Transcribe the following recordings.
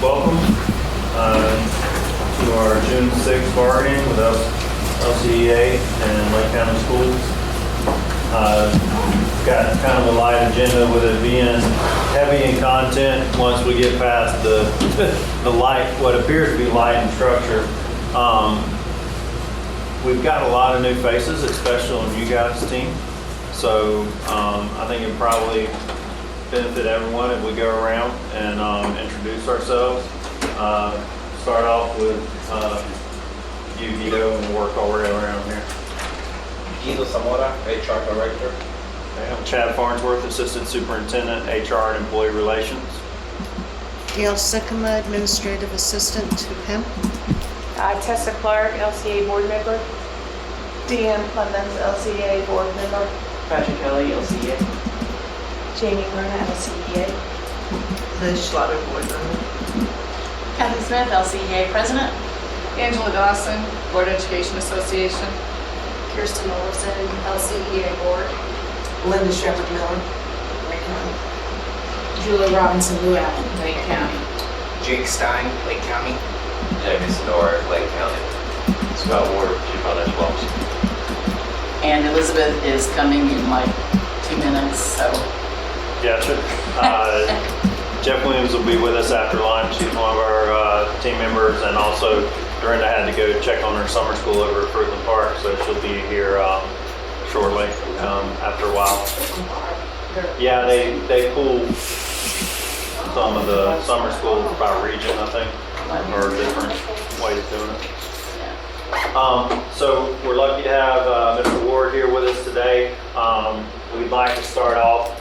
Welcome to our June 6th bargaining with LCEA and Lake County Schools. Got kind of a light agenda with it being heavy in content once we get past the light, what appears to be light in structure. We've got a lot of new faces, especially on you guys' team. So I think it probably benefit everyone if we go around and introduce ourselves. Start off with you, Guido, and we'll work our way around here. Guido Zamora, HR Director. Okay, I'm Chad Farnsworth, Assistant Superintendent, HR and Employee Relations. Gail Sycamore, Administrative Assistant to PIM. Tessa Clark, LCEA Board Member. Deanne Clemens, LCEA Board Member. Patrick Kelly, LCEA. Jamie Burnett, LCEA. Liz Schlatter, Board Member. Kathy Smith, LCEA President. Angela Dawson, Board Education Association. Kirsten Olson, LCEA Board. Linda Shepherd Miller, Lake County. Julie Robinson Luau, Lake County. Jake Stein, Lake County. Jamie Sonora, Lake County. Scott Ward, Chief Financial Officer. And Elizabeth is coming in like 2 minutes, so. Gotcha. Jeff Williams will be with us after lunch. He's one of our team members, and also Dorinda had to go check on her summer school over at Fruitland Park, so she'll be here shortly after a while. Yeah, they pool some of the summer schools by region, I think, or different ways of doing it. So we're lucky to have Mr. Ward here with us today. We'd like to start off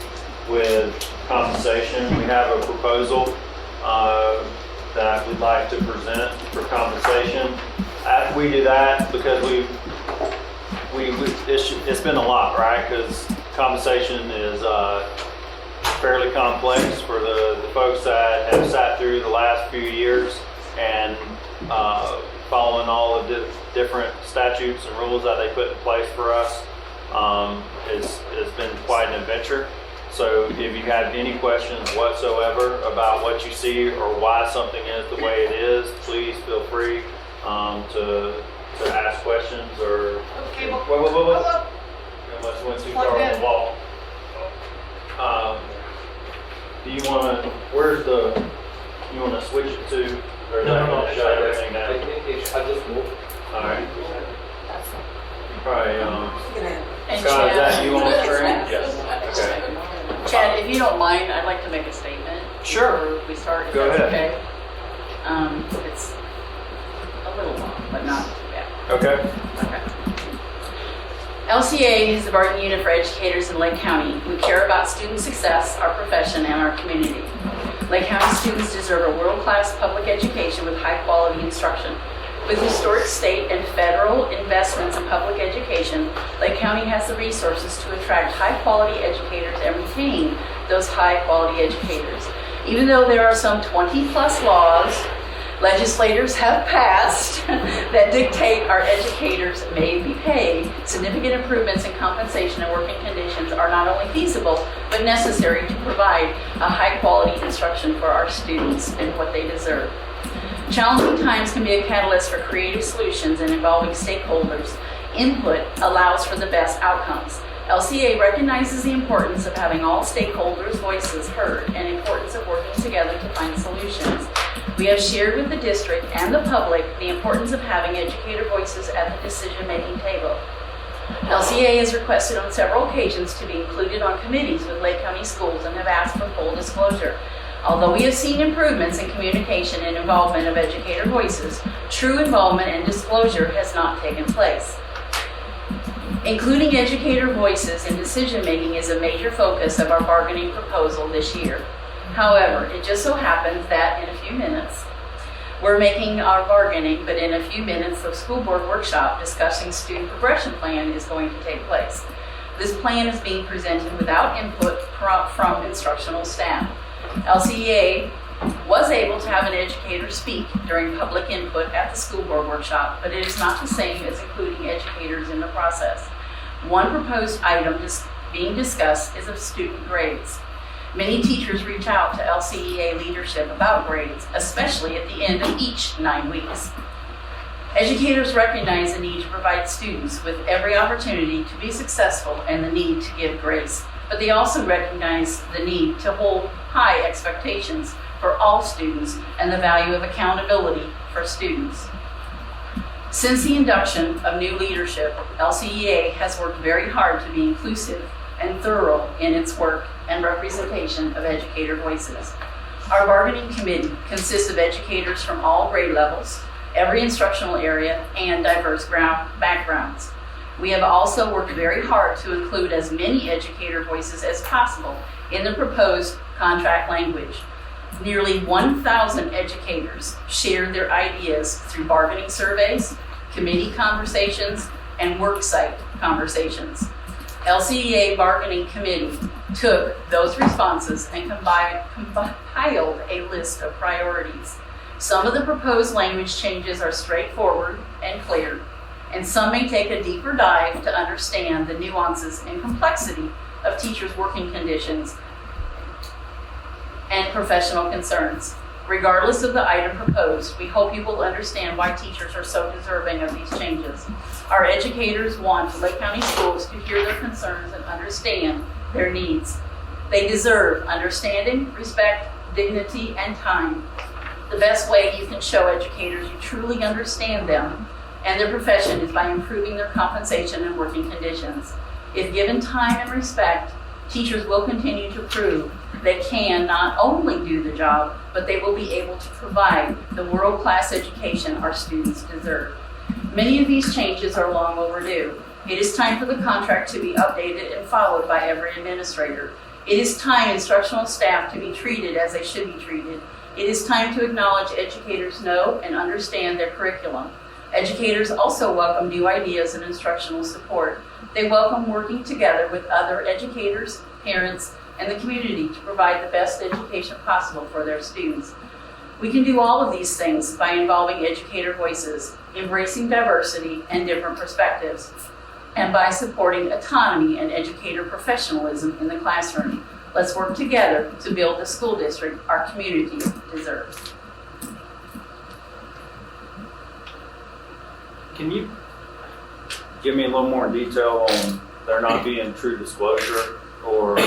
with compensation. We have a proposal that we'd like to present for compensation. After we do that, because it's been a lot, right? Because compensation is fairly complex for the folks that have sat through the last few years and following all of the different statutes and rules that they put in place for us. It's been quite an adventure. So if you have any questions whatsoever about what you see or why something is the way it is, please feel free to ask questions or... Okay, wait. Unless you went too far on the wall. Do you want to... You want to switch it to... Or is that going to shut everything down? I just moved. All right. You probably... And Scott, is that you on the screen? Yes. Okay. Chad, if you don't mind, I'd like to make a statement. Sure. Before we start, if Go that's ahead. okay. It's a little long, but not too bad. Okay. Okay. LCEA is the bargaining unit for educators in Lake County. We care about student success, our profession, and our community. Lake County students deserve a world-class public education with high-quality instruction. With historic state and federal investments in public education, Lake County has the resources to attract high-quality educators and retain those high-quality educators. Even though there are some 20-plus laws legislators have passed that dictate our educators may be paid, significant improvements in compensation and working conditions are not only feasible, but necessary to provide a high-quality instruction for our students and what they deserve. Challenging times can be a catalyst for creative solutions and involving stakeholders. Input allows for the best outcomes. LCEA recognizes the importance of having all stakeholders' voices heard and the importance of working together to find solutions. We have shared with the district and the public the importance of having educator voices at the decision-making table. LCEA has requested on several occasions to be included on committees with Lake County schools and have asked for full disclosure. Although we have seen improvements in communication and involvement of educator voices, true involvement and disclosure has not taken place. Including educator voices in decision-making is a major focus of our bargaining proposal this year. However, it just so happens that in a few minutes, we're making our bargaining, but in a few minutes, the school board workshop discussing student progression plan is going to take place. This plan is being presented without input from instructional staff. LCEA was able to have an educator speak during public input at the school board workshop, but it is not the same as including educators in the process. One proposed item being discussed is of student grades. Many teachers reach out to LCEA leadership about grades, especially at the end of each 9 weeks. Educators recognize the need to provide students with every opportunity to be successful and the need to give grace, but they also recognize the need to hold high expectations for all students and the value of accountability for students. Since the induction of new leadership, LCEA has worked very hard to be inclusive and thorough in its work and representation of educator voices. Our bargaining committee consists of educators from all grade levels, every instructional area, and diverse backgrounds. We have also worked very hard to include as many educator voices as possible in the proposed contract language. Nearly 1,000 educators shared their ideas through bargaining surveys, committee conversations, and worksite conversations. LCEA Bargaining Committee took those responses and compiled a list of priorities. Some of the proposed language changes are straightforward and clear, and some may take a deeper dive to understand the nuances and complexity of teachers' working conditions and professional concerns. Regardless of the item proposed, we hope you will understand why teachers are so deserving of these changes. Our educators want Lake County schools to hear their concerns and understand their needs. They deserve understanding, respect, dignity, and time. The best way you can show educators you truly understand them and their profession is by improving their compensation and working conditions. If given time and respect, teachers will continue to prove they can not only do the job, but they will be able to provide the world-class education our students deserve. Many of these changes are long overdue. It is time for the contract to be updated and followed by every administrator. It is time instructional staff to be treated as they should be treated. It is time to acknowledge educators know and understand their curriculum. Educators also welcome new ideas and instructional support. They welcome working together with other educators, parents, and the community to provide the best education possible for their students. We can do all of these things by involving educator voices, embracing diversity and different perspectives, and by supporting autonomy and educator professionalism in the classroom. Let's work together to build the school district our community deserves. Can you give me a little more detail on there not being true disclosure, or,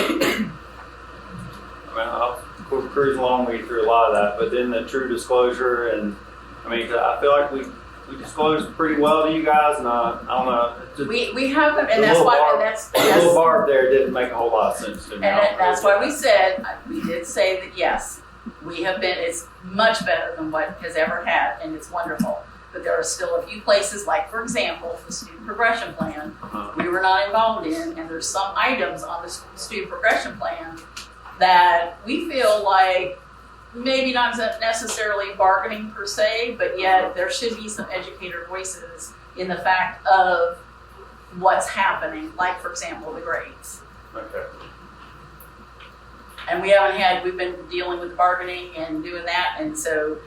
I'll cruise along with you through a lot of that, but then the true disclosure, and I feel like we disclosed pretty well to you guys, and I don't know. We have them, and that's why, the little barb there didn't make a whole lot of sense to me. And that's why we did say that yes, it's much better than what has ever had, and it's wonderful. But there are still a few places, like for example, the student progression plan, we were not involved in, and there's some items on the student progression plan that we feel like maybe not necessarily bargaining per se, but yet there should be some educator voices in the fact of what's happening, like for example, the grades. Okay. And we've been dealing with bargaining and doing that, and so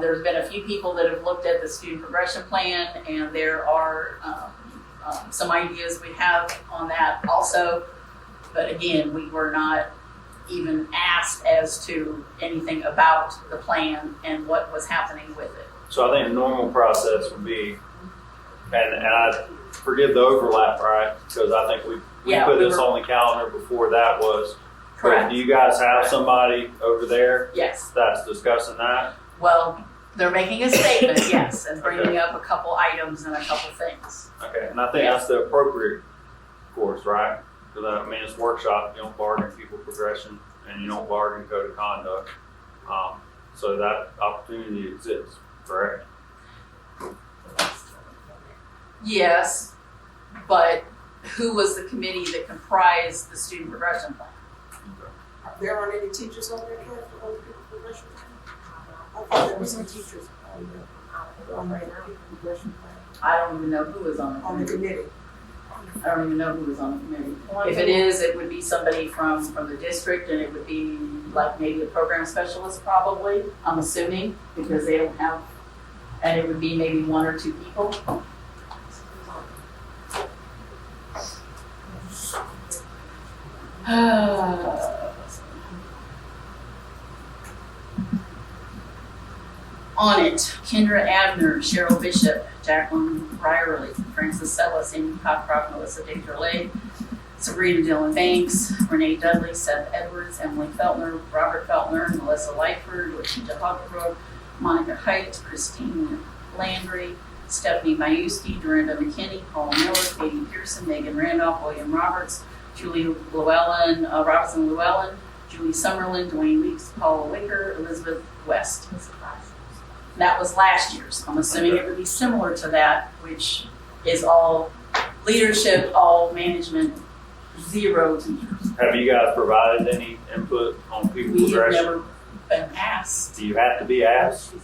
there's been a few people that have looked at the student progression plan, and there are some ideas we have on that also. But again, we were not even asked as to anything about the plan and what was happening with it. So I think a normal process would be, and I forgive the overlap, right? Because I think we put this on the calendar before that was. Correct. But do you guys have somebody over there? Yes. That's discussing that? Well, they're making a statement, yes, and bringing up a couple items and a couple things. Okay, and I think that's the appropriate course, right? Because it's a workshop, you don't bargain people progression, and you don't bargain code of conduct. So that opportunity exists, correct? Yes, but who was the committee that comprised the student progression plan? There aren't any teachers on there for the progression plan? I thought there were some teachers on the progression plan. I don't even know who was on the On the committee. committee. I don't even know who was on the committee. If it is, it would be somebody from the district, and it would be like maybe a program specialist probably, I'm assuming, because they don't have, and it would be maybe one or two people. On it, Kendra Abner, Cheryl Bishop, Jacqueline Riley, Francis Sellis, Amy Cockcroft, Melissa Desjardins, Sabrina Dillon Banks, Renee Dudley, Seth Edwards, Emily Feltner, Robert Feltner, Melissa Lightford, Letitia Hoggrove, Monica Height, Christine Landry, Stephanie Mayuski, Dorinda McKinney, Paul Miller, Katie Pearson, Megan Randolph, William Roberts, Julie Llewellyn, Robinson Llewellyn, Julie Summerlin, Dwayne Weeks, Paula Wicker, Elizabeth West. That was last year's. I'm assuming it would be similar to that, which is all leadership, all management, 0 teachers. Have you guys provided any input on people We have progression? never been asked. Do you have to be asked?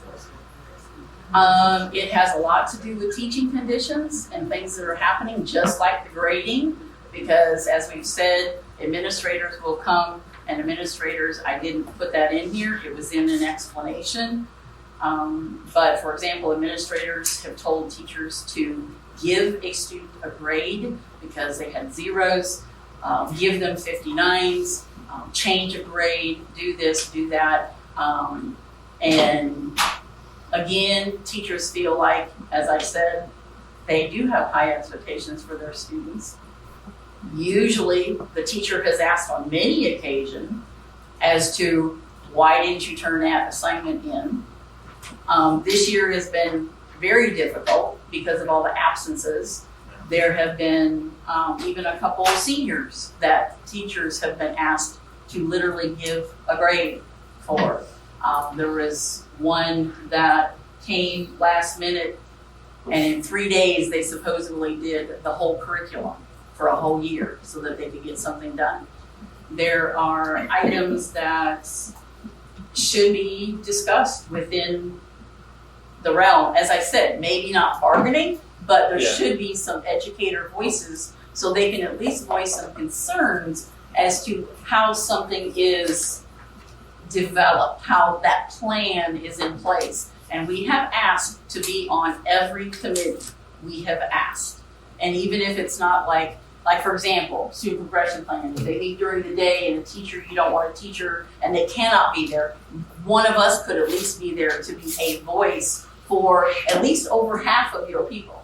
It has a lot to do with teaching conditions and things that are happening, just like the grading, because as we've said, administrators will come, and administrators, I didn't put that in here, it was in an explanation. But for example, administrators have told teachers to give a student a grade because they had 0s, give them 59s, change a grade, do this, do that. And again, teachers feel like, as I said, they do have high expectations for their students. Usually, the teacher has asked on many occasions as to why didn't you turn that assignment in? This year has been very difficult because of all the absences. There have been even a couple of seniors that teachers have been asked to literally give a grade for. There was one that came last minute, and in 3 days they supposedly did the whole curriculum for a whole year so that they could get something done. There are items that should be discussed within the realm. As I said, maybe not bargaining, but there should be some educator voices so they can at least voice some concerns as to how something is developed, how that plan is in place. And we have asked to be on every committee. We have asked. And even if it's not like for example, student progression plan, if they meet during the day and a teacher, you don't want a teacher and they cannot be there, one of us could at least be there to be a voice for at least over half of your people.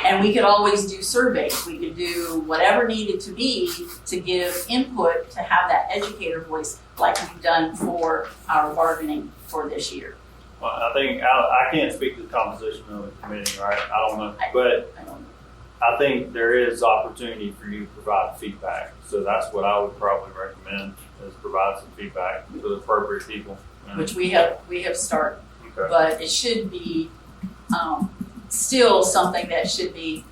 And we could always do surveys. We could do whatever needed to be to give input to have that educator voice like we've done for our bargaining for this year. Well, I think, I can't speak to the composition of the committee, right? I don't know, but I don't know. I think there is opportunity for you to provide feedback. So that's what I would probably recommend, is provide some feedback to the appropriate people. Which we have started, Okay. but it should be still something that should be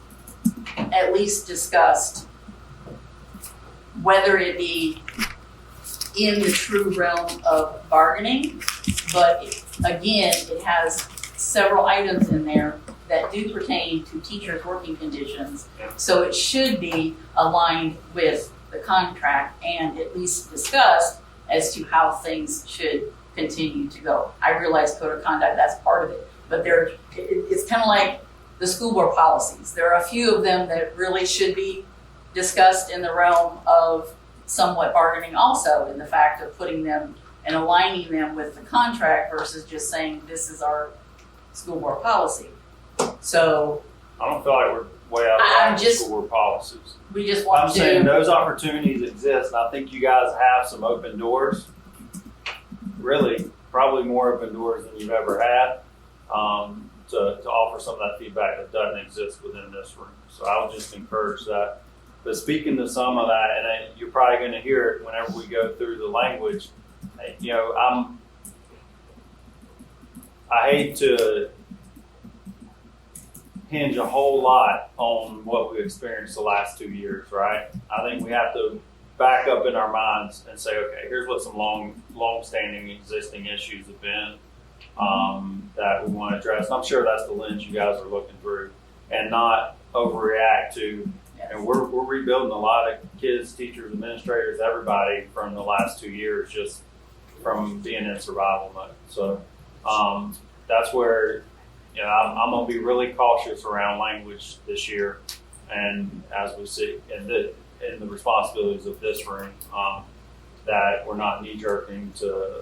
at least discussed, whether it be in the true realm of bargaining, but again, it has several items in there that do pertain to teachers' working conditions. Yeah. So it should be aligned with the contract and at least discussed as to how things should continue to go. I realize code of conduct, that's part of it, but it's kind of like the school board policies. There are a few of them that really should be discussed in the realm of somewhat bargaining also, in the fact of putting them and aligning them with the contract versus just saying this is our school board policy. So I don't feel like we're way out of line with school board policies. we just want I'm to saying those opportunities exist, and I think you guys have some open doors. Really, probably more open doors than you've ever had, to offer some of that feedback that doesn't exist within this room. So I would just encourage that. But speaking to some of that, and you're probably going to hear it whenever we go through the language. You know, I hate to hinge a whole lot on what we've experienced the last 2 years, right? I think we have to back up in our minds and say, okay, here's what some long-standing existing issues have been that we want to address. And I'm sure that's the lens you guys are looking through, and not overreact to. And we're rebuilding a lot of kids, teachers, administrators, everybody from the last 2 years, just from being in survival mode. So that's where, you know, I'm going to be really cautious around language this year, and as we see in the responsibilities of this room, that we're not knee-jerking to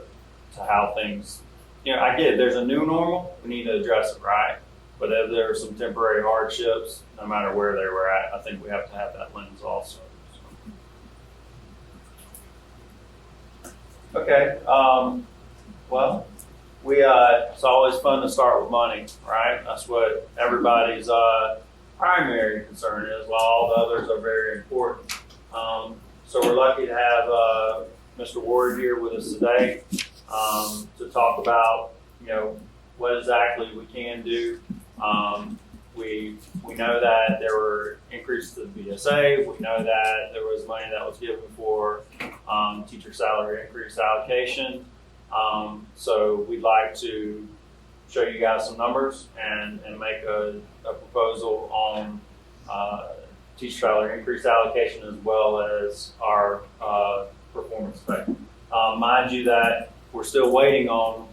how things you know, I get it, there's a new normal, we need to address it, right? But if there are some temporary hardships, no matter where they were at, I think we have to have that lens also. Okay, well, it's always fun to start with money, right? That's what everybody's primary concern is, while all the others are very important. So we're lucky to have Mr. Ward here with us today to talk about, you know, what exactly we can do. We know that there were increases to the BSA. We know that there was money that was given for teacher salary increase allocation. So we'd like to show you guys some numbers and make a proposal on teacher salary increase allocation as well as our performance pay. Mind you that we're still waiting on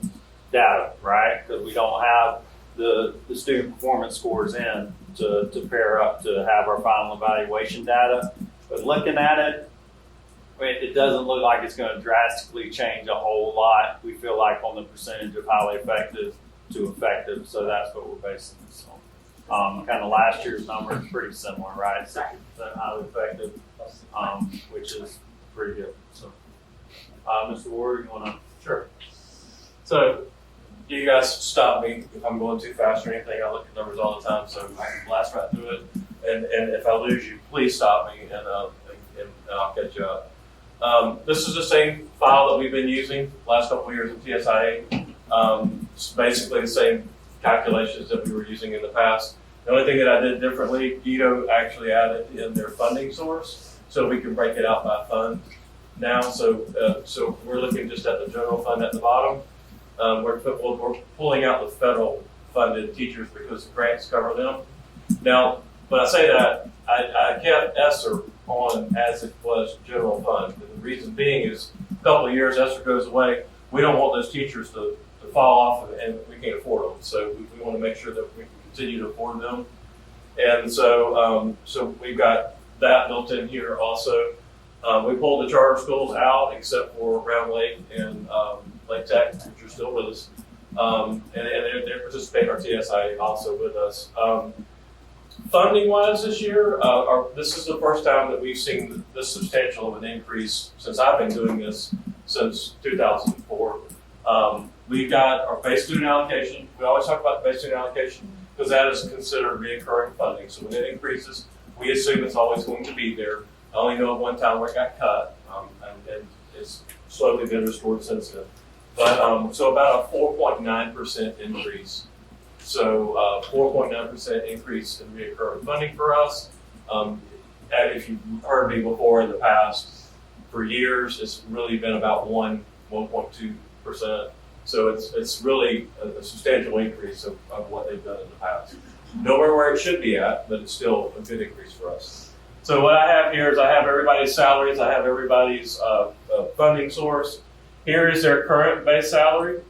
data, right? Because we don't have the student performance scores in to pair up to have our final evaluation data. But looking at it, it doesn't look like it's going to drastically change a whole lot. We feel like on the percentage of highly effective to effective, so that's what we're basing this on. Kind of last year's number is pretty similar, right? 60% highly effective, which is pretty good. So, Mr. Ward, you want to? Sure. So, you guys stop me if I'm going too fast or anything. I look at numbers all the time, so I can blast right through it. And if I lose you, please stop me and I'll catch you up. This is the same file that we've been using the last couple of years in TSIA. It's basically the same calculations that we were using in the past. The only thing that I did differently, Guido actually added in their funding source, so we can break it out by fund now. So we're looking just at the general fund at the bottom. We're pulling out the federal funded teachers because the grants cover them. Now, when I say that, I kept ESSER on as it was general fund. And the reason being is a couple of years ESSER goes away, we don't want those teachers to fall off and we can't afford them. So we want to make sure that we can continue to afford them. And so we've got that built in here also. We pulled the charter schools out except for Round Lake and Lake Tech, which are still with us. And they're participating in our TSI also with us. Funding wise this year, this is the first time that we've seen this substantial of an increase since I've been doing this since 2004. We've got our base student allocation. We always talk about the base student allocation because that is considered recurring funding. So when it increases, we assume it's always going to be there. I only know of one time where it got cut, and it's slowly been restored since then. But so about a 4.9% increase. So 4.9% increase in recurring funding for us. If you've heard me before in the past, for years it's really been about 1.2%. So it's really a substantial increase of what they've done in the past. Nowhere where it should be at, but it's still a good increase for us. So what I have here is I have everybody's salaries, I have everybody's funding source. Here is their current base salary.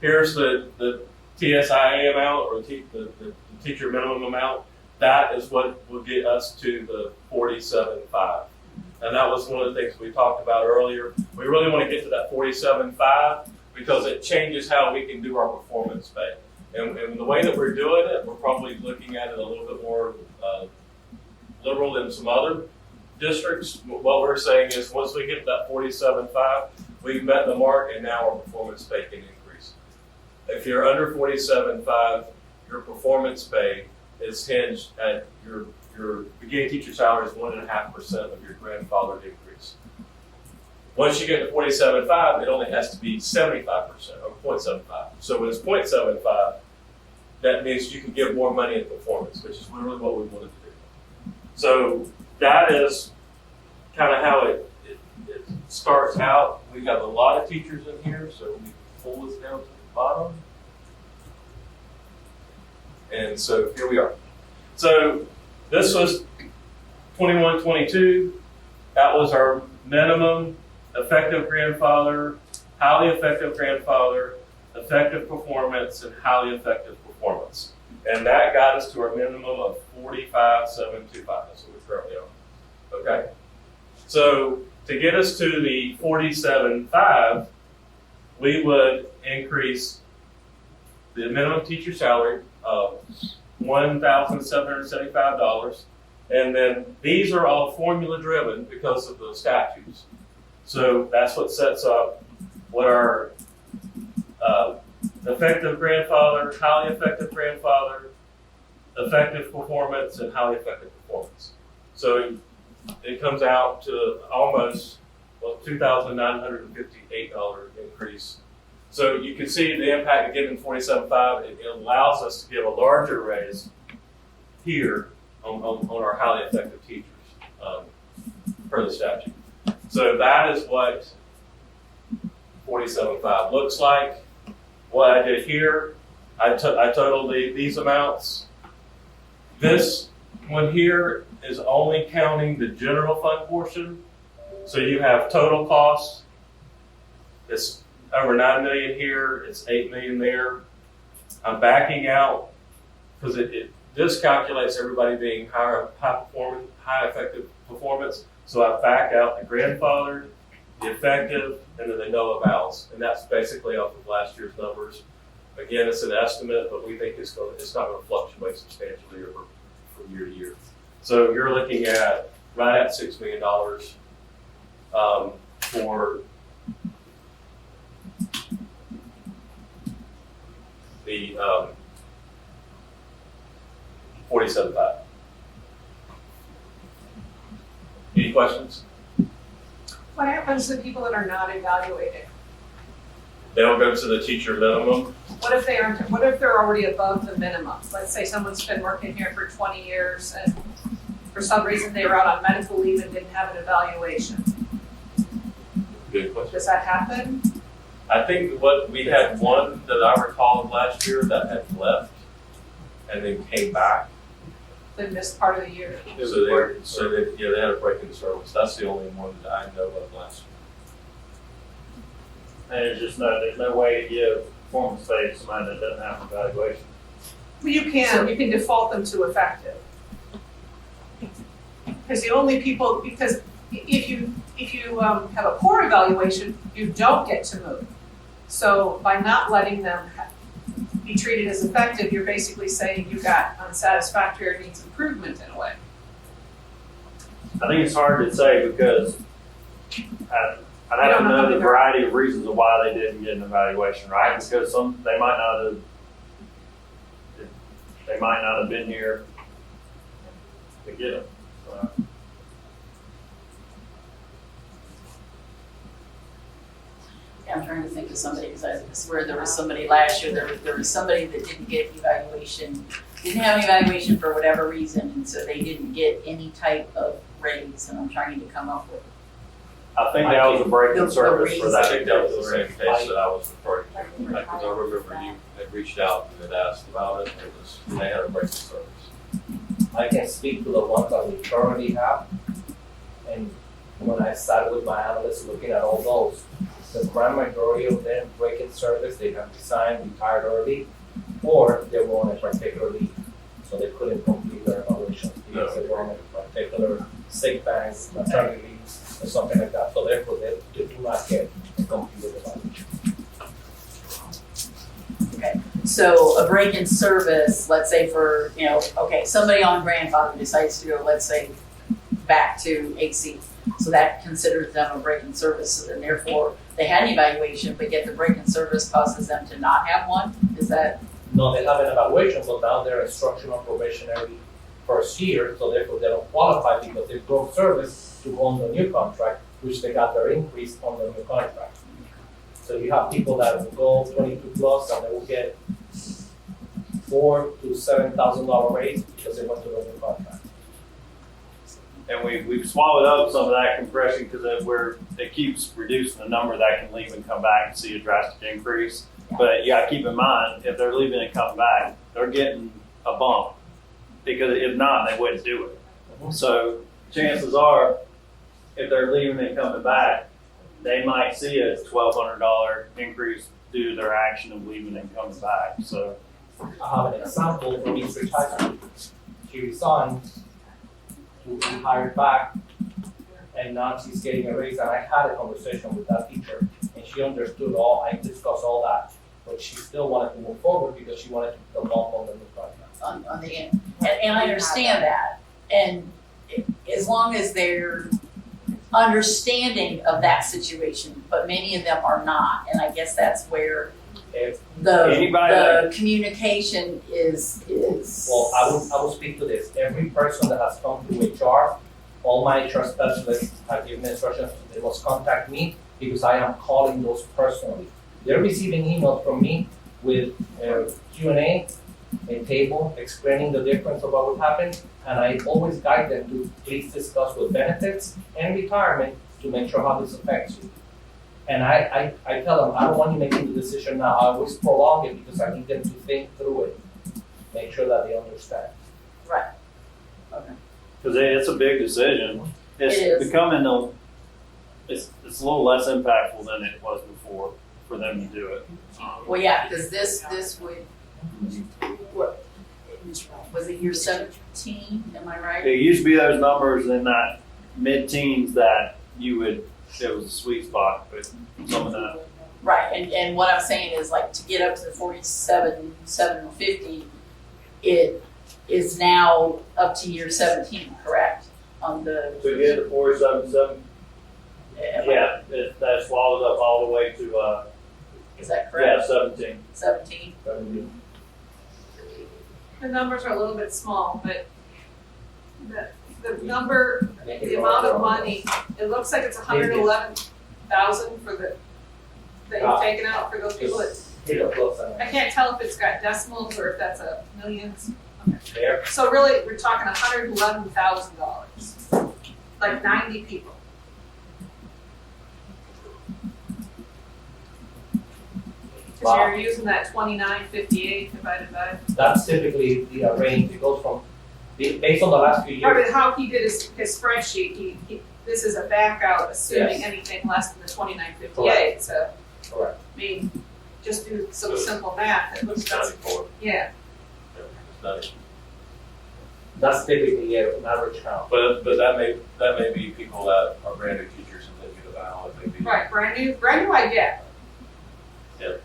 Here's the TSIA amount, or the teacher minimum amount. That is what will get us to the 47.5. And that was one of the things we talked about earlier. We really want to get to that 47.5 because it changes how we can do our performance pay. And the way that we're doing it, we're probably looking at it a little bit more liberal than some other districts. What we're saying is once we get to that 47.5, we've met the mark and now our performance pay can increase. If you're under 47.5, your performance pay is hinged at your beginning teacher salary is 1.5% of your grandfathered increase. Once you get to 47.5, it only has to be 75% or 0.75. So when it's 0.75, that means you can give more money in performance, which is really what we wanted to do. So that is kind of how it starts out. We've got a lot of teachers in here, so we pull this down to the bottom. And so here we are. So this was 21-22. That was our minimum effective grandfather, highly effective grandfather, effective performance, and highly effective performance. And that got us to our minimum of 45,725. That's what we currently are. Okay? So to get us to the 47.5, we would increase the minimum teacher salary of $1,775. And then these are all formula driven because of the statutes. So that's what sets up what our effective grandfather, highly effective grandfather, effective performance, and highly effective performance. So it comes out to almost $2,958 increase. So you can see the impact of giving 47.5. It allows us to give a larger raise here on our highly effective teachers per the statute. So that is what 47.5 looks like. What I did here, I totaled these amounts. This one here is only counting the general fund portion. So you have total costs. It's over $9 million here. It's $8 million there. I'm backing out because this calculates everybody being high effective performance. So I back out the grandfathered, the effective, and then the NOAA vowels, and that's basically off of last year's numbers. Again, it's an estimate, but we think it's not going to fluctuate substantially from year to year. So you're looking at right at $6 million for the 47.5. Any questions? What happens to people that are not evaluated? They don't go to the teacher minimum. What if they aren't? What if they're already above the minimum? Let's say someone's been working here for 20 years and for some reason they were out on medical leave and didn't have an evaluation. Good question. Does that happen? I think we had one that I recall of last year that had left and then came back. They missed part of the year. So they had a break in service. That's the only one that I know of last year. And there's no way to give performance pay to somebody that doesn't have an evaluation. Well, you can default them to effective. Because the only people, because if you have a poor evaluation, you don't get to move. So by not letting them be treated as effective, you're basically saying you got unsatisfactory or needs improvement in a way. I think it's hard to say because I'd have to know the variety of reasons of why they didn't get an evaluation, right? Because they might not have been here to get them. So. I'm trying to think of somebody, because I swear there was somebody last year, there was somebody that didn't get evaluation, didn't have an evaluation for whatever reason, and so they didn't get any type of raise, and I'm trying to come up with. I think that was a break in service for that. I think that was the same case that I was referring to. Because I remember you had reached out and had asked about it, and they had a break in service. I can speak to the ones that we currently have. And when I started with my analysts looking at all those, the grand majority of them break in service, they have resigned, retired early, or they were on a particular leave. So they couldn't complete their evaluation because they were on a particular sick bank, maternity leave, or something like that. So therefore they do not get a completed evaluation. Okay, so a break in service, let's say for, somebody on grandfather decides to go, let's say, back to AC. So that considers them a break in service, so then therefore they had an evaluation, but yet the break in service causes them to not have one? Is that? No, they have an evaluation, but now they're instructional probationary first year, so therefore they don't qualify because they broke service to go on the new contract, which they got their increase on the new contract. So you have people that will go 22 plus and they will get $4,000 to $7,000 raise because they went to the new contract. And we've swallowed up some of that compression because it keeps reducing the number that can leave and come back and see a drastic increase. But you got to keep in mind, if they're leaving and coming back, they're getting a bump because if not, they wouldn't do it. So chances are, if they're leaving and coming back, they might see a $1,200 increase due to their action of leaving and coming back. So I have an example from East Retirement. She resigned to be hired back, and now she's getting a raise. And I had a conversation with that teacher, and she understood all. I discussed all that, but she still wanted to move forward because she wanted to put a lump on the new contract. on the end. And I understand that. And as long as they're understanding of that situation, but many of them are not. And I guess that's where If- the communication is. Well, I will speak to this. Every person that has come through HR, all my HR specialists have given instructions, they must contact me because I am calling those personally. They're receiving emails from me with Q&A, a table explaining the difference of what would happen, and I always guide them to please discuss with benefits and retirement to make sure how this affects you. And I tell them, I don't want you making the decision now. I always prolong it because I need them to think through it, make sure that they understand. Right. Okay. Because it's a big decision. It is. It's becoming it's a little less impactful than it was before for them to do it. Well, yeah, because this would, what, was it year 17, am I right? It used to be those numbers in that mid-teens that it was a sweet spot, but some of that. Right, and what I'm saying is like to get up to the 47,750, it is now up to year 17, correct? On the. So you get the 47.7. Yeah, that swallows up all the way to Is that correct? 17. 17? The numbers are a little bit small, but the number, the amount of money, it looks like it's 111,000 for that you've taken out for those people that, I can't tell if it's got decimals or if that's a millions. There. So really, we're talking $111,000, like 90 people. Because Wow. you're using that 2958 divided by. That's typically the range. It goes from, based on the last few I years. mean, how he did his spreadsheet, this is a back out assuming Yes. anything less than the 2958, so, Correct. I mean, just do some simple math, it looks, that's, yeah. That's typically an average count. But that may be people that are brand new teachers and they get a ballot, maybe. Right, brand new I get. Yep.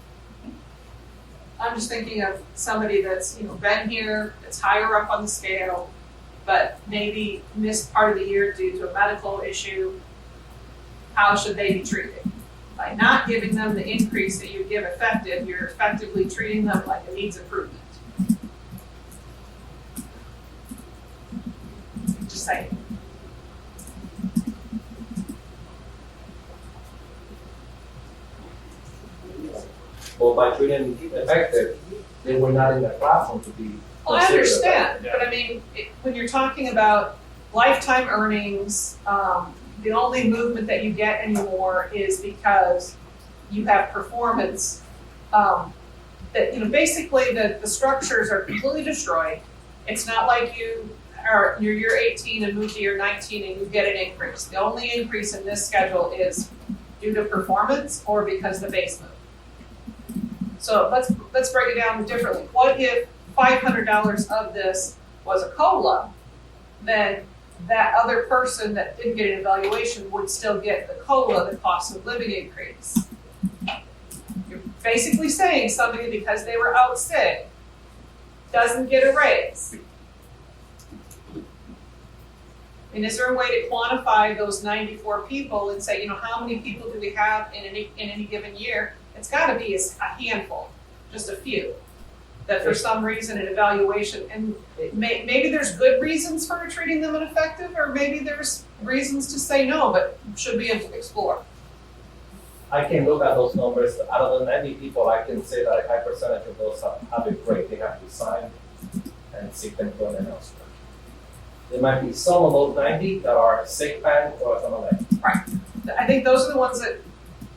I'm just thinking of somebody that's, been here, that's higher up on the scale, but maybe missed part of the year due to a medical issue. How should they be treated? By not giving them the increase that you give effective, you're effectively treating them like it needs improvement. Just saying. Well, by treating effective, they were not in the classroom to be. Well, I considered understand, effective. but I mean, when you're talking about lifetime earnings, the only movement that you get anymore is because you have performance. That, basically the structures are completely destroyed. It's not like you're year 18 and move to year 19 and you get an increase. The only increase in this schedule is due to performance or because the base moved. So let's break it down differently. What if $500 of this was a COLA? Then that other person that didn't get an evaluation would still get the COLA, the cost of living increase. You're basically saying somebody, because they were out sick, doesn't get a raise. And is there a way to quantify those 94 people and say, how many people do we have in any given year? It's got to be a handful, just a few, that for some reason an evaluation, and maybe there's good reasons for treating them ineffective, or maybe there's reasons to say no, but should be explored. I can look at those numbers. Out of the 90 people, I can say that a high percentage of those have a break. They have to sign and seek employment elsewhere. There might be some of those 90 that are sick bank or some of that. Right. I think those are the ones that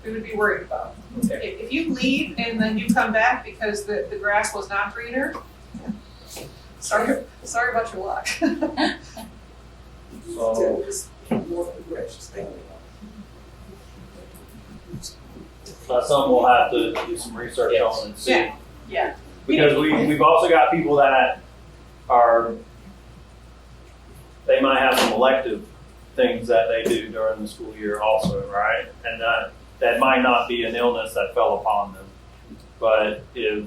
we would be worried about. Okay. If you leave and then you come back because the grass was not greener, sorry about your luck. So That's something we'll have to do some research on and see. Yeah. Yeah. Because we've also got people that they might have some elective things that they do during the school year also, right? And that might not be an illness that fell upon them. But if,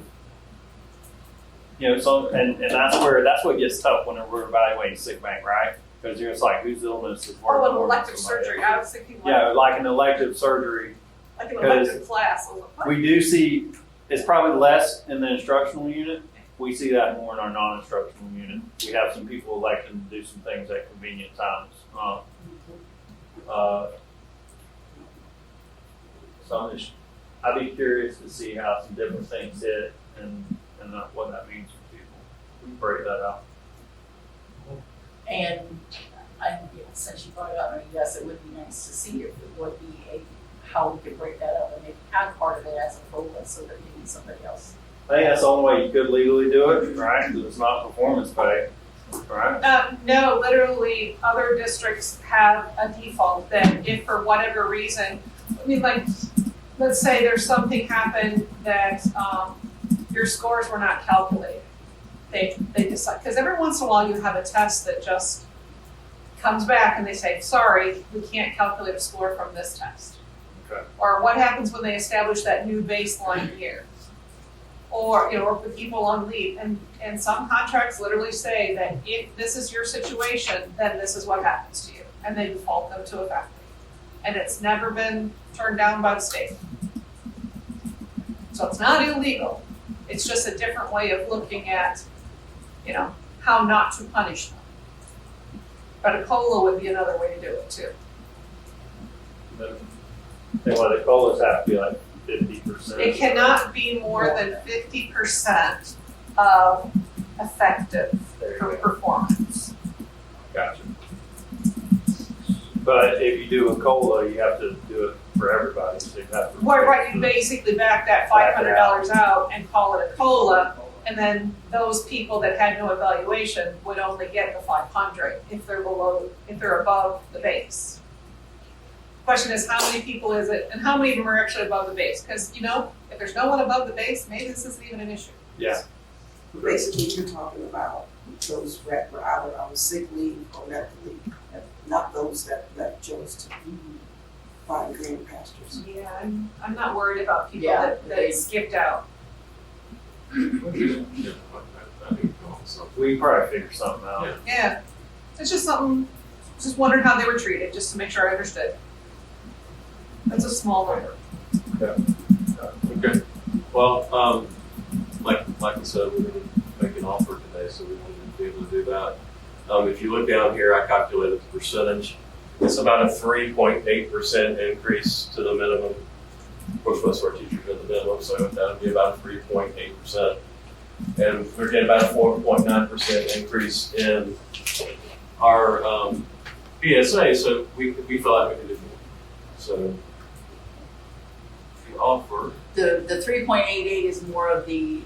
so, and that's what gets tough whenever we're evaluating sick bank, right? Because you're just like, whose illness is worth Oh, an more than elective somebody surgery, else? I was thinking Yeah, like, like an elective surgery. like an elective class. I was like, what? We do see, it's probably less in the instructional unit. We see that more in our non-instructional unit. We have some people electing to do some things at convenient times. So I'd be curious to see how some different things hit and what that means for people. We break that out. And since you brought it up, yes, it would be nice to see if it would be how we could break that up and maybe have part of it as a COLA so that maybe somebody else. I think that's the only way you could legally do it, right? Because it's not performance pay, right? No, literally, other districts have a default that if for whatever reason, I mean, like, let's say there's something happened that your scores were not calculated. They decide, because every once in a while you have a test that just comes back and they say, sorry, we can't calculate a score from this test. Okay. Or what happens when they establish that new baseline year? Or, or for people on leave. And some contracts literally say that if this is your situation, then this is what happens to you. And they default them to a faculty. And it's never been turned down by the state. So it's not illegal. It's just a different way of looking at, how not to punish them. But a COLA would be another way to do it too. The COLAs have to be like 50%. It cannot be more than 50% of effective for performance. Gotcha. But if you do a COLA, you have to do it for everybody. So you have to. Right, you basically back that $500 out and call it a COLA, and then those people that had no evaluation would only get the 500 if they're above the base. Question is, how many people is it, and how many of them are actually above the base? Because, if there's no one above the base, maybe this isn't even an issue. Yeah. Basically, you're talking about those that were either on sick leave or left leave, not those that chose to find green pastures. Yeah, I'm not worried about people Yeah, that skipped out. We probably figure something out. Yeah, it's just something, just wondered how they were treated, just to make sure I understood. That's a small number. Okay. Well, like I said, we're going to make an offer today, so we wanted to be able to do that. If you look down here, I calculated the percentage. It's about a 3.8% increase to the minimum. Of course, most of our teachers are at the minimum, so that would be about a 3.8%. And we're getting about a 4.9% increase in our BSA, so we feel like we can do more. So the offer. The 3.88 is more of the,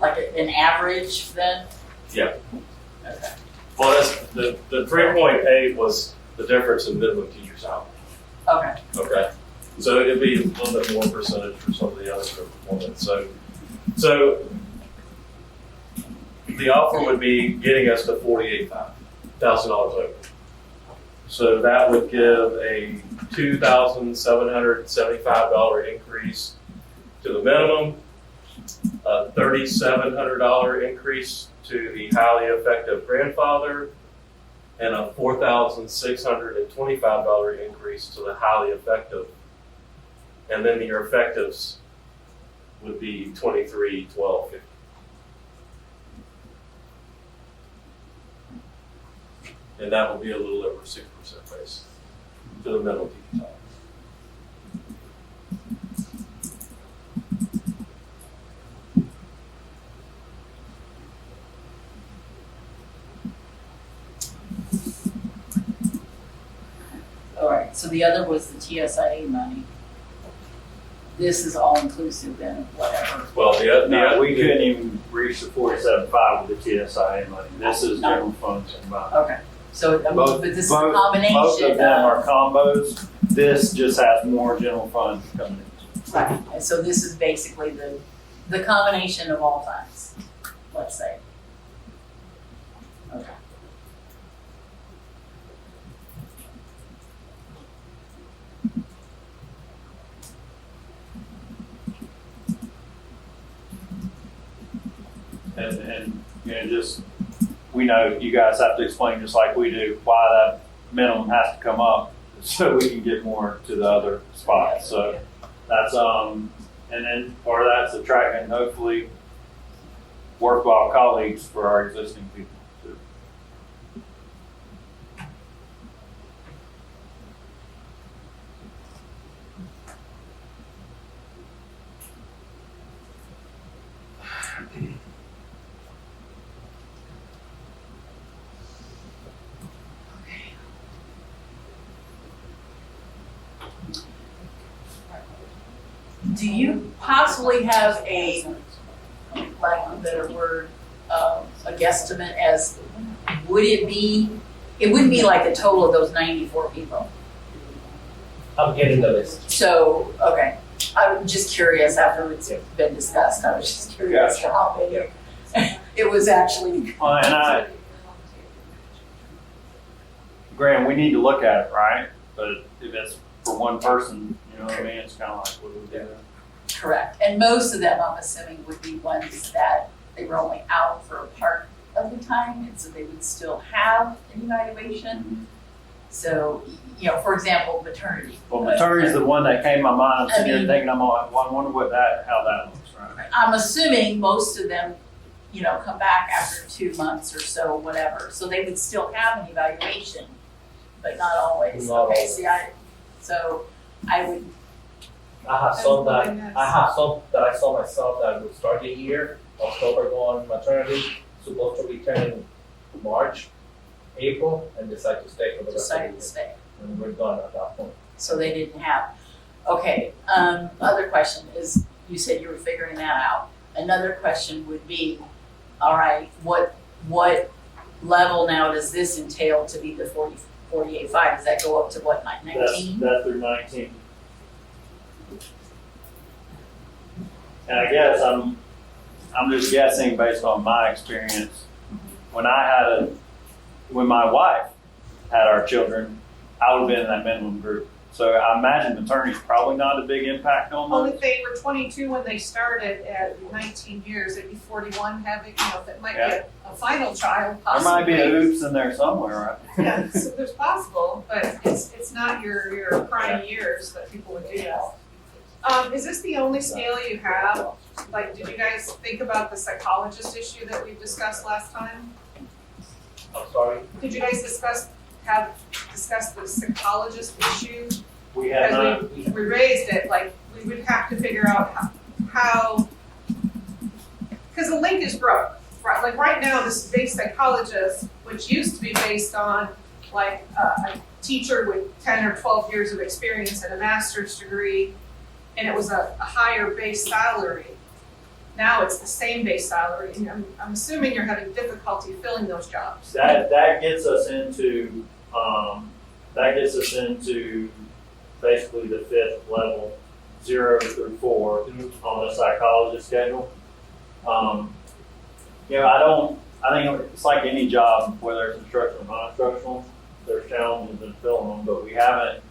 like an average then? Yeah. Okay. Well, that's, the 3.8 was the difference in minimum teacher salary. Okay. Okay. So it'd be a little bit more percentage for some of the other performance. So the offer would be getting us to $48,000 over. So that would give a $2,775 increase to the minimum, a $3,700 increase to the highly effective grandfather, and a $4,625 increase to the highly effective. And then your effectives would be $23,1250. And that will be a little over 6% raise to the minimum teacher salary. All right, so the other was the TSIA money. This is all inclusive then of whatever. Well, We couldn't even reach the 47.5 with the TSIA money. This is general funds combined. Okay, so Both- but this is both- a combination Both of them are of, combos. This just has more general funds coming in. right, and so this is basically the combination of all funds, let's say. Okay. and just, we know you guys have to explain just like we do why that minimum has to come up so we can get more to the other spots. So that's, and then part of that's attracting hopefully worthwhile colleagues for our existing people too. Do you possibly have a, lack of a better word, a guesstimate as, would it be, it wouldn't be like the total of those 94 people. I'm getting the list. So, okay, I'm just curious after it's been discussed, I was just curious how many it was actually. And Graham, we need to look at it, right? But if it's for one person, you know what I mean, it's kind of like, what do we do? Correct, and most of them, I'm assuming, would be ones that they were only out for a part of the time, and so they would still have an evaluation. So, you know, for example, maternity. Well, maternity is the one that came to my mind. I'm sitting here I mean- thinking, I wonder how that looks, right? I'm assuming most of them, you know, come back after 2 months or so, whatever, so they would still have an evaluation, but not always. Not Okay, always. see, I would, I have some that I saw myself that would start the year, October go on maternity, supposed to return in March, April, and decide to stay for the rest of the decide year. to stay. And we're done at that point. So they didn't have. Okay, other question is, you said you were figuring that out. Another question would be, all right, what level now does this entail to be the 48.5? Does that go up to what, like 19? That's through 19. And I guess I'm just guessing based on my experience. When my wife had our children, I would have been in that minimum group. So I imagine maternity is probably not a big impact on Well, them. if they were 22 when they started at 19 years, it'd be 41 having, you know, that might be a final child There possibly. might be a oops in there somewhere, right? Yeah, so there's possible, but it's not your prime years that people would do that. Is this the only scale you have? Like, did you guys think about the psychologist issue that we discussed last time? I'm sorry. Did you guys discuss the psychologist issue? We have not. As we raised it, like, we would have to figure out how, because the link is broke, right? Like, right now, this base psychologist, which used to be based on, like, a teacher with 10 or 12 years of experience and a master's degree, and it was a higher base salary. Now it's the same base salary, and I'm assuming you're having difficulty filling those jobs. That gets us into basically the fifth level, 0 through 4 on the psychologist schedule. I think it's like any job, whether it's instructional or non-instructional, there's challenges in filling them, but we haven't,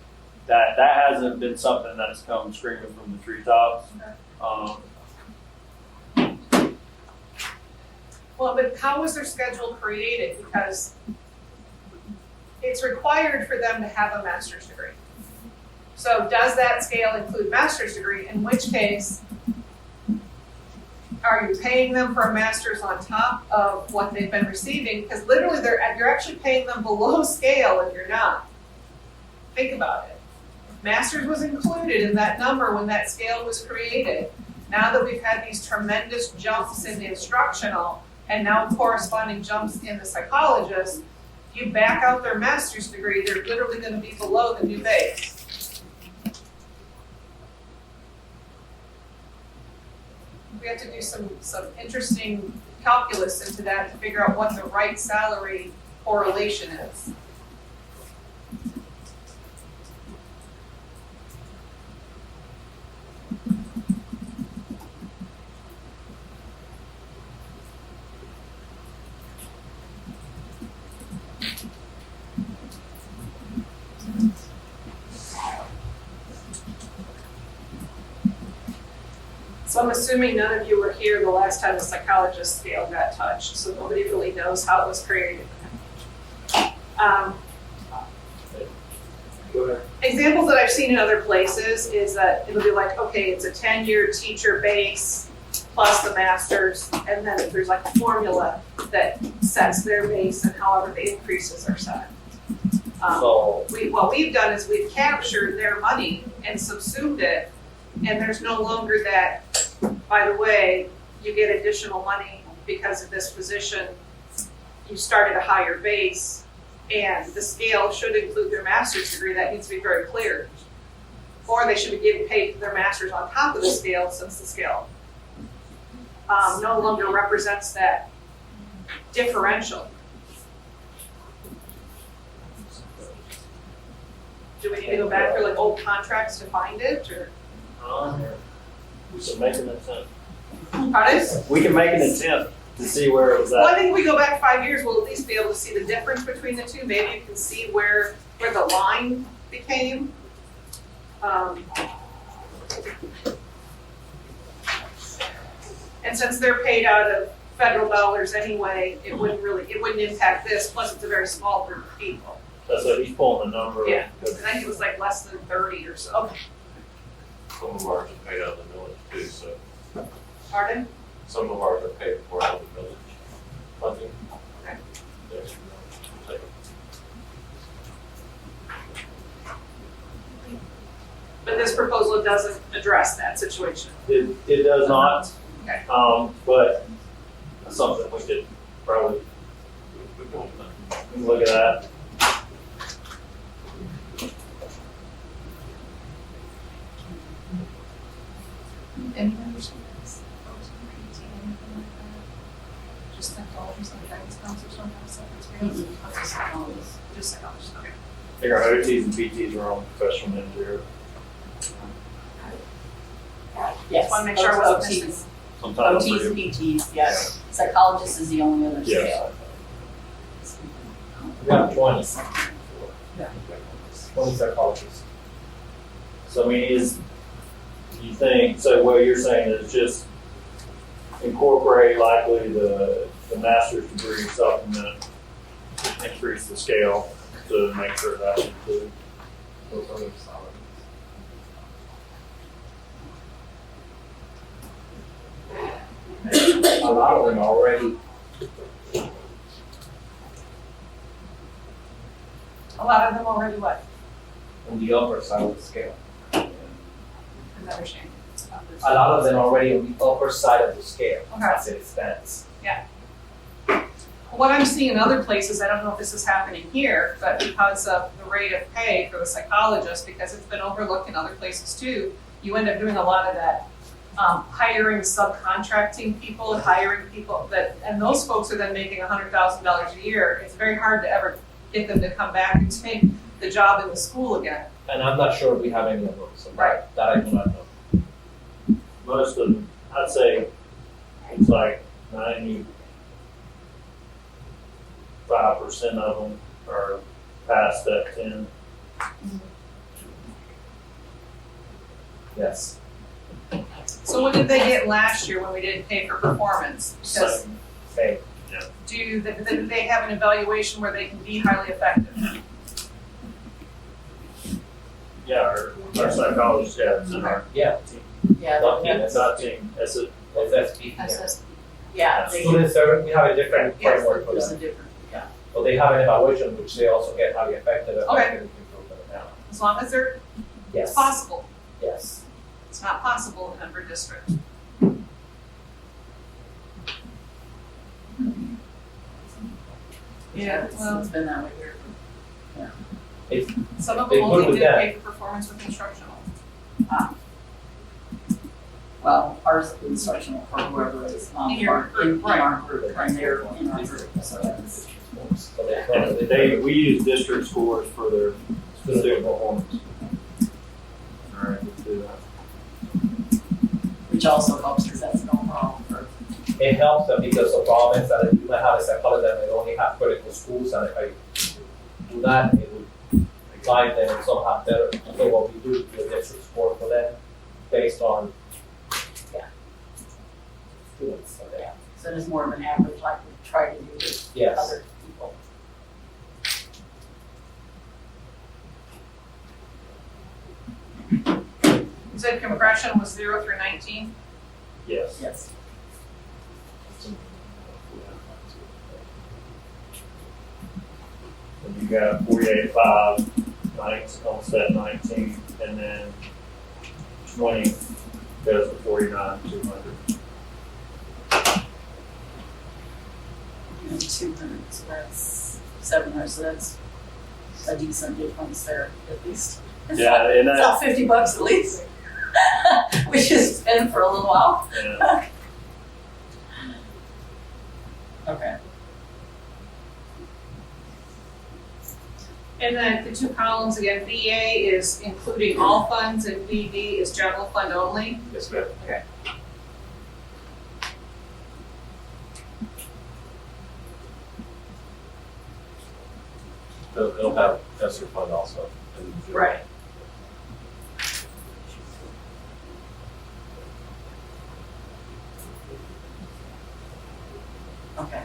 that hasn't been something that's come screaming from the treetops. Well, but how was their schedule created? Because it's required for them to have a master's degree. So does that scale include master's degree? In which case, are you paying them for a master's on top of what they've been receiving? Because literally you're actually paying them below scale if you're not. Think about it. Master's was included in that number when that scale was created. Now that we've had these tremendous jumps in the instructional and now corresponding jumps in the psychologist, you back out their master's degree, they're literally going to be below the new base. We have to do some interesting calculus into that to figure out what the right salary correlation is. So I'm assuming none of you were here the last time the psychologist scale got touched, so nobody really knows how it was created. Go ahead. Examples that I've seen in other places is that it'll be like, okay, it's a 10-year teacher base plus the masters, and then there's like a formula that sets their base and however the increases are set. So, What we've done is we've captured their money and subsumed it, and there's no longer that, by the way, you get additional money because of this position, you start at a higher base, and the scale should include their master's degree. That needs to be very clear. Or they should be getting paid for their master's on top of the scale, since the scale no longer represents that differential. Do we need to go back through like old contracts to find it, or? We can make an attempt. Pardon? We can make an attempt to see where it was Well, I at. think if we go back 5 years, we'll at least be able to see the difference between the two. Maybe you can see where the line became. And since they're paid out of federal dollars anyway, it wouldn't impact this. Plus, it's a very small group of people. That's what he's pulling the number. Yeah, and I think it was like less than 30 or so. Some of ours are paid out of the village too, so Pardon? some of ours are paid for out of the village funding. Okay. Yes. But this proposal doesn't address that situation. It does not, Okay. but that's something we could probably look at that. Any members of this? Just psychologists and guidance counselors don't have separate scales? Just psychologists, okay. I think our OTs and PTs are on professional manager. Yes. Just wanna make sure I wasn't OTs. missing. Sometimes OTs and PTs, yes. Psychologist is the only other scale. we have 20. 20 psychologists. So I mean, you think, so what you're saying is just incorporate likely the master's degree supplement, increase the scale to make sure that's included. Those are the salaries. A lot of them already, A lot of them already what? on the upper side of the scale. Understand. A lot of them already on the upper side of the scale, Okay. as it stands. What I'm seeing in other places, I don't know if this is happening here, but because of the rate of pay for the psychologist, because it's been overlooked in other places too, you end up doing a lot of that hiring subcontracting people and hiring people that, and those folks are then making $100,000 a year. It's very hard to ever get them to come back and take the job in the school again. And I'm not sure if we have any of those, so Right. that I do not know. Most of them, I'd say it's like 95% of them are past that 10. Yes. So what did they get last year when we didn't pay for performance? Because Same. do they have an evaluation where they can be highly effective? Yeah, our psychologist, yeah, it's in our Yeah. team. Yeah, It's not team, it's a, SSP. yeah, they, Student service, we have a different Yes, framework for there's a them. different, yeah. But they have an evaluation which they also get highly effective and Okay. we can improve them now. As long as it's Yes. possible. Yes. It's not possible in Denver district. Yeah, well, It's been that way here. some of They them good only with did that. pay for performance with instructional. Well, ours is instructional for whoever is In your group, in our group, and they're in our group, so that's. So they, we use district scores for their student performance. All right, let's do that. Which also helps because that's no problem for. it helps them because the problem is that you might have a psychologist and they only have critical schools and if I do that, it would guide them and somehow better. So what we do is a district score for them based on students, so yeah. So it is more of an average like we try to do with Yes. other people. You said compression was 0 through 19? Yes. Yes. And you got 48.5, Olmsted 19, and then 20 goes to 49,200. And 200, so that's 700, so that's a decent difference there, at least. Yeah, and It's about $50 at least, which has been for a little while. Yeah. Okay. And then the two columns again, VA is including all funds and VD is general fund only. Yes, ma'am. Okay. It'll have ESSER fund also. Right. Okay.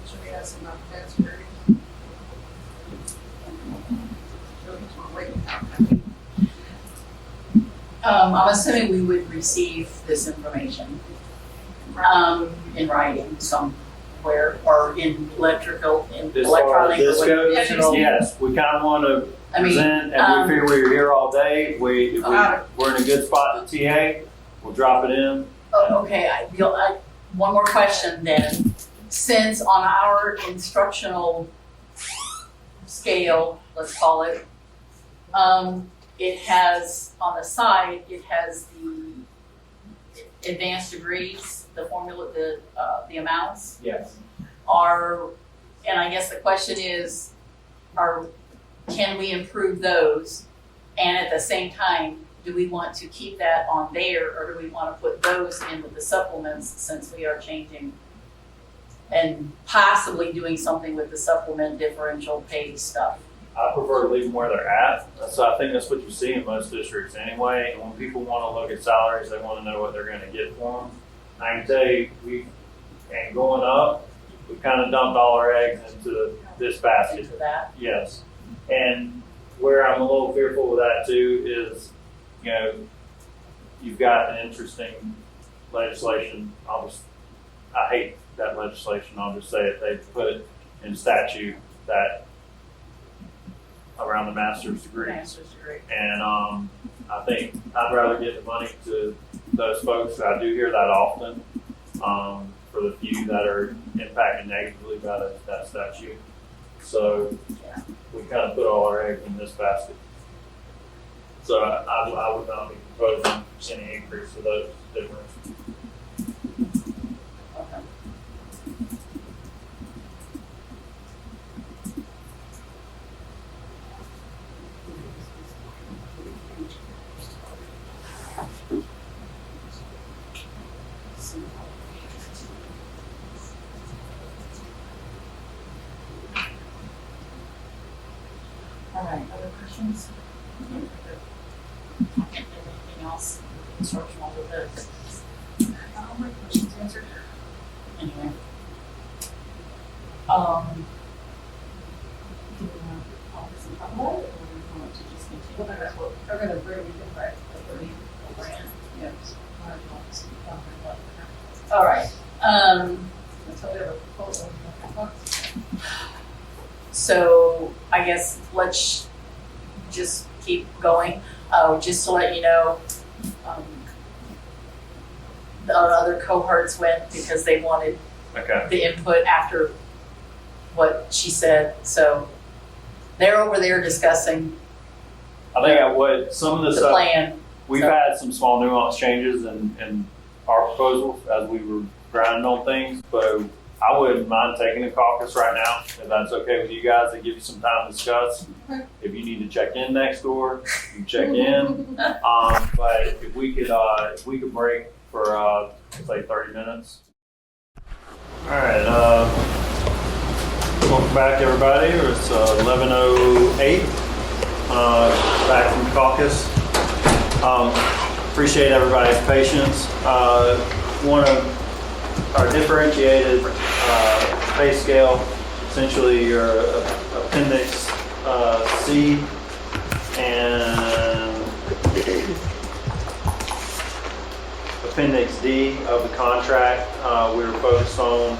Should we add some about that's great. I'm assuming we would receive this information in writing somewhere or in electrical, in As far as electronic. or this whatever. goes, yes, we kind of want to I mean, present, and we figure we're here all day. If Got we're in a good spot to TA, we'll drop it in. okay, one more question then. Since on our instructional scale, let's call it, it has, on the side, it has the advanced degrees, the formula, the amounts Yes. are, and I guess the question is, can we improve those? And at the same time, do we want to keep that on there, or do we want to put those in with the supplements since we are changing and possibly doing something with the supplement differential pay stuff? I prefer to leave them where they're at. So I think that's what you see in most districts anyway. And when people want to look at salaries, they want to know what they're going to get for them. I can tell you, and going up, we kind of dumped all our eggs into this basket. Into that? Yes. And where I'm a little fearful with that too is, you've got an interesting legislation. I hate that legislation. I'll just say it. They put it in statute that around the master's degree. Master's degree. And I think I'd rather get the money to those folks. I do hear that often for the few that are impacted negatively by that statute. So we kind of put all our eggs in this basket. So I would not be proposing any increase to those different. Okay. All right, other questions? Anything else instructional with this? All my questions answered. Anyway. Do we want to offer some comment, or do we want to just continue? They're going to bring me in, right? Yes. All right, Until they have a proposal. so I guess let's just keep going. Just to let you know, the other cohorts went because they wanted Okay. the input after what she said. So they're over there discussing I think what some of the the stuff, plan. we've So- had some small nuance changes in our proposals as we were grinding on things, but I wouldn't mind taking a caucus right now, if that's okay with you guys, to give you some time to discuss. If you need to check in next door, you check in. But if we could break for say 30 minutes. All right, welcome back everybody. It's 11:08, back from caucus. Appreciate everybody's patience. One of our differentiated pay scale, essentially your appendix C and appendix D of the contract. We were focused on,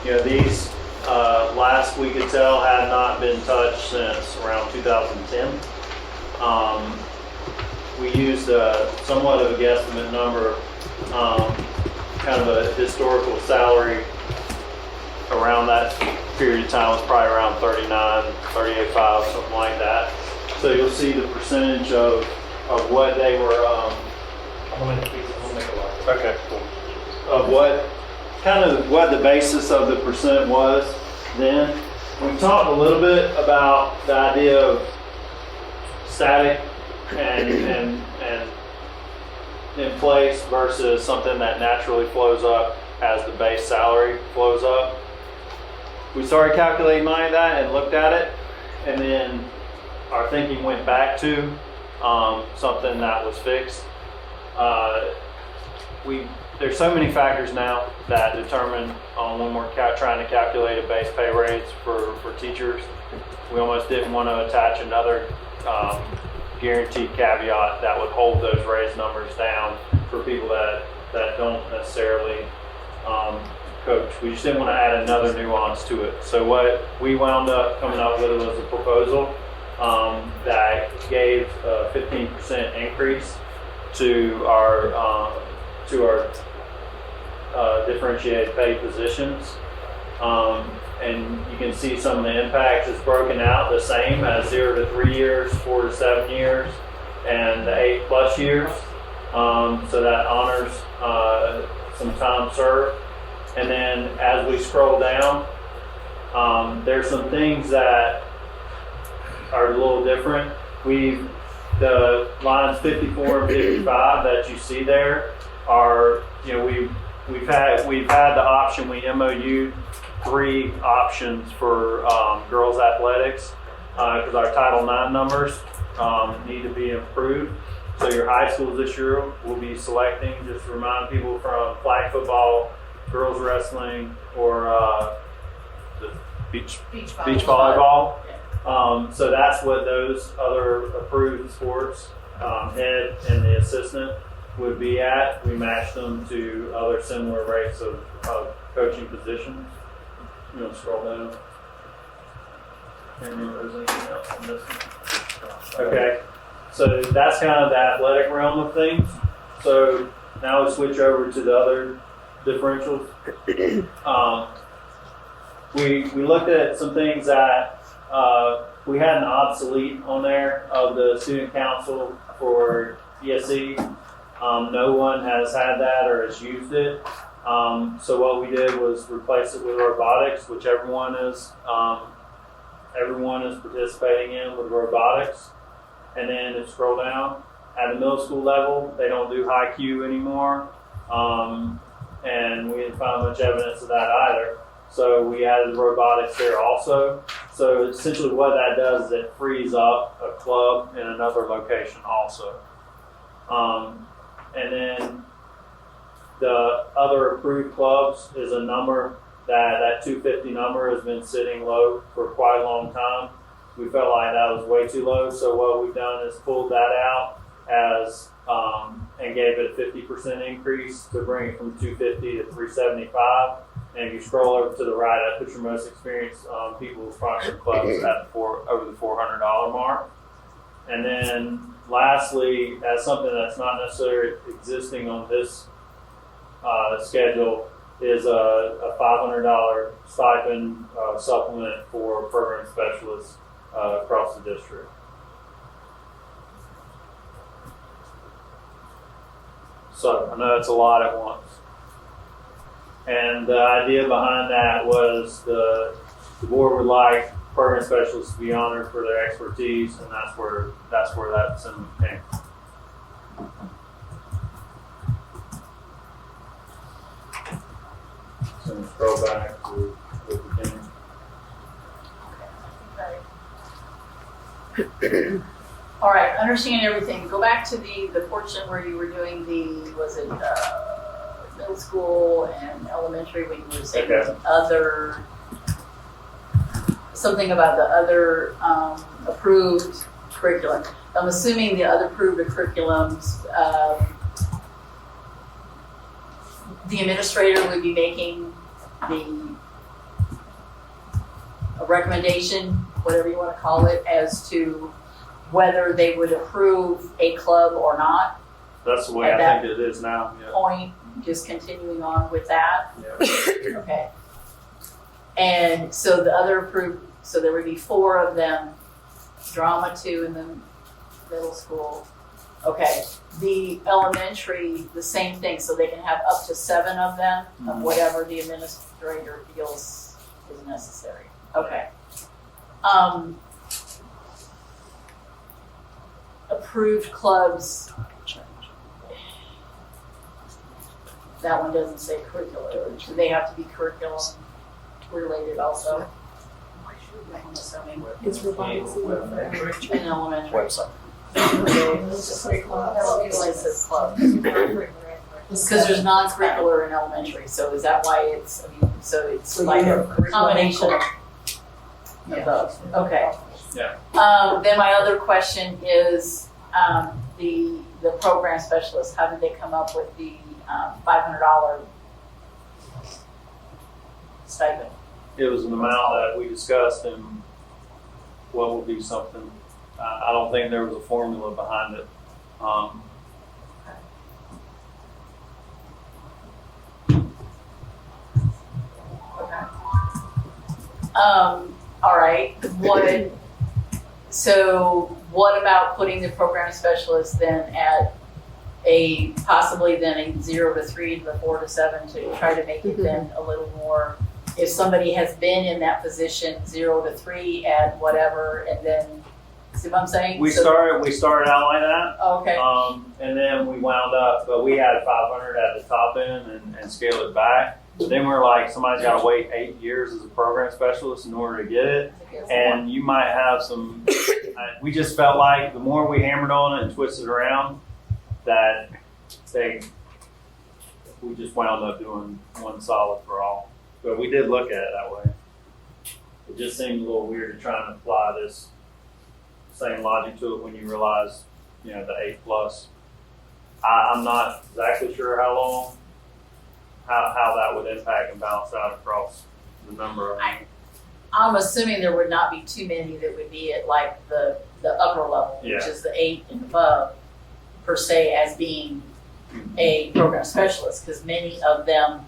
these last we could tell had not been touched since around 2010. We used somewhat of a guesstimate number, kind of a historical salary around that period of time was probably around 38.5, something like that. So you'll see the percentage of what they were, okay, cool. Of what the basis of the percent was then. We talked a little bit about the idea of static and in place versus something that naturally flows up as the base salary flows up. We started calculating that and looked at it, and then our thinking went back to something that was fixed. There's so many factors now that determine when we're trying to calculate a base pay raise for teachers. We almost didn't want to attach another guaranteed caveat that would hold those raise numbers down for people that don't necessarily coach. We just didn't want to add another nuance to it. So what we wound up coming up with was a proposal that gave a 15% increase to our differentiated pay positions. And you can see some of the impacts is broken out the same as 0 to 3 years, 4 to 7 years, and the 8+ years. So that honors some time served. And then as we scroll down, there's some things that are a little different. The lines 54 and 55 that you see there are, we've had the option, we MOU'd 3 options for girls athletics because our Title IX numbers need to be improved. So your high schools this year will be selecting, just to remind people, from flag football, girls wrestling, or the beach volleyball. So that's what those other approved sports, head and the assistant, would be at. We match them to other similar rates of coaching positions. You want to scroll down? Can't remember if there's anything else on this one. Okay, so that's kind of the athletic realm of things. So now we switch over to the other differentials. We looked at some things that we had an obsolete on there of the student council for ESE. No one has had that or has used it. So what we did was replace it with robotics, which everyone is participating in with robotics. And then if you scroll down, at the middle school level, they don't do high Q anymore. And we didn't find much evidence of that either. So we added robotics there also. So essentially what that does is it frees up a club in another location also. And then the other approved clubs is a number that 250 number has been sitting low for quite a long time. We felt like that was way too low. So what we've done is pulled that out as and gave it a 50% increase to bring it from 250 to 375. And if you scroll over to the right, I put your most experienced people who sponsor clubs at over the $400 mark. And then lastly, as something that's not necessarily existing on this schedule, is a $500 stipend supplement for program specialists across the district. So I know that's a lot at once. And the idea behind that was the board would like program specialists to be honored for their expertise, and that's where that sentiment came. And scroll back to the beginning. All right, understanding everything, go back to the portion where you were doing was it middle school and elementary, when you were saying Okay. something about the other approved curriculum. I'm assuming the other approved curriculums, the administrator would be making a recommendation, whatever you want to call it, as to whether they would approve a club or not. That's the way At I think it is now, yeah. Point, just continuing on with that. Yeah. Okay. And so the other approved, so there would be 4 of them, drama 2 in the middle school. Okay, the elementary, the same thing, so they can have up to 7 of them, of whatever the administrator feels is necessary. Okay. Approved clubs. That one doesn't say curricular. Do they have to be curriculum related also? I'm assuming. It's robotics. In elementary. Website. It says club. Because there's non-curricular in elementary, so is that why it's, so it's like a combination of both? Okay. Yeah. Then my other question is, the program specialist, how did they come up with the $500 stipend? It was an amount that we discussed and what would be something, I don't think there was a formula behind it. Okay. All right. So what about putting the program specialist then at possibly then a 0 to 3 to the 4 to 7 to try to make it then a little more, if somebody has been in that position, 0 to 3 at whatever, and then, see what I'm saying? We started out like that. Okay. And then we wound up, but we had 500 at the top end and scaled it back. But then we're like, somebody's got to wait 8 years as a program specialist in order to get it. And you might have some, we just felt like the more we hammered on it and twisted around, that we just wound up doing one solid for all. But we did look at it that way. It just seemed a little weird to try and apply this same logic to it when you realize, the 8+. I'm not exactly sure how that would impact and balance out across the number of them. I'm assuming there would not be too many that would be at like the upper level, which Yeah. is the 8 and above, per se, as being a program specialist, because many of them,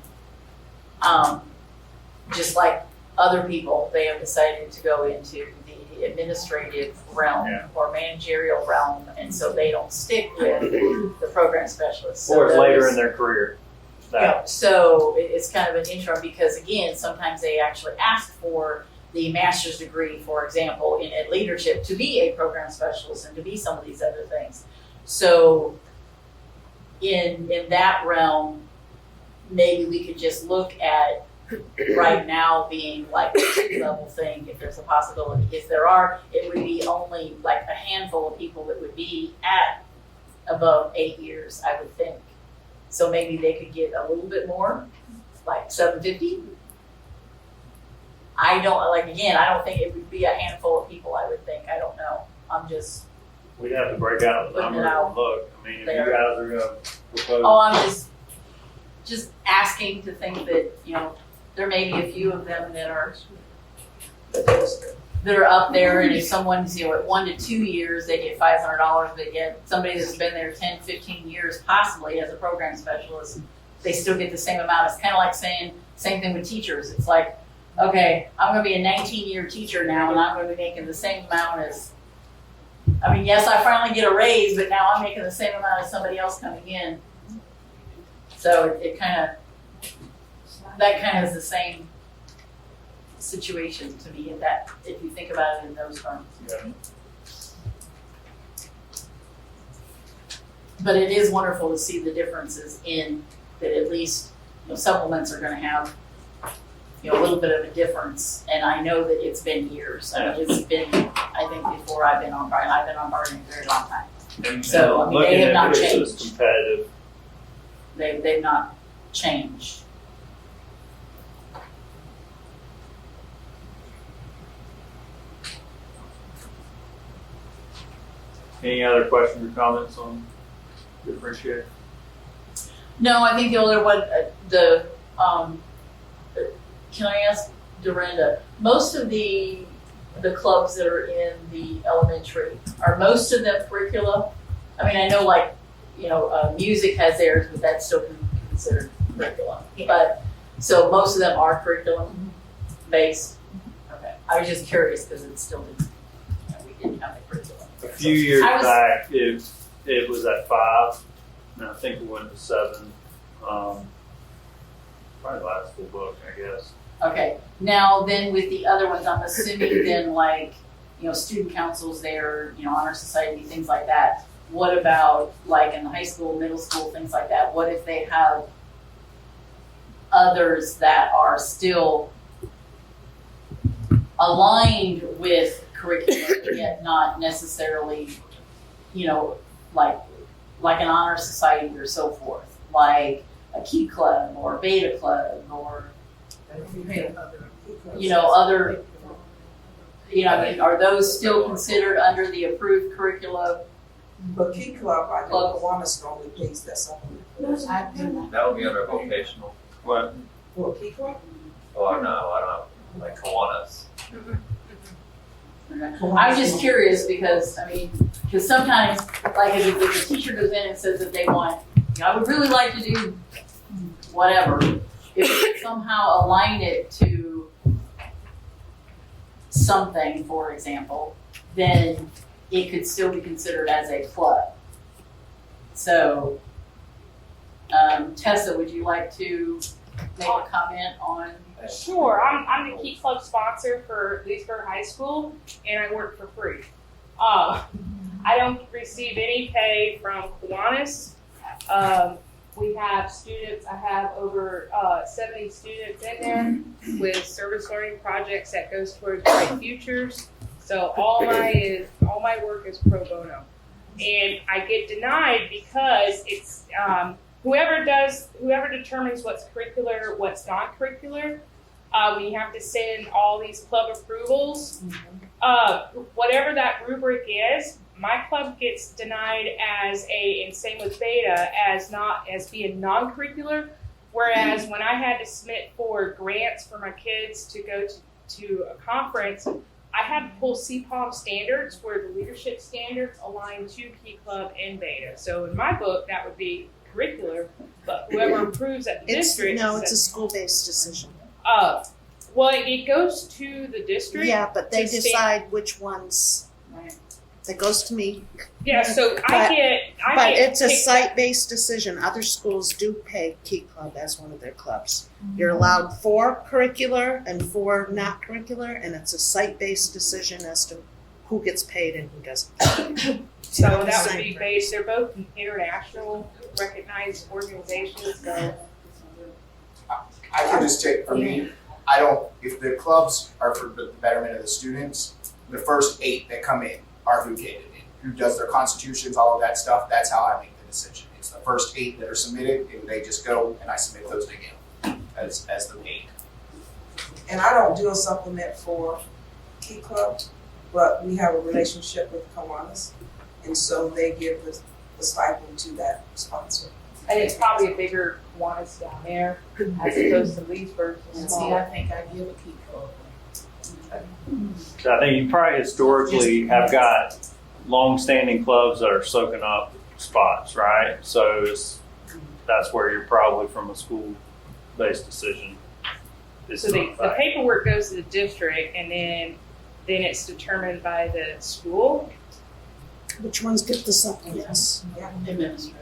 just like other people, they have decided to go into the administrative realm Yeah. or managerial realm, and so they don't stick with the program specialist. So Or it's later those- in their career. Yeah, so it's kind of an interim because, again, sometimes they actually ask for the master's degree, for example, in leadership to be a program specialist and to be some of these other things. So in that realm, maybe we could just look at right now being like a 2-level thing, if there's a possibility. If there are, it would be only like a handful of people that would be at above 8 years, I would think. So maybe they could get a little bit more, like $750. I don't think it would be a handful of people, I would think. I don't know. I'm just, We'd have to break out the Putting it numbers out and look. I mean, if there. you guys are going to propose. I'm just asking to think that, there may be a few of them that are up there, and if someone's, at 1 to 2 years, they get $500, they get somebody that's been there 10, 15 years, possibly as a program specialist, they still get the same amount. It's kind of like saying, same thing with teachers. It's like, okay, I'm going to be a 19-year teacher now, and I'm going to be making the same amount as, yes, I finally get a raise, but now I'm making the same amount as somebody else coming in. So that kind of is the same situation to me, if you think about it in those terms. Yeah. But it is wonderful to see the differences in that. At least supplements are going to have a little bit of a difference. And I know that it's been years. I mean, it's been, I think, before I've been on bargaining. I've been on bargaining a very long time. And So, I mean, they looking have at not this as changed. competitive. They've not changed. Any other questions or comments on differentiate? No, I think the only one, can I ask Dorinda, most of the clubs that are in the elementary, are most of them curricula? I mean, I know like, music has theirs, but that's still considered curriculum. But, so most of them are curriculum based? Okay, I was just curious because it still didn't, we didn't have the curriculum. A few years I was- back, it was at 5, and I think we went to 7. Probably the last full book, I guess. Okay, now then with the other ones, I'm assuming then like, student councils there, honor society, things like that. What about like in the high school, middle school, things like that? What if they have others that are still aligned with curriculum, yet not necessarily, like an honor society or so forth, like a key club or a beta club or other, are those still considered under the approved curricula? But Key Club, I know Kiwanis only pays that supplement. That would be under vocational. What? For Key Club? Oh, no, I don't know, like Kiwanis. I was just curious because sometimes, like if a teacher goes in and says that they want, I would really like to do whatever, if we could somehow align it to something, for example, then it could still be considered as a club. So, Tessa, would you like to make a comment on? Sure, I'm the Key Club sponsor for Leesburg High School, and I work for free. I don't receive any pay from Kiwanis. We have students, I have over 70 students in there with service learning projects that goes towards bright futures. So all my work is pro bono. And I get denied because it's whoever determines what's curricular, what's non-curricular, we have to send all these club approvals. Whatever that rubric is, my club gets denied and same with Beta, as being non-curricular. Whereas when I had to submit for grants for my kids to go to a conference, I had to pull CPOM standards where the leadership standards align to Key Club and Beta. So in my book, that would be curricular, but whoever approves at the district. No, it's a school-based decision. Well, it goes to the district. Yeah, but they to decide which ones. It goes to me. Yeah, so But it's a picked- site-based decision. Other schools do pay Key Club as one of their clubs. You're allowed 4 curricular and 4 not curricular, and it's a site-based decision as to who gets paid and who doesn't. So that would be based. They're both international recognized organizations. So I can just take, for me, if the clubs are for the betterment of the students, the first 8 that come in are who get it in, who does their constitutions, all of that stuff. That's how I make the decision. It's the first 8 that are submitted, and they just go, and I submit those again as the 8. And I don't do a supplement for Key Club, but we have a relationship with Kiwanis, and so they give the stipend to that sponsor. and it's probably a bigger Kiwanis down there as opposed to Leesburg. See, I think I give a Key Club. So I think you probably historically have got long-standing clubs that are soaking up spots, right? So that's where you're probably from a school-based decision. So the paperwork goes to the district, and then it's determined by the school. Which ones get the supplements? Administrator.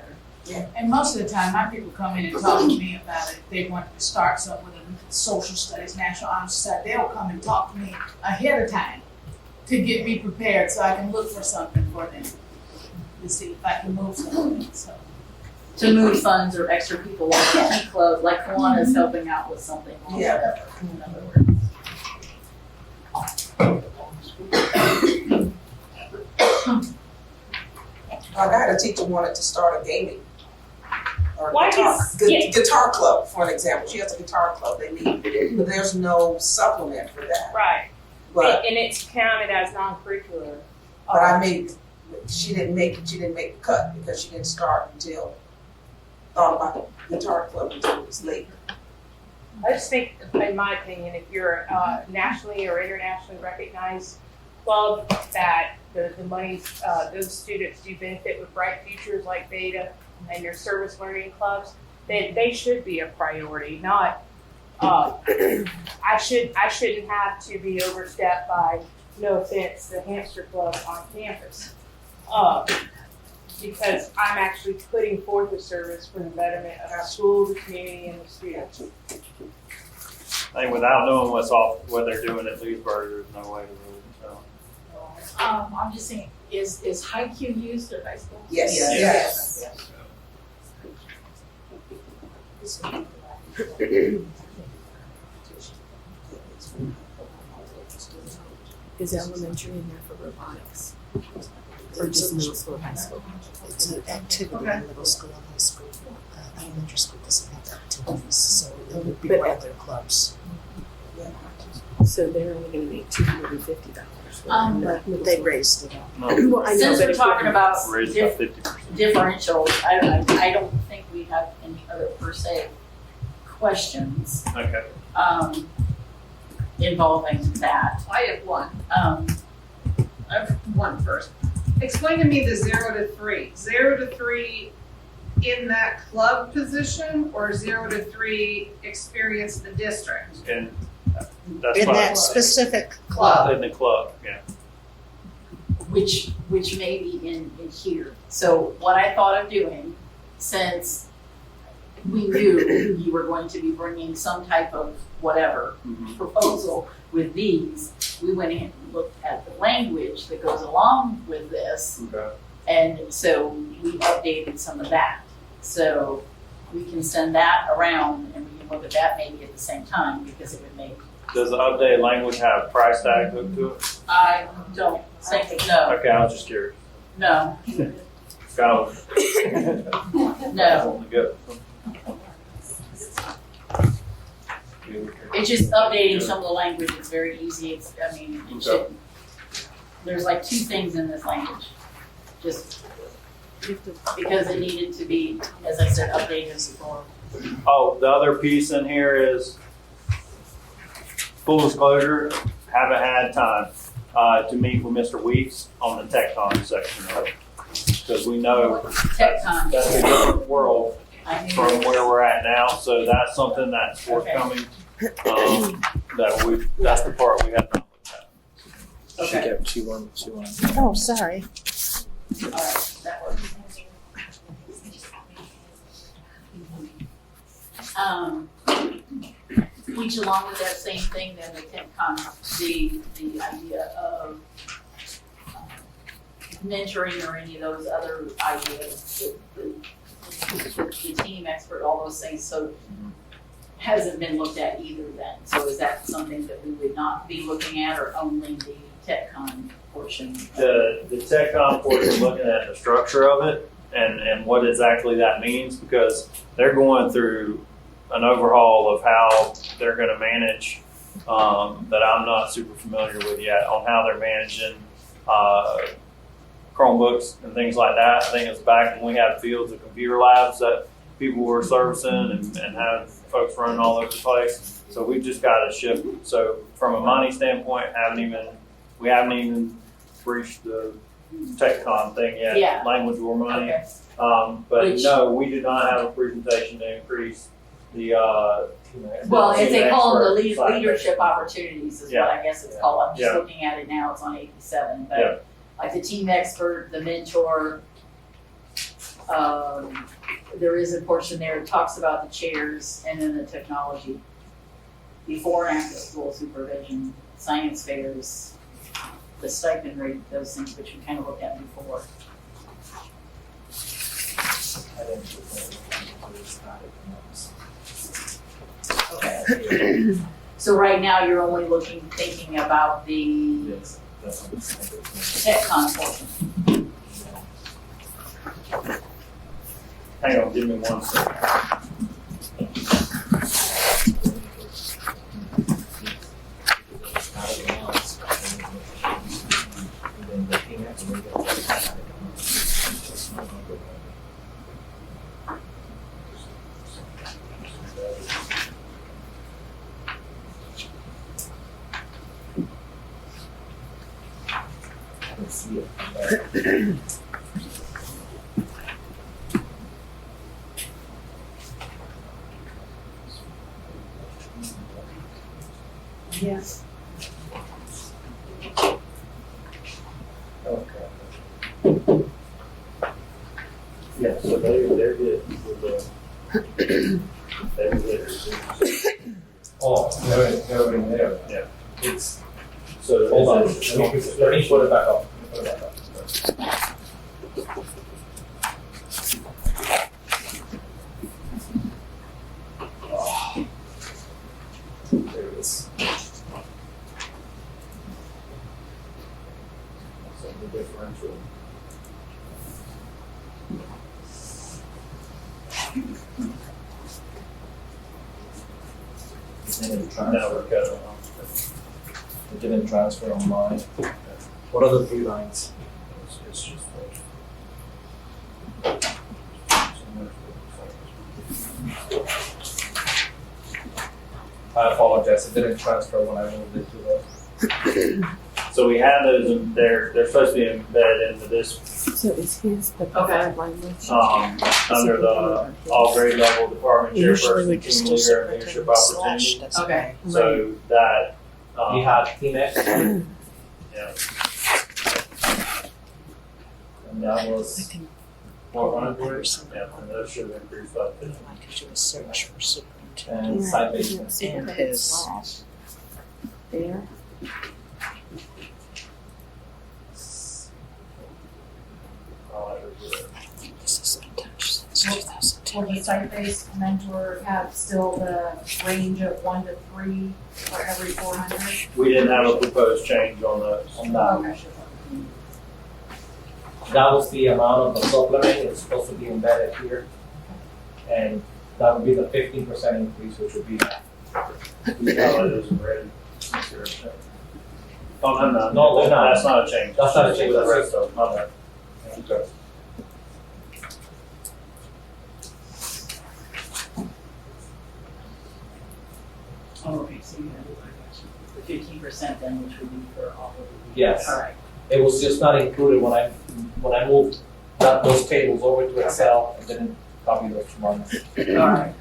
And most of the time, my people come in and talk to me about it. They want to start something with a social studies, national honor society. They'll come and talk to me ahead of time to get me prepared so I can look for something for them to see if I can move something. So to move funds or extra people like a key club, like Kiwanis helping out with something or Yeah. whatever, in other words. I got a teacher wanted to start a gaming or Why guitar, is- yeah. guitar club, for an example. She has a guitar club they need, but there's no supplement for that. Right. But And it's counted as non-curricular. I mean, she didn't make the cut because she didn't start until thought about the guitar club until it was late. I just think, in my opinion, if you're a nationally or internationally recognized club, that the money's, those students do benefit with bright futures like Beta and your service learning clubs, then they should be a priority, not, I shouldn't have to be overstepped by, no offense, the hamster club on campus. Because I'm actually putting forth a service for the betterment of the school, the community, and the students. I think without knowing what they're doing at Leesburg, there's no way to really tell. I'm just saying, is high Q used at high school? Yes. Yes. Yes. Is elementary in there for robotics? Or just middle school, high school? It's an activity in middle school and high school. Elementary school doesn't have activities, so it would be But- one of their clubs. So they're only gonna make $250. They raised it up. No, Well, I know, Since but we're if talking about raised about 50%. differentials, I don't think we have any other per se questions, Okay. involving that. I have one. I have one first. Explain to me the 0 to 3. 0 to 3 in that club position, or 0 to 3 experience the district? And that's In why that specific club. in the club, yeah. Which may be in here. So what I thought of doing, since we knew you were going to be bringing some type of whatever proposal with these, we went in and looked at the language that goes along with this, Okay. and so we updated some of that. So we can send that around and we can look at that maybe at the same time, because it would make, Does the updated language have price tag hooked to it? I don't think, no, Okay, I was just curious. no, Go. no. Good. It's just updating some of the language, it's very easy, it should, there's like 2 things in this language. Just because it needed to be, as I said, updated before. Oh, the other piece in here is full disclosure, haven't had time to meet with Mr. Weeks on the TechCom section of it. Because we know TechCon. that's a different world I knew from that. where we're at now, so that's something that's forthcoming. That's the part we have not looked at. Okay, Oh, sorry. all right, that works. Which along with that same thing, then the TechCon, the idea of mentoring or any of those other ideas, the team expert, all those things, so hasn't been looked at either then. So is that something that we would not be looking at, or only the TechCon portion? The TechCom portion, looking at the structure of it and what exactly that means, because they're going through an overhaul of how they're going to manage that I'm not super familiar with yet, on how they're managing Chromebooks and things like that. I think it's back when we had fields of computer labs that people were servicing and had folks running all over the place. So we've just got to shift. So from a money standpoint, we haven't even reached the TechCon thing yet. Yeah. Language or money. Okay. But no, we do not have a presentation to increase the. Well, if they call them the expert leadership opportunities is what I guess it's called. I'm just looking at it now, it's on 87, but like the team expert, the mentor, there is a portion there that talks about the chairs, and then the technology, before and after school supervision, science fairs, the stipend rate, those things which we kind of looked at before. So right now, you're only thinking about the tech portion. Hang on, give me 1 second. Yes. Okay. Yeah, so they're good with the, they were good. Oh, they're already there. Yeah. It's, So. hold on, it's- let me put it back up. Put it back up. There it is. So the differential. Now we're cutting off. It didn't transfer on mine. What are the 3 lines? It's just I apologize, it didn't transfer when I moved it to the. So we have those, they're supposed to be embedded into this, So is his the preferred language? under the all grade level department Usually we chairperson, just team do leader, and leadership superintendent opportunity. slash Okay. So that, You had Team X, yeah, and that I was can 400, yeah, and those should have increased by 50. I could do a search for and superintendent site-based. and his. There. This is untouched since 2010. Will the site-based mentor have still the range of 1 to 3 for every 400? We didn't have a proposed change on those. On that. Okay. That was the amount of the supplement, it's supposed to be embedded here. And that would be the 15% increase, which would be that. No, it isn't ready. Oh, no, No, they're not. That's not a change. That's not a change, The that's rest of them, my bad. Okay. Oh, okay, so you have the 15% then, which would be for all of the. Yes. All right. It was just not included when I moved those tables over to Excel and didn't copy those to one. All right.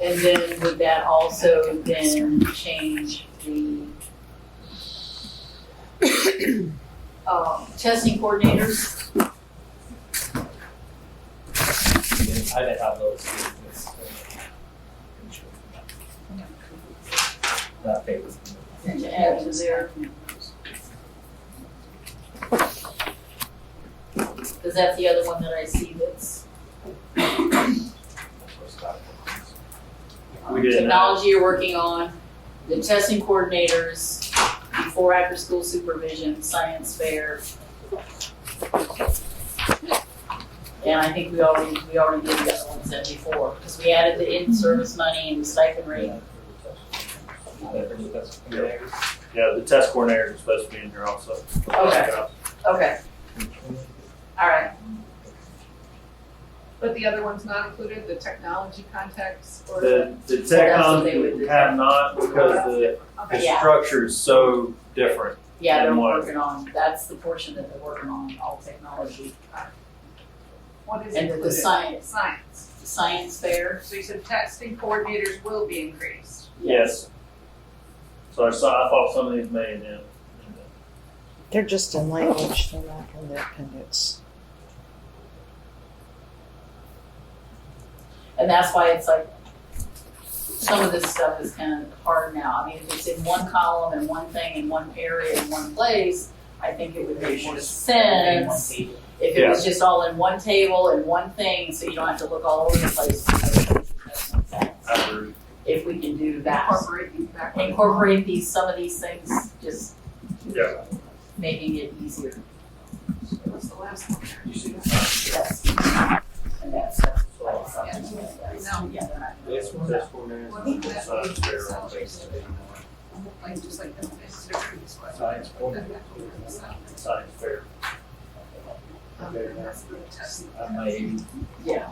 And then would that also then change the testing coordinators? I didn't have those. That table. And to add to their. Because that's the other one that I see that's We didn't technology you're working on, the testing coordinators, before after school supervision, science fair. And I think we already did the other one said before, because we added the in-service money and the stipend rate. Yeah, the test coordinator is supposed to be in here also. Okay. Okay. All right. But the other one's not included, the technology context or? The That's tech what they would do. have not, because the Okay. Yeah. structure is so different. Yeah, they're And what? working on, that's the portion that they're working on, all technology. What is And included? the science, Science. the science fair. So you said testing coordinators will be increased. Yes. So I thought some of these made in. They're just in language, they're not in the appendix. And that's why it's like, some of this stuff is kind of hard now. I mean, if it's in one column and one thing in one area in one place, I think it would make more sense if it was just all in one table and one thing, so you don't have to look all over the place. That makes sense. I agree. if we can do that. Incorporate these back. Some of these things, just Yeah. making it easier. What's the last one? Yes. And that's, like something like that. No. Yeah, they're not- This one, this one is. Science fair on base. Like, just like the previous one. Science fair. Science fair. Yeah.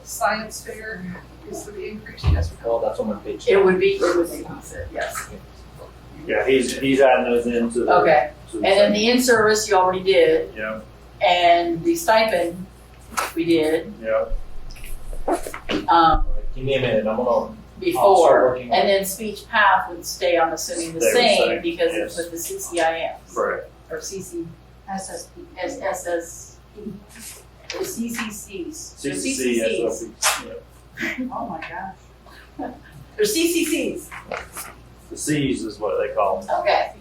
Science fair is the increase, yes or no? Well, that's on my page. It would be opposite, yes. Yeah, he's adding those into the. Okay, to and then the in-service you already did, Yeah, and the stipend we did, yeah. Give me a minute, I'm gonna. I'll start before. working on And then speech path would stay, I'm assuming, the Stay the same same, because yes. it's with the CCIMs. Correct. Or CC, SSP. SSP, or CCCs. They're CCC, CCCs. yeah. Oh my gosh. They're CCCs, The C's is what they call them. okay.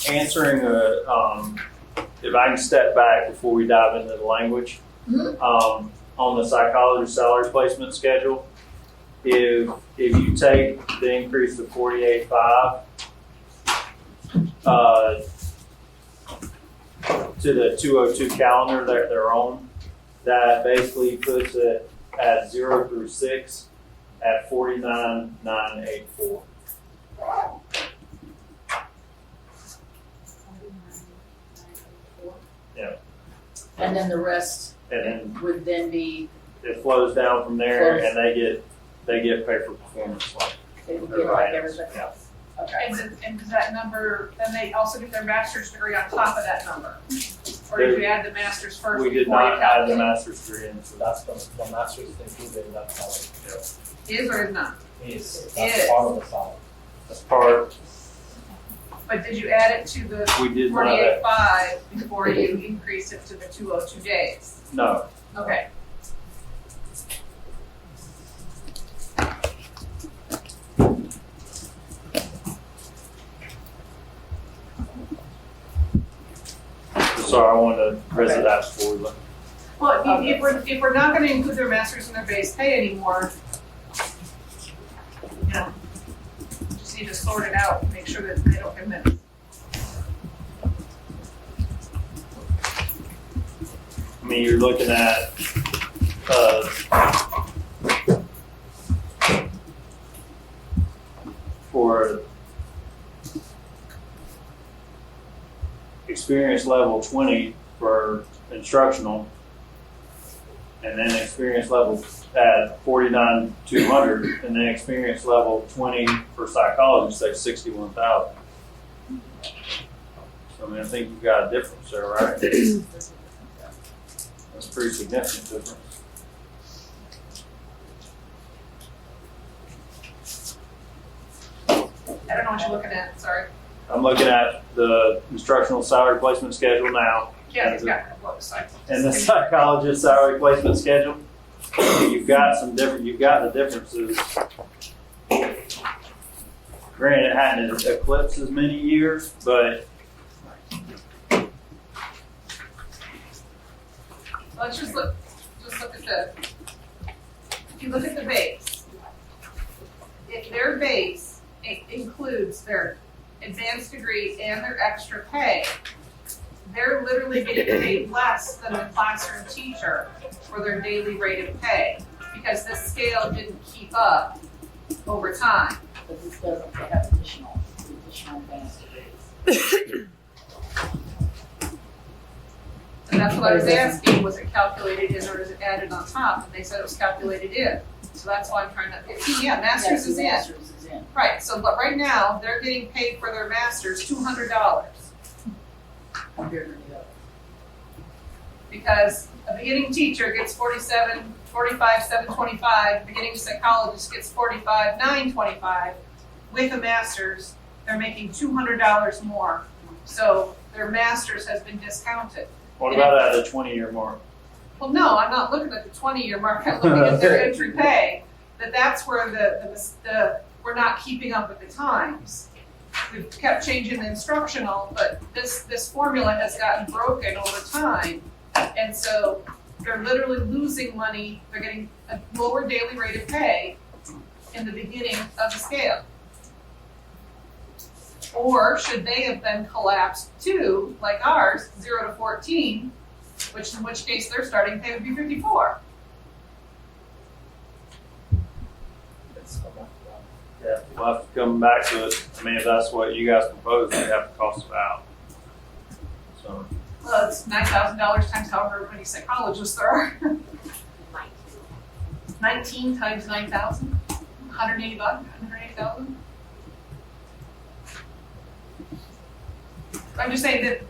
Answering if I can step back before we dive into the language. Mhm. On the psychologist salary placement schedule, if you take the increase to 48.5 to the 202 calendar that they're on, that basically puts it at 0 through 6 at 49,984. And then the rest And then would then be, it flows down from there, Flows. and they get paid for performance. Like they would get like everybody Yeah. else. Okay. And does that number, then they also get their master's degree on top of that number? Or did you add the master's first We did before you not add the calculate? master's degree in. So that's the master's is included in that salary. Is or is not? Is, Is. that's part of the salary. That's part. But did you add it to the We did not. 48.5 before you increased it to the 202 days? No. Okay. Sorry, I wanted to visit that for you. Well, if we're not gonna include their masters in their base pay anymore, you know, just need to sort it out, make sure that they don't commit. I mean, you're looking at for experience level 20 for instructional, and then experience level at 49,200, and then experience level 20 for psychology, say 61,000. So I mean, I think you've got a difference there, right? That's a pretty significant difference. I don't know what you're looking at, sorry. I'm looking at the instructional salary placement schedule now, Yeah, it's got a website. and the psychologist salary placement schedule. You've got the differences. Granted, it hadn't eclipsed as many years, but Let's just look at if you look at the base, if their base includes their advanced degree and their extra pay, they're literally getting paid less than the classroom teacher for their daily rate of pay, because this scale didn't keep up over time. But this doesn't, they have additional advanced degrees. And that's what I was asking, was it calculated in or is it added on top? And they said it was calculated in. So that's why I'm trying to, yeah, master's is in. Master's is in. Right, so but right now, they're getting paid for their master's $200. Compared to the other. Because a beginning teacher gets $45,725, beginning psychologist gets $45,925. With a master's, they're making $200 more. So their master's has been discounted. what about at the 20-year mark? Well, no, I'm not looking at the 20-year mark, I'm looking at their entry pay. That's where the we're not keeping up with the times. We've kept changing the instructional, but this formula has gotten broken over time. And so they're literally losing money, they're getting a lower daily rate of pay in the beginning of the scale? Or should they have been collapsed too, like ours, 0 to 14, in which case their starting pay would be 54? Yeah, we'll have to come back to it. I mean, if that's what you guys propose, we have to cost it out. So, Well, it's $9,000 times however many psychologists there are. 19 times 9,000, 180 bucks, 180,000. I'm just saying that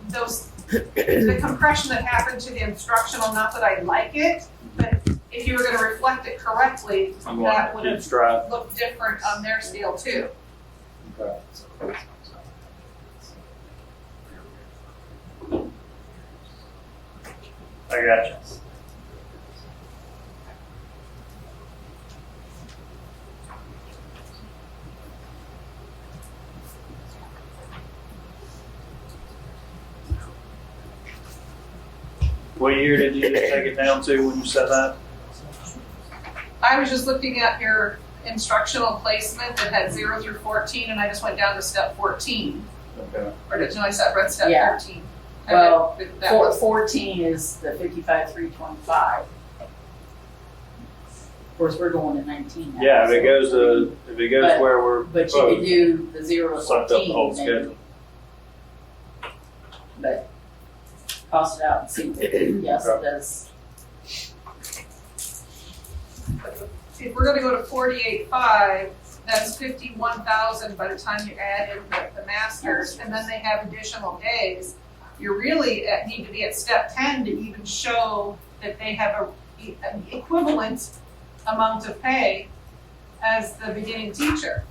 the compression that happened to the instructional, not that I like it, but if you were gonna reflect it correctly, I'm that going would to keep have stride. looked different on their scale too. Okay. I got you. What year did you just take it down to when you said that? I was just looking at your instructional placement that had 0 through 14, and I just went down to step 14. Okay. Or did I read step Yeah. 13? Well, That was 14 is the 55,325. Of course, we're going to 19 now. Yeah, if it so- goes But- where we're But you could do the 0 to sucked up the whole 14, maybe. schedule. But cost it out and see. Yes, it does. if we're gonna go to 48.5, that's 51,000 by the time you add in the masters, and then they have additional days. You really need to be at step 10 to even show that they have an equivalent amount of pay as the beginning teacher.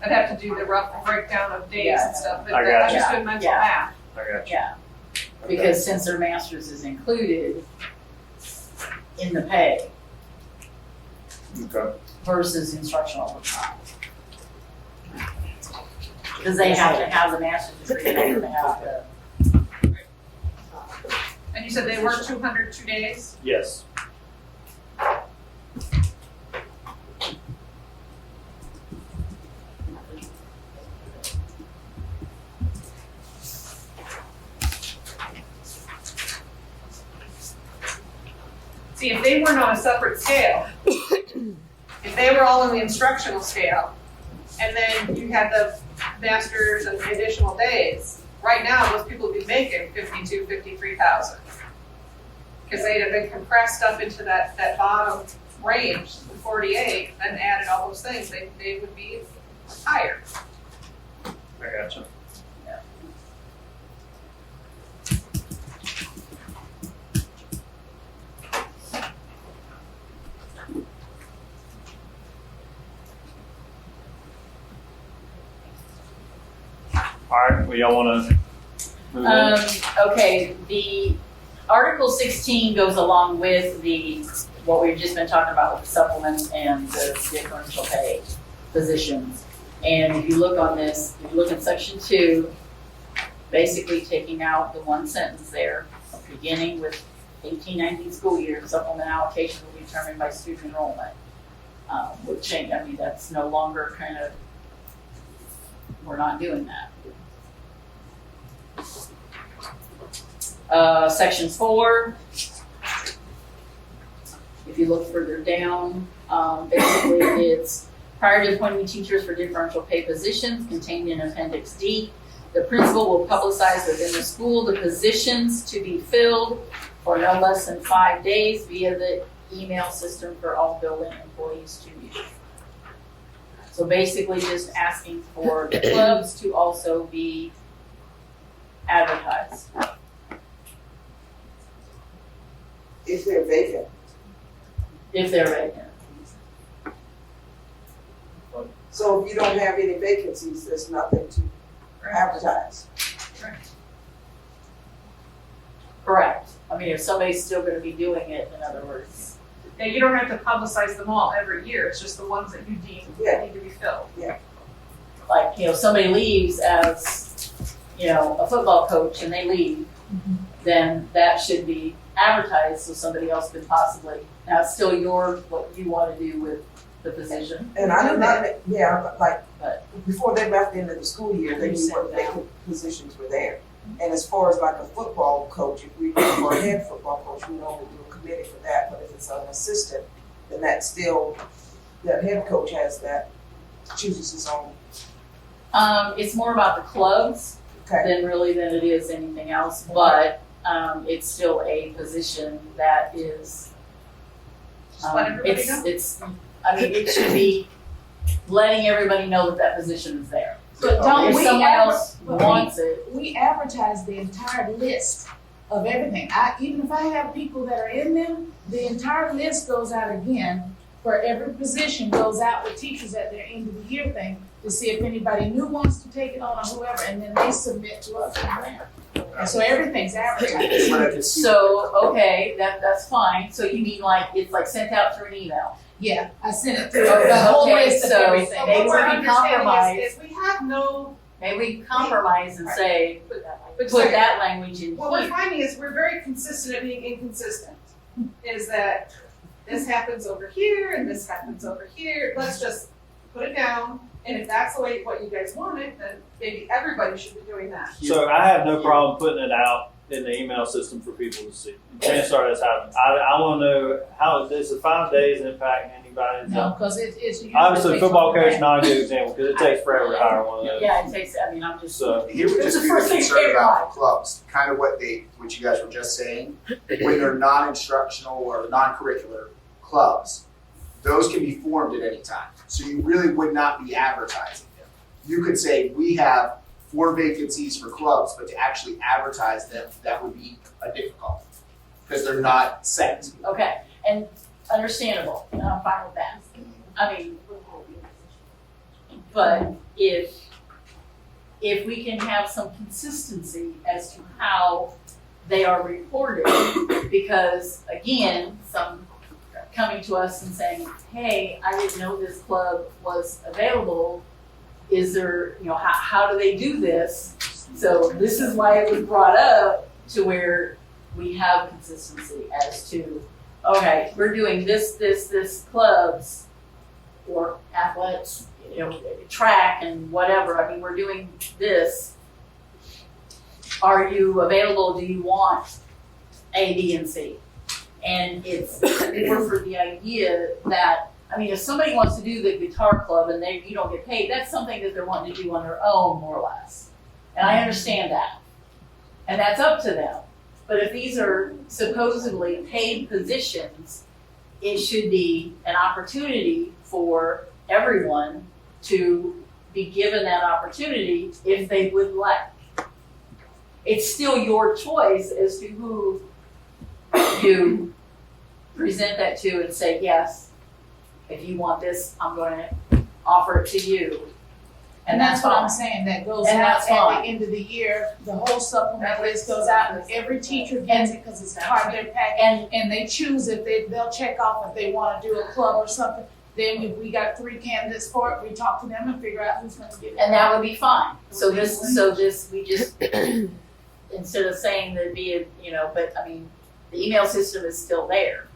I'd have to do the rough breakdown of days and stuff, but I got I'm you. just doing mental Yeah. math. I got you. Yeah, because since their master's is included in the pay Okay. versus instructional overtime. Because they have to have the master's degree in order to have the. And you said they work 202 days? Yes. See, if they weren't on a separate scale, if they were all on the instructional scale, and then you had the masters and the additional days, right now, those people would be making 52, 53,000. Because they'd have been compressed up into that bottom range, the 48, and added all those things, they would be higher. I got you. All right, well, y'all want to move on? Okay, the Article 16 goes along with what we've just been talking about with the supplements and the differential pay positions. And if you look on this, if you look at section 2, basically taking out the one sentence there, beginning with 18-19 school year, supplement allocation will be determined by student enrollment. Would change, I mean, that's no longer kind of, we're not doing that. Section 4, if you look further down, basically it's prior to appointing teachers for differential pay positions contained in Appendix D, the principal will publicize within the school the positions to be filled for no less than 5 days via the email system for all building employees to use. So basically just asking for the clubs to also be advertised. If they're vacant. If they're vacant. So if you don't have any vacancies, there's nothing to advertise. Correct. I mean, if somebody's still gonna be doing it, in other words. Now, you don't have to publicize them all every year, it's just the ones that you deem need to be filled. Like, somebody leaves as, a football coach and they leave, then that should be advertised so somebody else could possibly, now it's still what you want to do with the position. And I know that, yeah, like, But- before they left the end of the school year, they knew what vacant positions were there. And as far as like a football coach, if we go for a head football coach, we normally do a committee for that, but if it's an assistant, then that's still, that head coach has that, chooses his own. It's more about the clubs Okay, than it is anything else, but, it's still a position that is, Just let everybody know. it should be letting everybody know that position is there. But don't If we someone else but wants it, we advertise the entire list of everything. Even if I have people that are in them, the entire list goes out again for every position, goes out with teachers at their end of the year thing to see if anybody new wants to take it on or whoever, and then they submit to us from there. And so everything's advertised. so, okay, that's fine. So you mean it's like sent out through an email? Yeah, I sent it through Okay, the whole okay, list of so everything. So Maybe what we we're can understanding compromise. is we have no, Maybe we compromise and say, but put that language in what we're here. finding is we're very consistent at being inconsistent. Is that this happens over here and this happens over here, let's just put it down. And if that's the way what you guys wanted, then maybe everybody should be doing that. So I have no problem putting it out in the email system for people to see. Chances are that's happening. I want to know how does the 5 days impact anybody? No, because it's usually. Obviously, based football on coach grant. not a good example because it takes forever to hire one of those. Yeah, it takes, I'm just. So Here would It's just the be the first thing concern came about the clubs, kind of what you guys were just saying. When they're non-instructional or non-curricular clubs, those can be formed at any time. So you really would not be advertising them. You could say, we have 4 vacancies for clubs, but to actually advertise them, that would be a difficult, because they're not set. Okay, and understandable, and I'm fine with that. I mean, but if we can have some consistency as to how they are reported, because again, some coming to us and saying, hey, I didn't know this club was available. Is there, how do they do this? So this is why it was brought up to where we have consistency as to, okay, we're doing this clubs or athletics, track and whatever. I mean, we're doing this. Are you available? Do you want A, B, and C? And it's more for the idea that, I mean, if somebody wants to do the guitar club and you don't get paid, that's something that they're wanting to do on their own, more or less. And I understand that. And that's up to them. But if these are supposedly paid positions, it should be an opportunity for everyone to be given that opportunity if they would like. It's still your choice as to who you present that to and say, yes, if you want this, I'm going to offer it to you. And that's what I'm saying, that goes And out that's at fine. the end of the year, the whole supplement list goes out and every teacher gets it because it's part of their package. And they choose they'll check off if they want to do a club or something. Then if we got 3 candidates for it, we talk to them and figure out who's going to get it. And that would be fine. So we just, instead of saying there'd be but I mean, the email system is still there.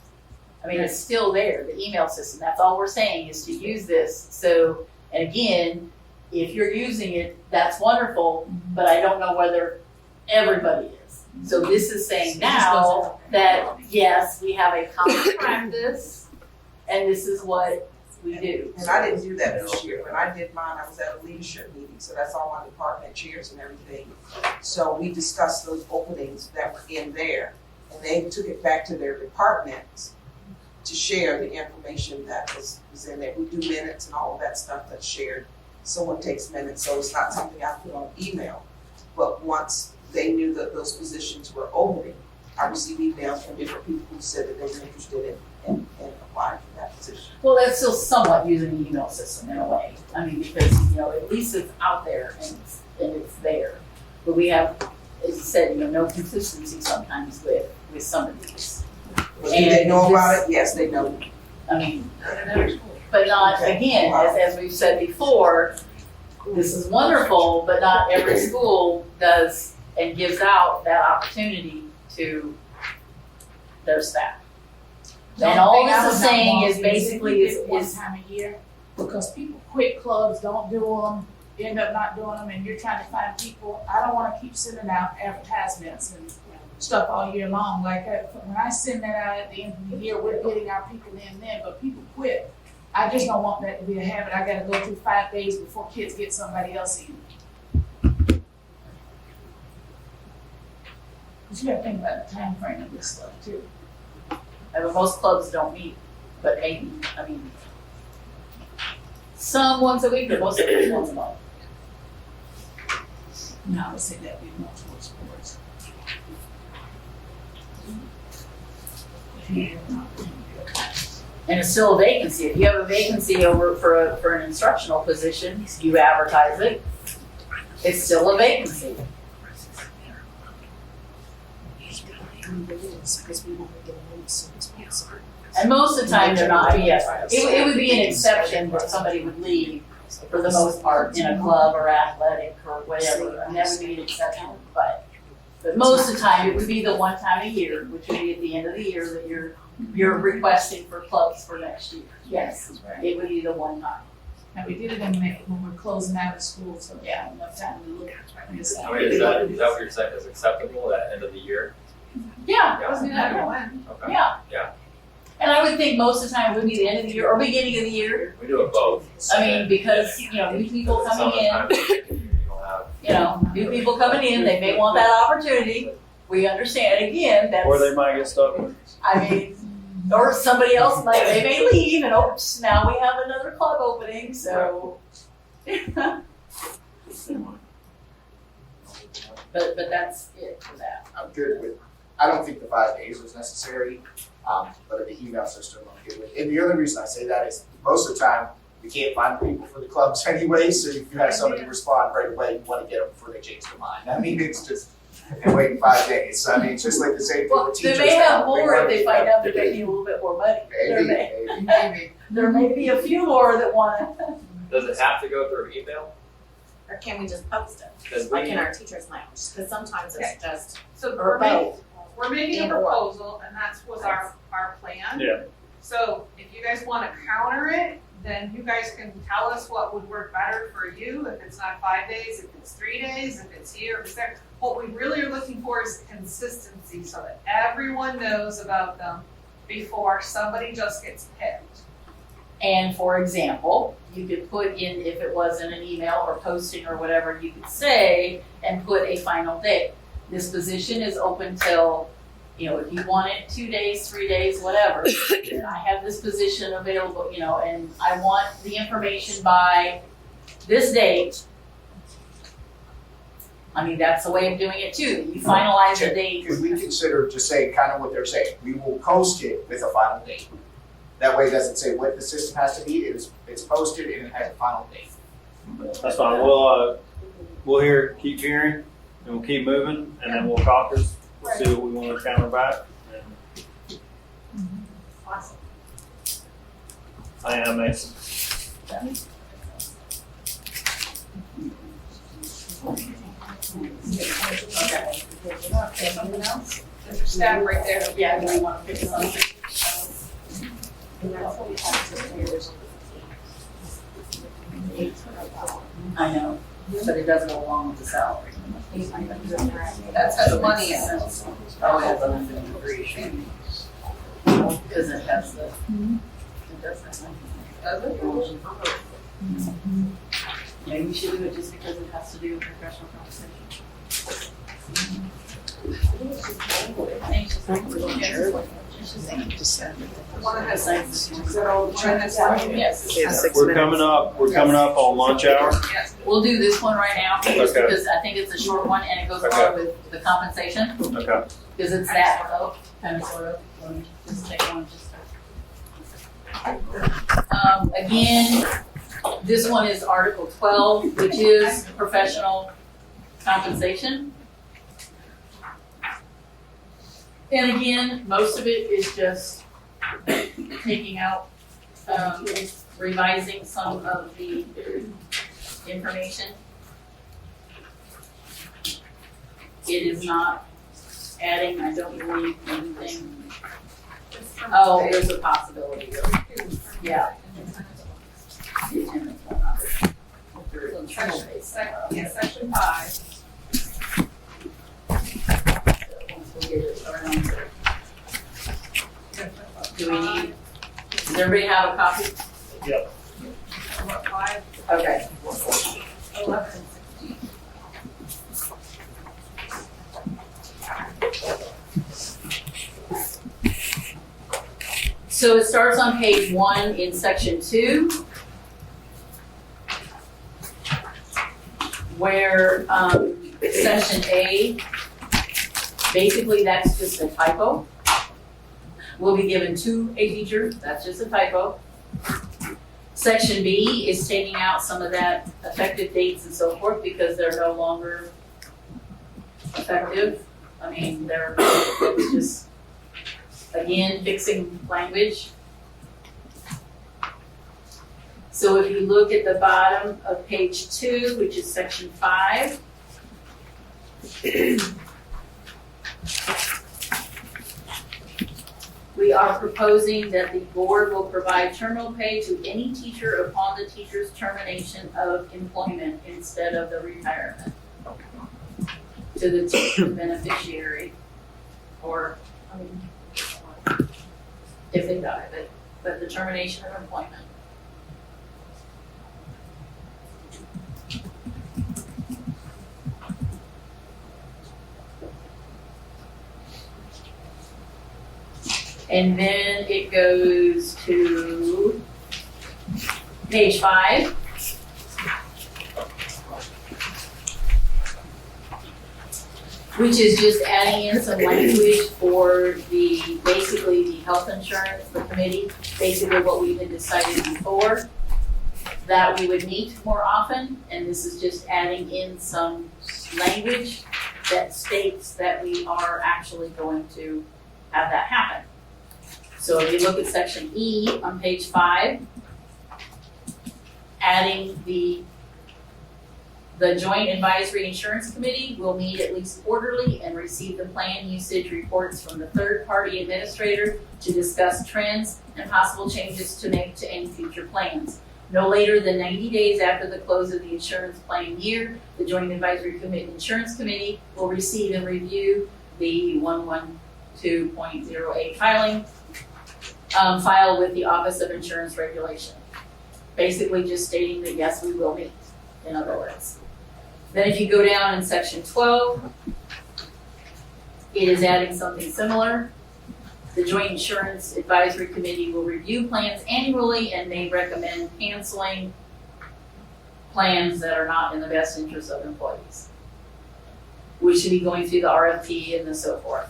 I mean, it's still there, the email system. That's all we're saying is to use this. So, and again, if you're using it, that's wonderful, but I don't know whether everybody is. So this is saying now that, yes, we have a common practice, and this is what we do. And I didn't do that this year. When I did mine, I was at a leadership meeting, so that's all my department chairs and everything. So we discussed those openings that were in there, and they took it back to their departments to share the information that was in there. We do minutes and all of that stuff that's shared. Someone takes minutes, so it's not something I put on email. But once they knew that those positions were opening, I received emails from different people who said that they were interested in applying for that position. Well, that's still somewhat using the email system in a way. I mean, because, at least it's out there and it's there. But we have, as you said, no consistency sometimes with some of these. Do they know about it? Yes, they know. I mean, but not, again, as we've said before, this is wonderful, but not every school does and gives out that opportunity to their staff. The And only all thing I this would is not saying want is basically if we did it one is time a year, because people quit clubs, don't do them, end up not doing them, and you're trying to find people. I don't wanna keep sending out advertisements and stuff all year long. Like, when I send that out at the end of the year, we're getting our people in then, but people quit. I just don't want that to be a habit. I gotta go through 5 days before kids get somebody else in. But you gotta think about the time frame of this stuff too. but most clubs don't meet, but maybe, I mean, some once a week, but most of them once a month. No, I would say that would be more towards sports. And it's still a vacancy. If you have a vacancy over for an instructional position, you advertise it, it's still a vacancy. Because we want to get them in as soon as possible. And most of the time, they're not, I mean, yes, it would be an exception where somebody would leave for the most part in a club or athletic or whatever, and that would be an exception, but most of the time, it would be the one time a year, which would be at the end of the year that you're requesting for clubs for next year. Yes, it would be the one time. And we did it in May when we're closing out of school, so we have enough time to look at this. I mean, is that what you're saying is acceptable at end of the year? Yeah, I was gonna have one. Okay. yeah. Yeah. And I would think most of the time it would be the end of the year or beginning of the year. We do it both. I mean, because, new people coming in, new people coming in, they may want that opportunity. We understand, again, that's. Or they might get stuck with it. I mean, or somebody else might, they may leave and oops, now we have another club opening, so. But that's it for that. I'm good with, I don't think the 5 days was necessary, but the email system I'm good with. And the other reason I say that is most of the time, we can't find people for the clubs anyway, so if you have somebody respond right away, you want to get them before they change their mind. I mean, it's just, and waiting 5 days. So, I mean, it's just like the same thing Well, with they teachers. may have now. more if they find out that they need a little bit more money. Maybe. There may be a few more that want to. Does it have to go through email? Or can we just post it, Because like in our teacher's lounge? Because sometimes it's just, So or both. we're making a And/or. proposal, and that's was our plan. Yeah. So if you guys wanna counter it, then you guys can tell us what would work better for you, if it's not 5 days, if it's 3 days, if it's here, if it's there. What we really are looking for is consistency, so that everyone knows about them before somebody just gets picked. And for example, you could put in, if it wasn't an email or posting or whatever, you could say and put a final date. This position is open till, if you want it 2 days, 3 days, whatever, then I have this position available, and I want the information by this date. I mean, that's the way of doing it too. You finalize the date. Could we consider just saying kind of what they're saying? We will post it with a final date. That way it doesn't say what the system has to be, it's posted and it has a final date. That's fine. We'll keep hearing, and we'll keep moving, and then we'll caucus, we'll see what we want to counter back. And Awesome. I think that makes sense. Okay, something else? There's your staff right there. Yeah, do we want to pick something? I know, but it doesn't go along with the salary. That's how the money is. Oh, it has a degree. Because it has the, it does have. Does it? Maybe we should do it just because it has to do with professional compensation. One of those things. Is that all the trends? Yes. We have 6 We're minutes. coming up on lunch hour. Yes. We'll do this one right now, just Okay. because I think it's a short one and it goes Okay. along with the compensation, Okay. because it's that, kind of sort of, let me just take one, again, this one is Article 12, which is professional compensation. And again, most of it is just taking out, revising some of the information. It is not adding, I don't believe, anything Oh, there's a possibility, yeah. The attendance one, if there is internal based. Section 5. Once we get it around. Do we need, does everybody have a copy? Yep. What, 5, Okay. 11, and 16. So it starts on page 1 in section 2, where section A, basically that's just a typo. Will be given to a teacher, that's just a typo. Section B is taking out some of that effective dates and so forth because they're no longer effective. I mean, it's just, again, fixing language. So if you look at the bottom of page 2, which is section 5, we are proposing that the board will provide terminal pay to any teacher upon the teacher's termination of employment instead of the retirement to the teacher beneficiary, or, I mean, if they die, but the termination of employment. And then it goes to page 5. Which is just adding in some language for basically the health insurance, the committee, basically what we've been deciding before, that we would meet more often, and this is just adding in some language that states that we are actually going to have that happen. So if you look at section E on page 5, adding the Joint Advisory Insurance Committee will meet at least quarterly and receive the plan usage reports from the third-party administrator to discuss trends and possible changes to make to any future plans. No later than 90 days after the close of the insurance plan year, the Joint Advisory Insurance Committee will receive and review the 112.08 filing file with the Office of Insurance Regulation. Basically just stating that yes, we will meet, in other words. Then if you go down in section 12, it is adding something similar. The Joint Insurance Advisory Committee will review plans annually and may recommend canceling plans that are not in the best interest of employees. We should be going through the RFP and so forth.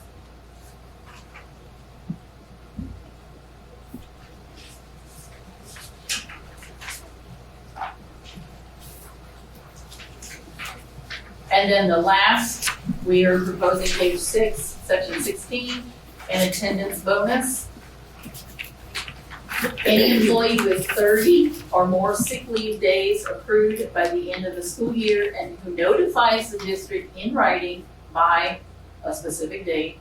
And then the last, we are proposing page 6, section 16, an attendance bonus. Any employee with 30 or more sick leave days accrued by the end of the school year and who notifies the district in writing by a specific date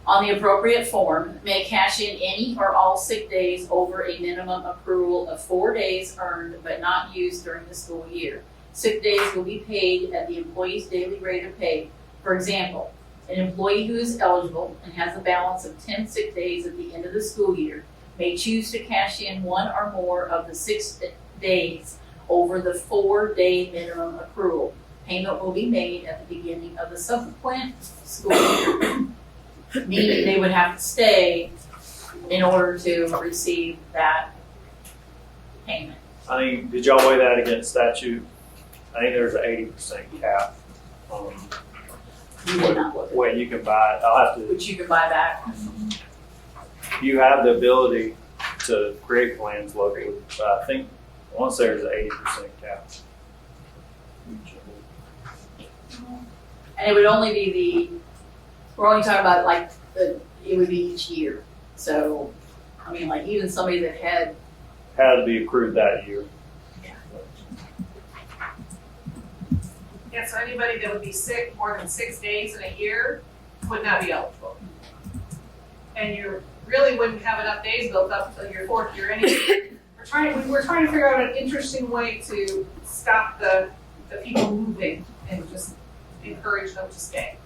on the appropriate form may cash in any or all sick days over a minimum accrual of 4 days earned but not used during the school year. Sick days will be paid at the employee's daily rate of pay. For example, an employee who is eligible and has a balance of 10 sick days at the end of the school year may choose to cash in one or more of the 6 days over the 4-day minimum accrual. Payment will be made at the beginning of the subsequent school year, meaning they would have to stay in order to receive that payment. I think, did y'all weigh that against statute? I think there's an 80% cap on You did not look at what you can buy. I'll have to. which you can buy back. You have the ability to create plans locally, but I think once there's an 80% cap. And it would only be we're only talking about it would be each year. So, I mean, like even somebody that had to be accrued that year. Yeah, so anybody that would be sick more than 6 days in a year would not be eligible. and you really wouldn't have enough days built up until your fourth year anyway. We're trying to figure out an interesting way to stop the people moving and just encourage them to stay.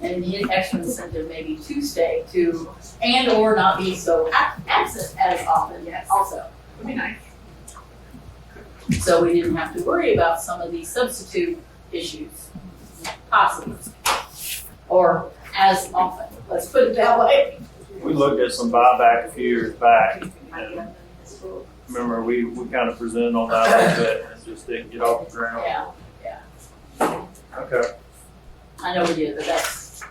And the extra incentive maybe to stay to, and or not be so absent as often also. Would be nice. So we didn't have to worry about some of these substitute issues, possibly. Or as often, let's put it that way. We looked at some buyback a few years back, and remember we kind of presented on that a little bit and just didn't get off the ground. Yeah. Okay. I know we did, but that's,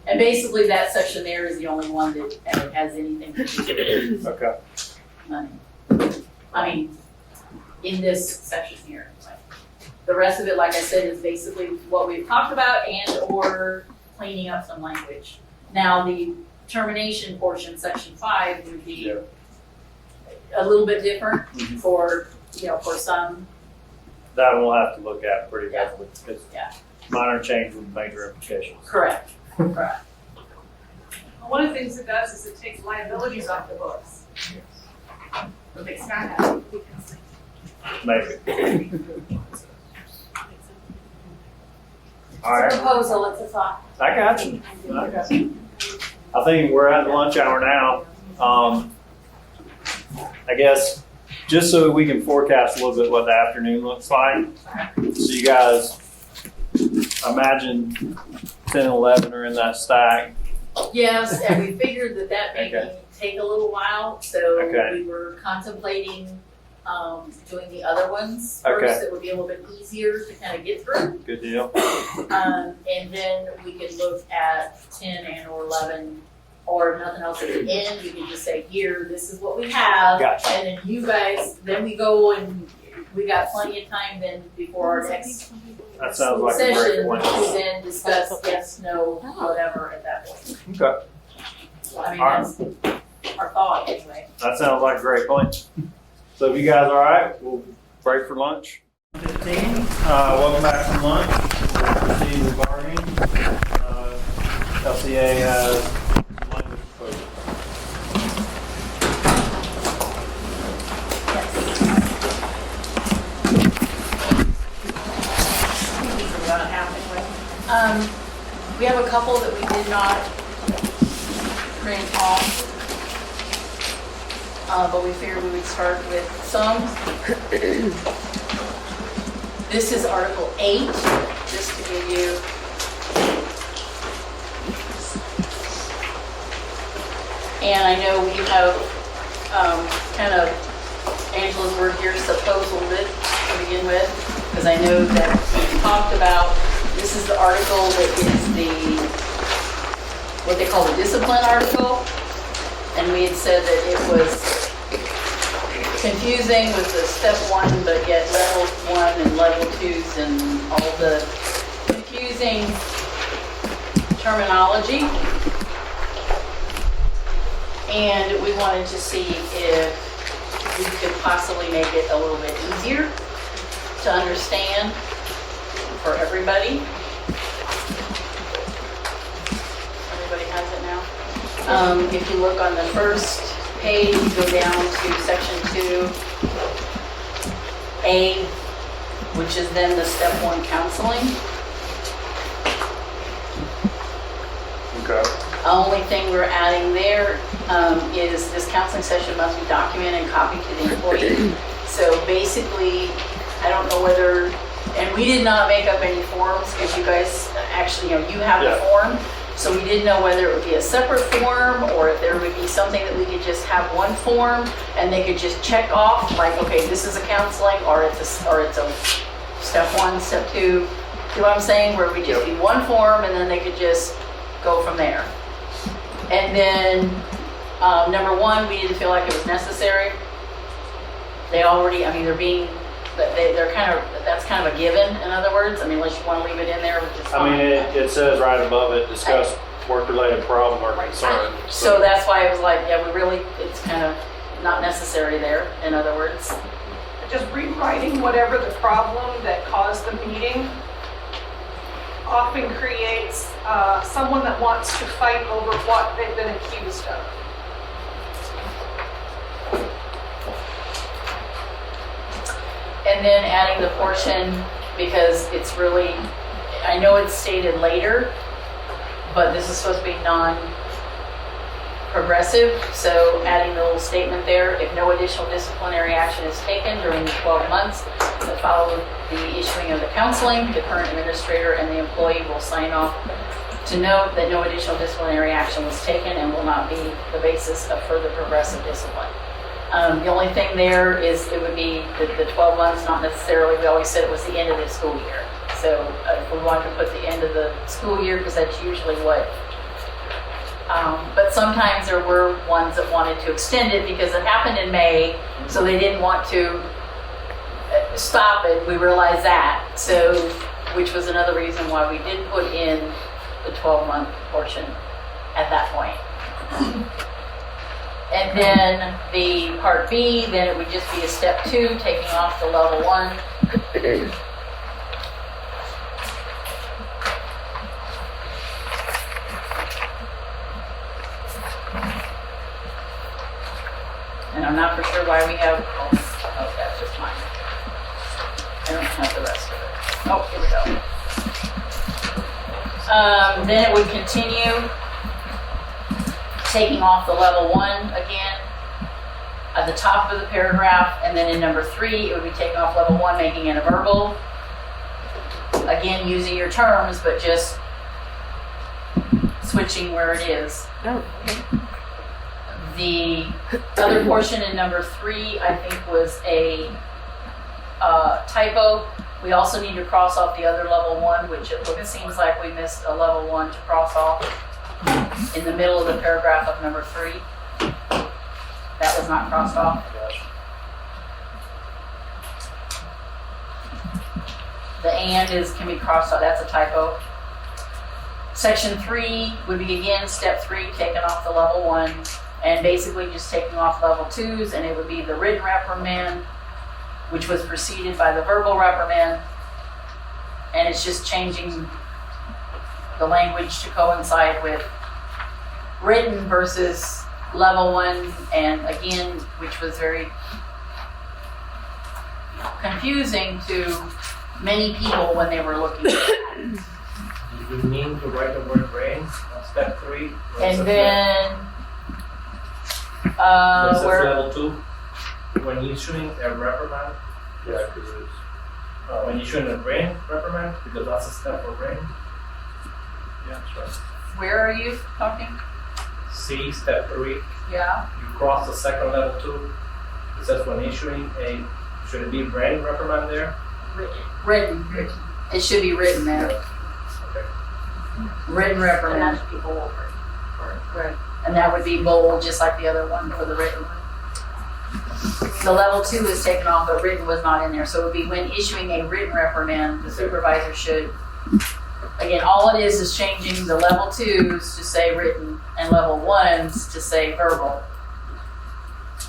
and basically that section there is the only one that has anything to do with Okay. money. I mean, in this section here. The rest of it, like I said, is basically what we've talked about and or cleaning up some language. Now, the termination portion, section 5, would be a little bit different for, for some. That one we'll have to look at pretty Yeah. heavily because Yeah. minor change with major implications. Correct. Well, one of the things it does is it takes liabilities off the books. It makes Scott happy. Maybe. All It's right. a proposal, it's a thought. I got you. I think we're at the lunch hour now. I guess just so we can forecast a little bit what the afternoon looks like. So you guys, imagine 10 and 11 are in that stack. Yes, and we figured that may take a little while, so Okay. we were contemplating doing the other ones first. That would be a little bit easier to kind of get through. Good deal. And then we could look at 10 and or 11, or if nothing else at the end, we could just say, here, this is what we have. Gotcha. And then you guys, then we go and we got plenty of time then before our next That sounds like a great session plan. to then discuss yes, no, whatever at that point. Okay. I mean, that's our thought anyway. That sounds like a great plan. So if you guys are all right, we'll break for lunch. 15. Welcome back from lunch. We'll proceed with bargaining. LCEA has some language proposal. We have a couple that we did not print off, but we figured we would start with some. This is Article 8, just to give you and I know we have kind of Angela's word here, supposaled it to begin with, because I know that we talked about, this is the article that is the, what they call the discipline article, and we had said that it was confusing with the step 1, but yet level 1 and level 2s and all the confusing terminology. And we wanted to see if we could possibly make it a little bit easier to understand for everybody. Everybody has it now. If you look on the first page, go down to section 2A, which is then the step 1 counseling. Okay. The only thing we're adding there is this counseling session must be documented and copied to the employee. So basically, I don't know whether, and we did not make up any forms because you guys actually, you have the form. So we didn't know whether it would be a separate form or if there would be something that we could just have one form and they could just check off like, okay, this is a counseling or it's a step 1, step 2. You know what I'm saying? Where we just do one form and then they could just go from there. And then number 1, we didn't feel like it was necessary. They already, they're kind of, that's kind of a given, in other words. I mean, unless you want to leave it in there, which is fine. It says right above it, discuss work-related problem or concern. So that's why it was like, it's kind of not necessary there, in other words. Just rewriting whatever the problem that caused the meeting often creates someone that wants to fight over what they've been accused of. And then adding the portion, because it's really, I know it's stated later, but this is supposed to be non-progressive, so adding the little statement there, if no additional disciplinary action is taken during the 12 months that follow the issuing of the counseling, the current administrator and the employee will sign off to note that no additional disciplinary action was taken and will not be the basis of further progressive discipline. The only thing there is it would be the 12 months, not necessarily, we always said it was the end of the school year. So if we wanted to put the end of the school year, because that's usually what, but sometimes there were ones that wanted to extend it because it happened in May, so they didn't want to stop it, we realized that. So, which was another reason why we did put in the 12-month portion at that point. And then the part B, then it would just be a step 2, taking off the level 1. And I'm not for sure why we have, oh, that's just mine. I don't have the rest of it. Oh, here we go. Then it would continue taking off the level 1 again at the top of the paragraph, and then in number 3 it would be taking off level 1, making it a verbal. Again, using your terms, but just switching where it is. Oh, okay. The other portion in number 3, I think, was a typo. We also need to cross off the other level 1, which it seems like we missed a level 1 to cross off in the middle of the paragraph of number 3. That was not crossed off. The and can be crossed off, that's a typo. Section 3 would be again step 3, taking off the level 1, and basically just taking off level 2s, and it would be the written reprimand, which was preceded by the verbal reprimand, and it's just changing the language to coincide with written versus level 1, and again, which was very confusing to many people when they were looking at it. You mean to write the word brain on step 3? And then, Versus where, level 2, when issuing a reprimand? Yeah, because it's. When issuing a brain reprimand, because that's a step for brain. Yeah, that's right. where are you talking? C, step 3, Yeah. you cross the second level 2. It says when issuing a, should it be brain reprimand there? Written. It should be written there. Okay. Written reprimand. should be bold. Right. And that would be bold, just like the other one for the written. The level 2 is taken off, but written was not in there. So it would be when issuing a written reprimand, the supervisor should, again, all it is changing the level 2s to say written and level 1s to say verbal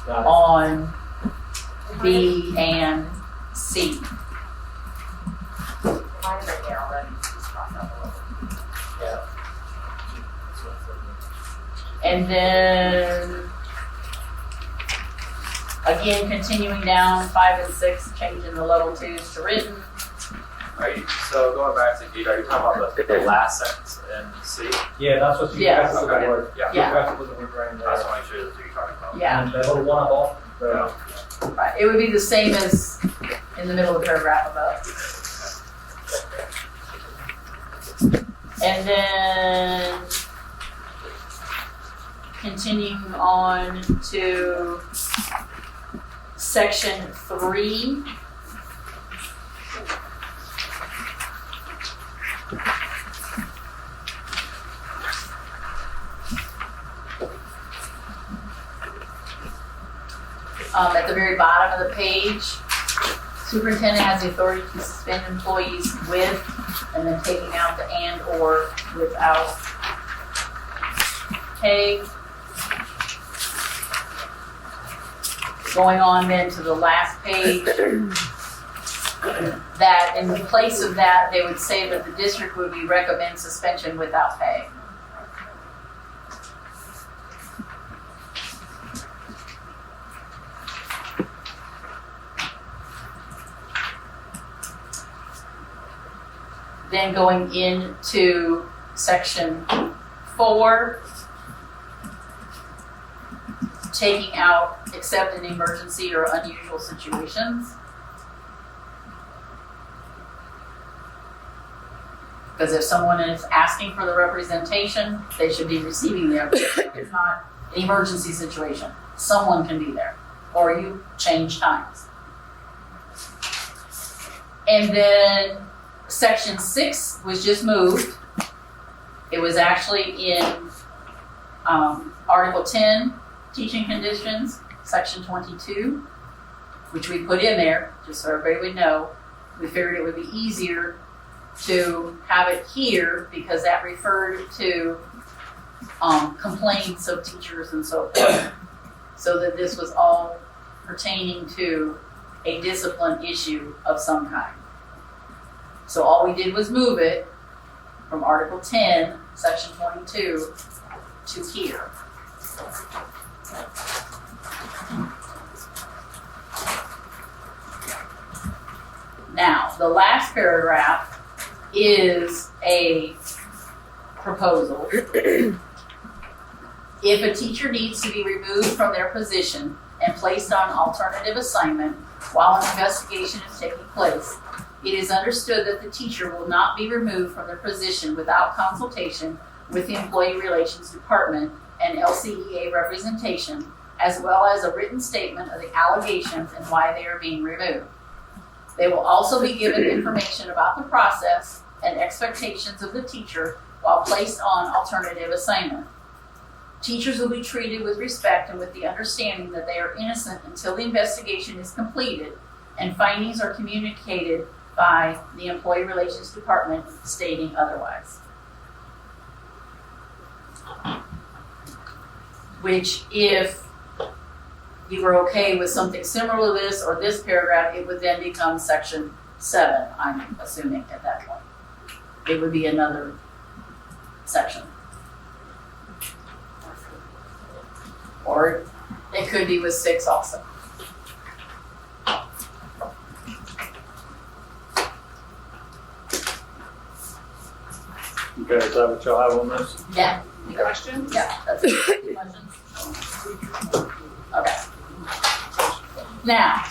on B and C. And then, again, continuing down 5 and 6, changing the level 2s to written. Are you, so going back to Gita, are you talking about the last sentence in C? Yeah, that's what you Yeah. have to put the Okay. word. Yeah. You have to put the word brain I there. just want to make sure that's what you're talking about. Yeah. And level 1 above. Yeah. Right. It would be the same as in the middle of the paragraph above. And then continuing on to section 3. At the very bottom of the page, superintendent has the authority to suspend employees with, and then taking out the and or without pay. Going on then to the last page, that in place of that, they would say that the district would recommend suspension without pay. Then going into section 4, taking out except in emergency or unusual situations. Because if someone is asking for the representation, they should be receiving the representation. It's not an emergency situation. Someone can be there, or you change times. And then section 6 was just moved. It was actually in Article 10, teaching conditions, section 22, which we put in there, just so everybody would know. We figured it would be easier to have it here because that referred to complaints of teachers and so forth. So that this was all pertaining to a discipline issue of some kind. So all we did was move it from Article 10, Section 22 to here. Now, the last paragraph is a proposal. If a teacher needs to be removed from their position and placed on alternative assignment while an investigation is taking place, it is understood that the teacher will not be removed from their position without consultation with the Employee Relations Department and LCEA representation, as well as a written statement of the allegations and why they are being removed. They will also be given information about the process and expectations of the teacher while placed on alternative assignment. Teachers will be treated with respect and with the understanding that they are innocent until the investigation is completed and findings are communicated by the Employee Relations Department stating otherwise. Which, if you were okay with something similar to this or this paragraph, it would then become section 7, I'm assuming at that point. It would be another section. Or it could be with 6 also. Okay, is that what y'all have on this? Yeah. Question? Yeah, that's a good question. Okay. Now,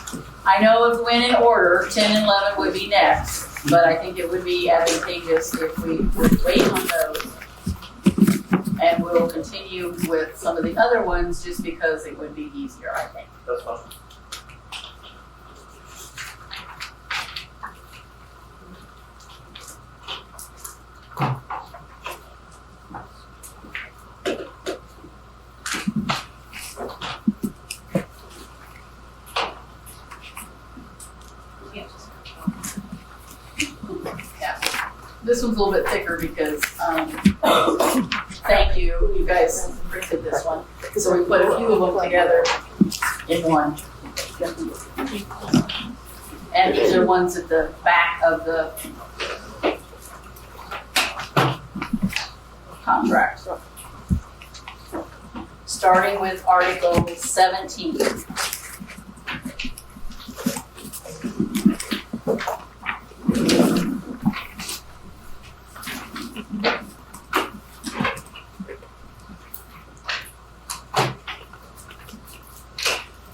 I know if we went in order, 10 and 11 would be next, but I think it would be advantageous if we would wait on those. And we'll continue with some of the other ones just because it would be easier, I think. That's fine. This one's a little bit thicker because, thank you, you guys printed this one. So we put a few of them together in one. And these are ones at the back of the contract. Starting with Article 17.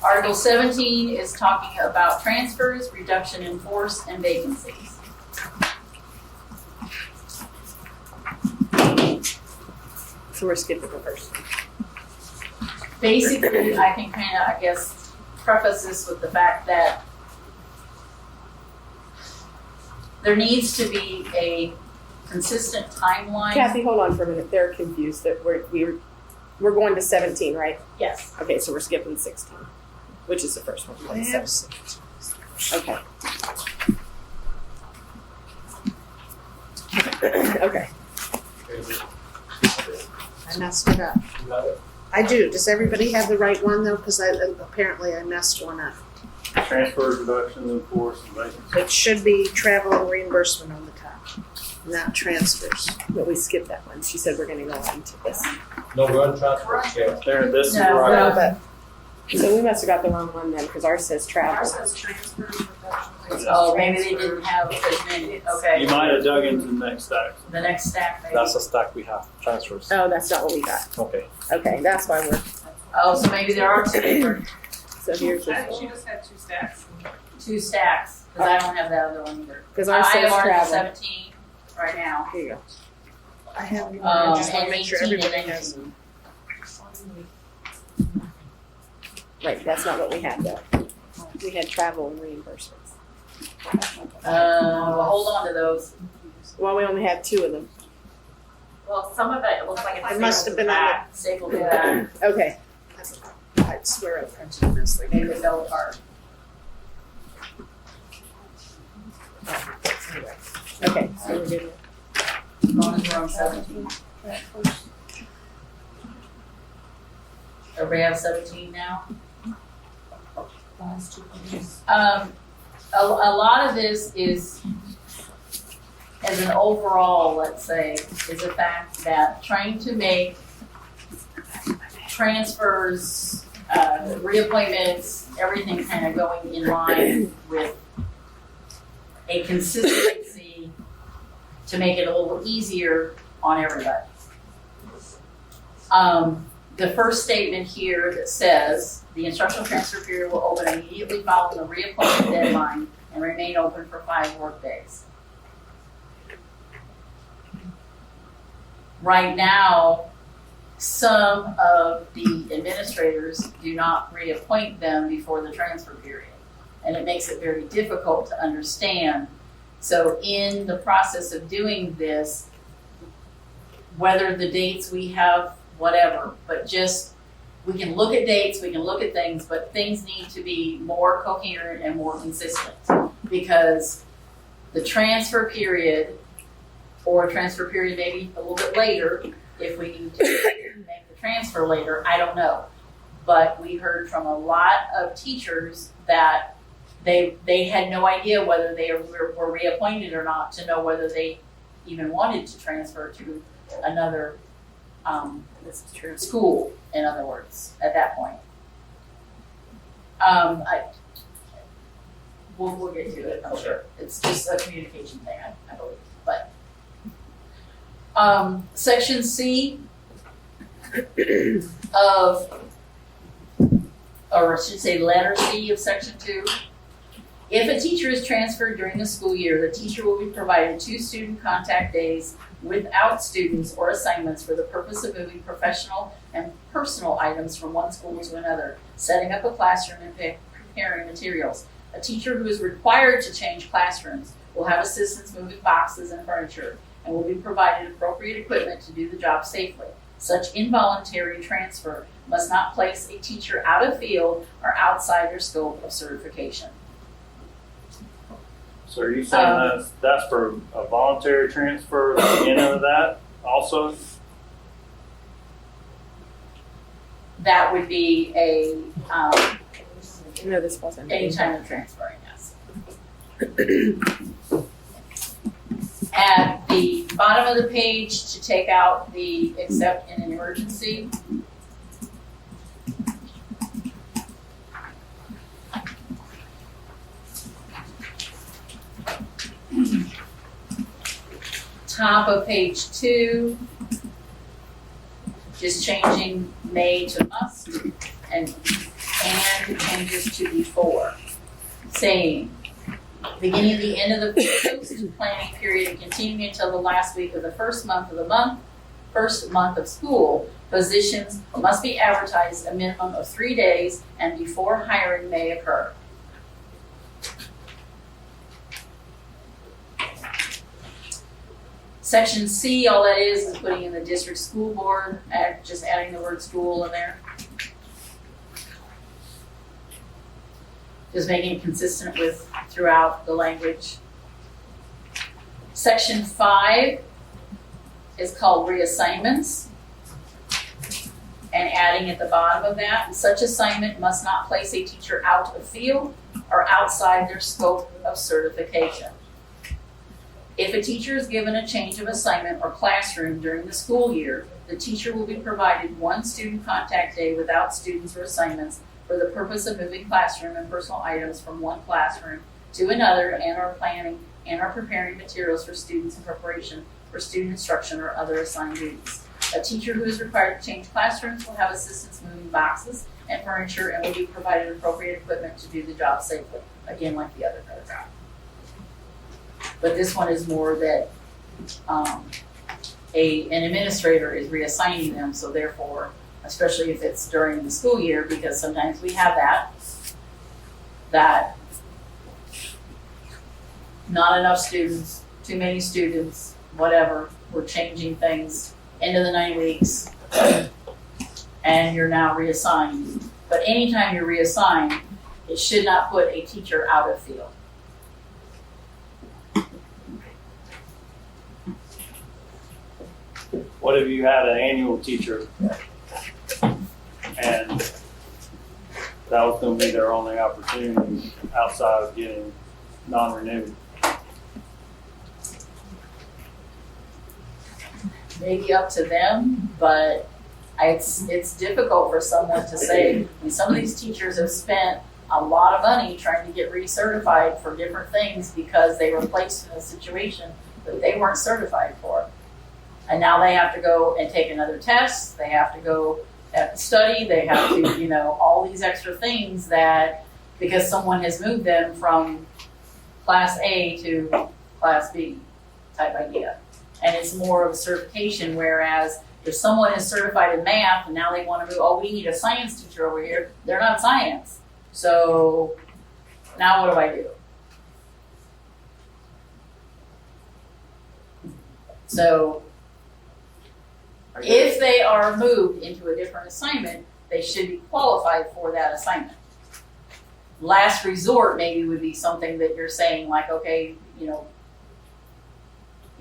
Article 17 is talking about transfers, reduction in force, and vacancies. So we're skipping the first one. Basically, I can preface this with the fact that there needs to be a consistent timeline. Kathy, hold on for a minute. They're confused that we're going to 17, right? Yes. Okay, so we're skipping 16, which is the first one. Okay. Okay. I messed it up. You got it? I do. Does everybody have the right one though? Because apparently I messed one up. Transfers, reductions, in force, and vacancies. It should be travel and reimbursement on the top, not transfers. But we skipped that one. She said we're gonna go on to this. No, we're on transfer scale. There, this is No, where I, No, but So we must have got the wrong one then, because ours says travel. Ours says transfers, reductions. Oh, maybe they didn't have as many, okay. you might have dug into the next stack. The next stack maybe. That's the stack we have, transfers. Oh, that's not what we got. Okay. Okay, that's why we're, Oh, so maybe there are two different, so here's I think just, she just had 2 stacks. two stacks, because I don't have that other one either. because ours I says have ours at travel. 17 right now. Here you go. I have, I just want And to make sure 18 and everybody has 19. Right, that's not what we had though. We had travel and reimbursements. Well, hold on to those. Well, we only had 2 of them. Well, some of it looks like it's. It must have been on Stapled to that, Okay, I swear I printed this thing. maybe it fell apart. okay, so we're good. Going to room 17. Everybody have 17 now? A lot of this is, as an overall, let's say, is the fact that trying to make transfers, reappointments, everything kind of going in line with a consistency to make it a little easier on everybody. The first statement here that says, the instructional transfer period will open immediately following the reappointment deadline and remain open for 5 workdays. Right now, some of the administrators do not reappoint them before the transfer period. And it makes it very difficult to understand. So in the process of doing this, whether the dates we have, whatever, but just, we can look at dates, we can look at things, but things need to be more coherent and more consistent. Because the transfer period, or transfer period maybe a little bit later, if we need to make the transfer later, I don't know. But we heard from a lot of teachers that they had no idea whether they were reappointed or not, to know whether they even wanted to transfer to another This is true. school, in other words, at that point. We'll get to it, I'm sure. It's just a communication thing, I believe. But section C of, or I should say letter C of section 2. If a teacher is transferred during the school year, the teacher will be provided 2 student contact days without students or assignments for the purpose of moving professional and personal items from one school to another, setting up a classroom and preparing materials. A teacher who is required to change classrooms will have assistance moving boxes and furniture and will be provided appropriate equipment to do the job safely. Such involuntary transfer must not place a teacher out of field or outside their scope of certification. So are you saying that's for a voluntary transfer at the beginning of that also? That would be a No, this wasn't. any time of transferring, yes. At the bottom of the page, to take out the except in an emergency. Top of page 2, just changing may to must, and changes to before, saying, beginning at the end of the post-planning period and continuing until the last week of the first month of school, positions must be advertised a minimum of 3 days and before hiring may occur. Section C, all that is putting in the district school board, just adding the word school in there. Just making it consistent with throughout the language. Section 5 is called reassignments. and adding at the bottom of that, such assignment must not place a teacher out of field or outside their scope of certification. If a teacher is given a change of assignment or classroom during the school year, the teacher will be provided one student contact day without students or assignments for the purpose of moving classroom and personal items from one classroom to another and are planning and are preparing materials for students in preparation for student instruction or other assigned duties. A teacher who is required to change classrooms will have assistance moving boxes and furniture and will be provided appropriate equipment to do the job safely, again like the other paragraph. But this one is more that an administrator is reassigning them, so therefore, especially if it's during the school year, because sometimes we have that not enough students, too many students, whatever, we're changing things into the 9 weeks, and you're now reassigned. But anytime you're reassigned, it should not put a teacher out of field. What if you had an annual teacher and that was going to be their only opportunity outside of getting non-renewed? Maybe up to them, but it's difficult for someone to say. I mean, some of these teachers have spent a lot of money trying to get recertified for different things because they were placed in a situation that they weren't certified for. And now they have to go and take another test, they have to go study, they have to, all these extra things that, because someone has moved them from class A to class B type idea. And it's more of a certification, whereas if someone is certified in math and now they want to move, we need a science teacher over here, they're not science. So now what do I do? So if they are moved into a different assignment, they should be qualified for that assignment. Last resort maybe would be something that you're saying like, okay,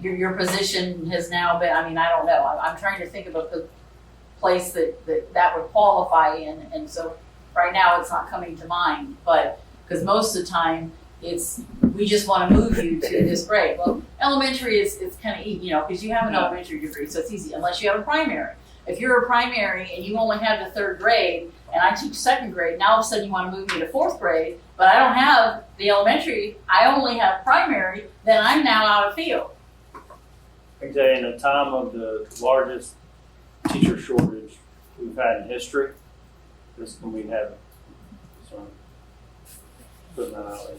your position has now been, I don't know. I'm trying to think of a place that would qualify in. And so right now it's not coming to mind, but because most of the time we just want to move you to this grade. Well, elementary is kind of easy, because you have an elementary degree, so it's easy, unless you have a primary. If you're a primary and you only have the 3rd grade, and I teach 2nd grade, now all of a sudden you want to move me to 4th grade, but I don't have the elementary, I only have primary, then I'm now out of field. Okay, in the time of the largest teacher shortage we've had in history, this is when we have it. So, putting that out there.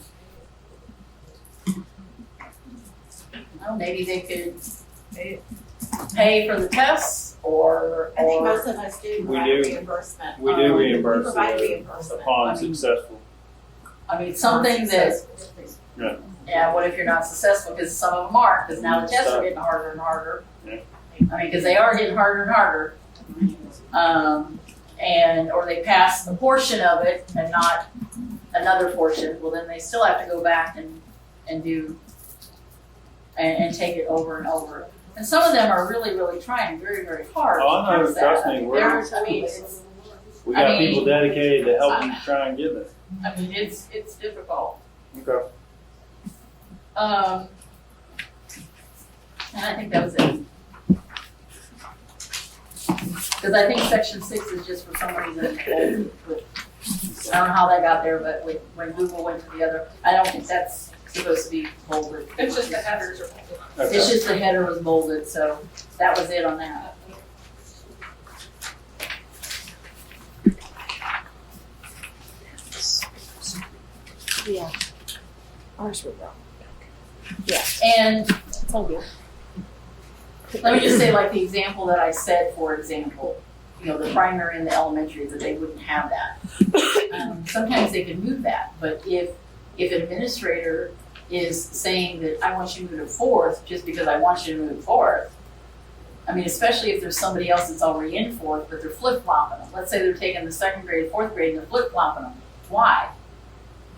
Well, maybe they could pay for the tests, or I think most of us do provide reimbursement. We do reimburse we provide reimbursement upon successful. Something that. Yeah, what if you're not successful? Because some of them aren't, because now the tests are getting harder and harder. Yeah. Because they are getting harder and harder. Or they pass a portion of it and not another portion. Well, then they still have to go back and do and take it over and over. And some of them are really, really trying very, very hard. Oh, I know. Trust me. We got people dedicated to help you try and get it. It's difficult. Okay. And I think that was it. Because I think section 6 is just for some reason. I don't know how that got there, but when Google went to the other, I don't think that's supposed to be bolded. It's just the headers are bolded. Okay. It's just the header was bolded, so that was it on that. Yeah. Ours were wrong. Yeah. And It's all good. let me just say, like the example that I said, for example, the primary and the elementary, that they wouldn't have that. Sometimes they can move that, but if an administrator is saying that I want you to move to 4th just because I want you to move 4th, especially if there's somebody else that's already in 4th, but they're flip-flopping them. Let's say they're taking the 2nd grade, 4th grade, and they're flip-flopping them. Why?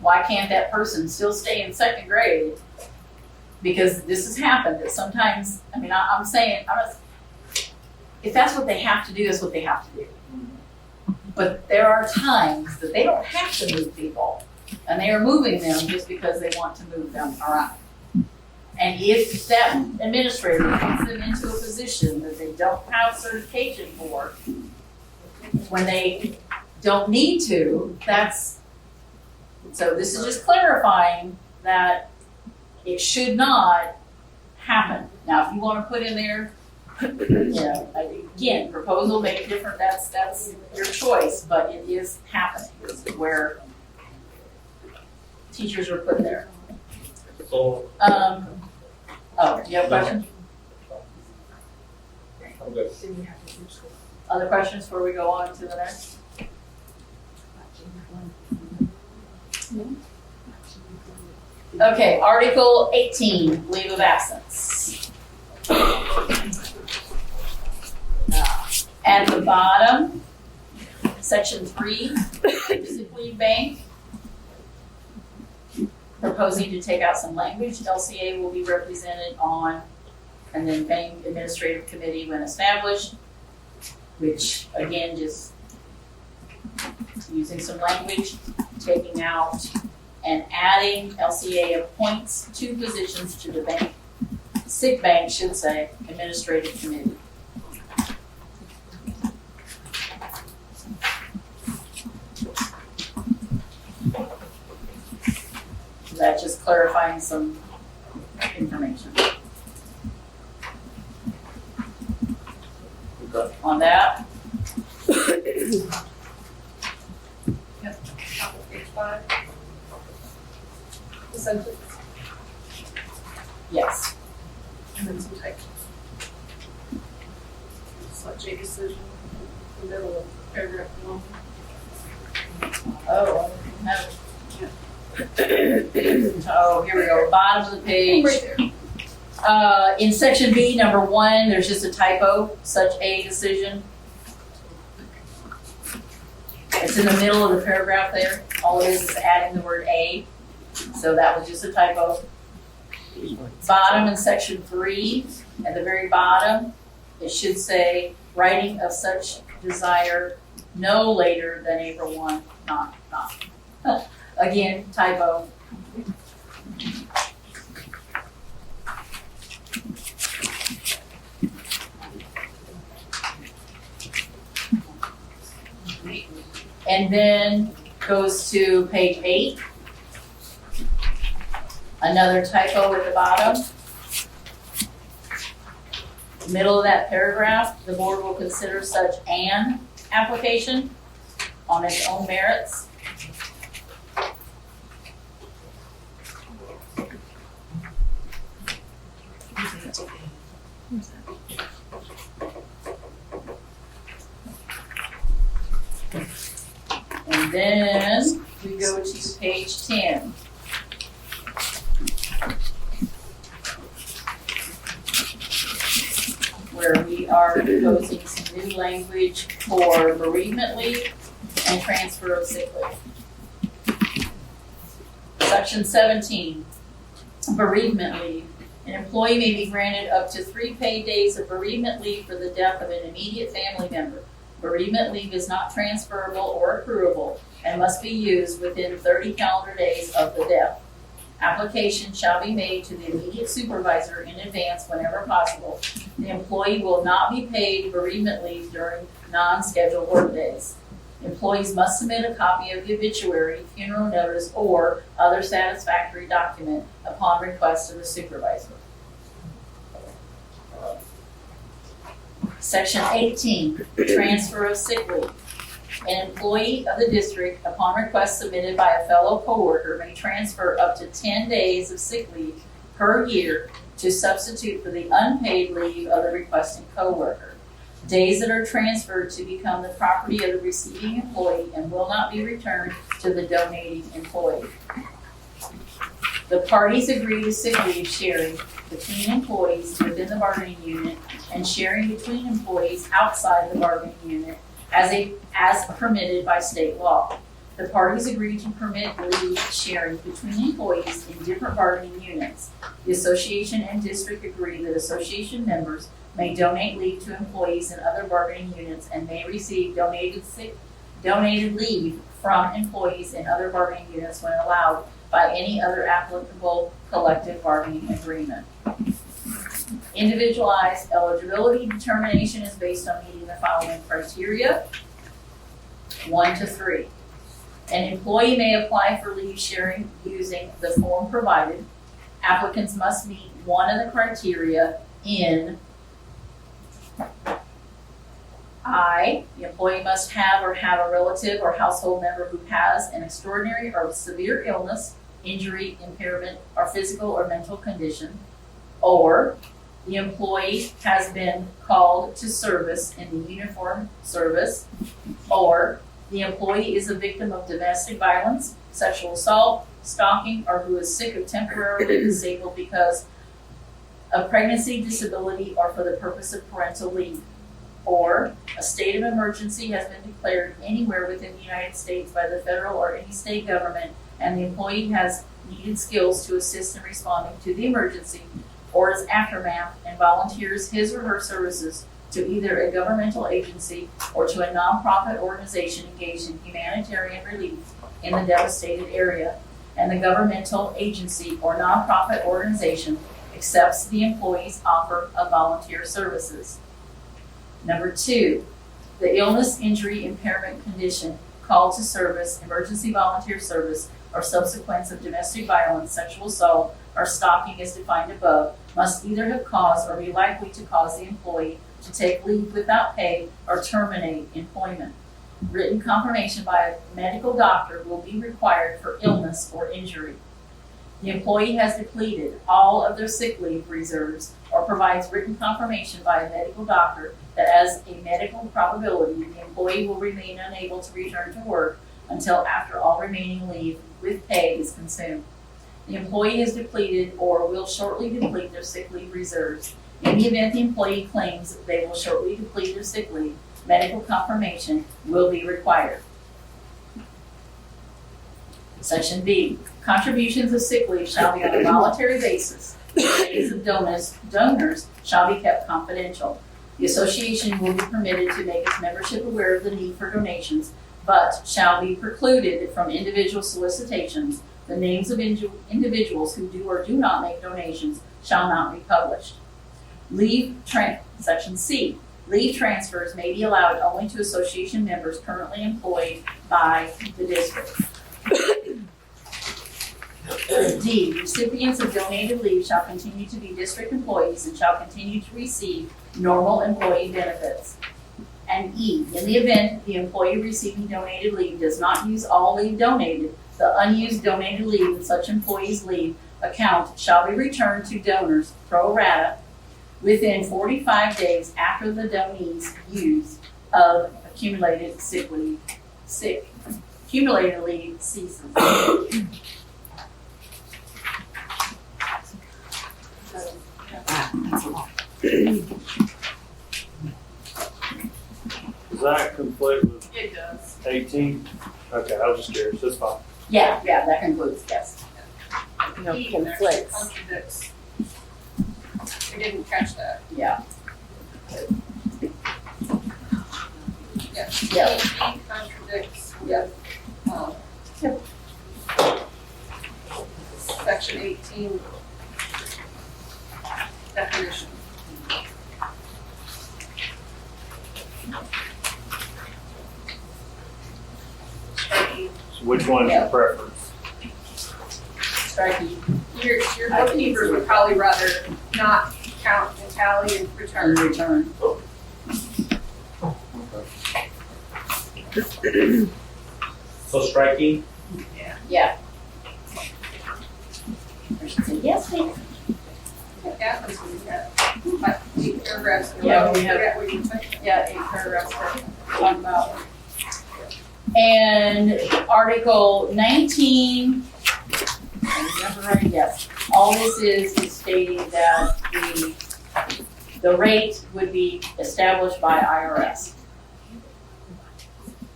Why can't that person still stay in 2nd grade? Because this has happened, that sometimes, I'm saying, if that's what they have to do, that's what they have to do. But there are times that they don't have to move people, and they are moving them just because they want to move them around. And if that administrator puts them into a position that they don't have certification for, when they don't need to, so this is just clarifying that it should not happen. Now, if you want to put in there, again, proposal may be different, that's your choice, but it is happening, where teachers are put there. So, You have a question? I'm good. Other questions before we go on to the next? Okay, Article 18, leave of absence. At the bottom, Section 3, sick leave bank. Proposing to take out some language. LCA will be represented on, and then bank administrative committee when established, which again, just using some language, taking out and adding LCA appoints 2 positions to the bank. Sick bank should say administrative committee. That's just clarifying some information. Okay. On that, Yep, top of page 5. The sentence, yes. and then some typos. Such a decision, in the middle of paragraph 1. Oh, oh, here we go, bottom of the page. Right there. In section B, number 1, there's just a typo, such a decision. It's in the middle of the paragraph there. All it is adding the word a. So that was just a typo. Bottom in section 3, at the very bottom, it should say, writing of such desire no later than April 1, not. Again, typo. And then goes to page 8. Another typo at the bottom. Middle of that paragraph, the board will consider such an application on its own merits. And then we go to page 10. Where we are proposing some new language for bereavement leave and transfer of sick leave. Section 17, bereavement leave. An employee may be granted up to 3 paid days of bereavement leave for the death of an immediate family member. Bereavement leave is not transferable or accruable and must be used within 30 calendar days of the death. Application shall be made to the immediate supervisor in advance whenever possible. The employee will not be paid bereavement leave during non-scheduled work days. Employees must submit a copy of the obituary, funeral notice, or other satisfactory document upon request of the supervisor. Section 18, transfer of sick leave. An employee of the district, upon request submitted by a fellow coworker, may transfer up to 10 days of sick leave per year to substitute for the unpaid leave of the requesting coworker. Days that are transferred to become the property of the receiving employee and will not be returned to the donating employee. The parties agree to sick leave sharing between employees within the bargaining unit and sharing between employees outside the bargaining unit as permitted by state law. The parties agree to permit leave sharing between employees in different bargaining units. The association and district agree that association members may donate leave to employees in other bargaining units and may receive donated sick donated leave from employees in other bargaining units when allowed by any other applicable collective bargaining agreement. Individualized eligibility determination is based on meeting the following criteria. 1 to 3. An employee may apply for leave sharing using the form provided. Applicants must meet one of the criteria in I, the employee must have or have a relative or household member who has an extraordinary or severe illness, injury, impairment, or physical or mental condition, or the employee has been called to service in the uniformed service, or the employee is a victim of domestic violence, sexual assault, stalking, or who is sick or temporarily disabled because of pregnancy, disability, or for the purpose of parental leave, or a state of emergency has been declared anywhere within the United States by the federal or any state government, and the employee has needed skills to assist in responding to the emergency or its aftermath and volunteers his or her services to either a governmental agency or to a nonprofit organization engaged in humanitarian relief in the devastated area, and the governmental agency or nonprofit organization accepts the employee's offer of volunteer services. Number 2, the illness, injury, impairment, condition, call to service, emergency volunteer service, or subsequence of domestic violence, sexual assault, or stalking as defined above must either have caused or be likely to cause the employee to take leave without pay or terminate employment. Written confirmation by a medical doctor will be required for illness or injury. The employee has depleted all of their sick leave reserves or provides written confirmation by a medical doctor that as a medical probability, the employee will remain unable to return to work until after all remaining leave with pay is consumed. The employee has depleted or will shortly deplete their sick leave reserves. In the event the employee claims that they will shortly deplete their sick leave, medical confirmation will be required. Section B, contributions of sick leave shall be on a voluntary basis. The names of donors shall be kept confidential. The association will be permitted to make its membership aware of the need for donations, but shall be precluded from individual solicitations. The names of individuals who do or do not make donations shall not be published. Section C, leave transfers may be allowed only to association members currently employed by the district. D, recipients of donated leave shall continue to be district employees and shall continue to receive normal employee benefits. And E, in the event the employee receiving donated leave does not use all leave donated, the unused donated leave in such employee's leave account shall be returned to donors pro rata within 45 days after the donee's use of accumulated accumulated leave ceases. Does that conflict with It does. 18? Okay, I was just curious, that's fine. Yeah, that concludes, yes. No He conflicts. contradicts. We didn't catch that. Yeah. Yeah. Yeah. He contradicts with, section 18 definition. So which one's your preference? Strikey. Your bookkeepers would probably rather not count and tally and return. Return. So striking, Yeah. Or she said, yes, please. Catherine's gonna get like 8 paragraphs in a Yeah, row. we have- Forget what you think. Yeah, 8 paragraphs to talk about. And Article 19, I remember right, yes. All this is stating that the rate would be established by IRS,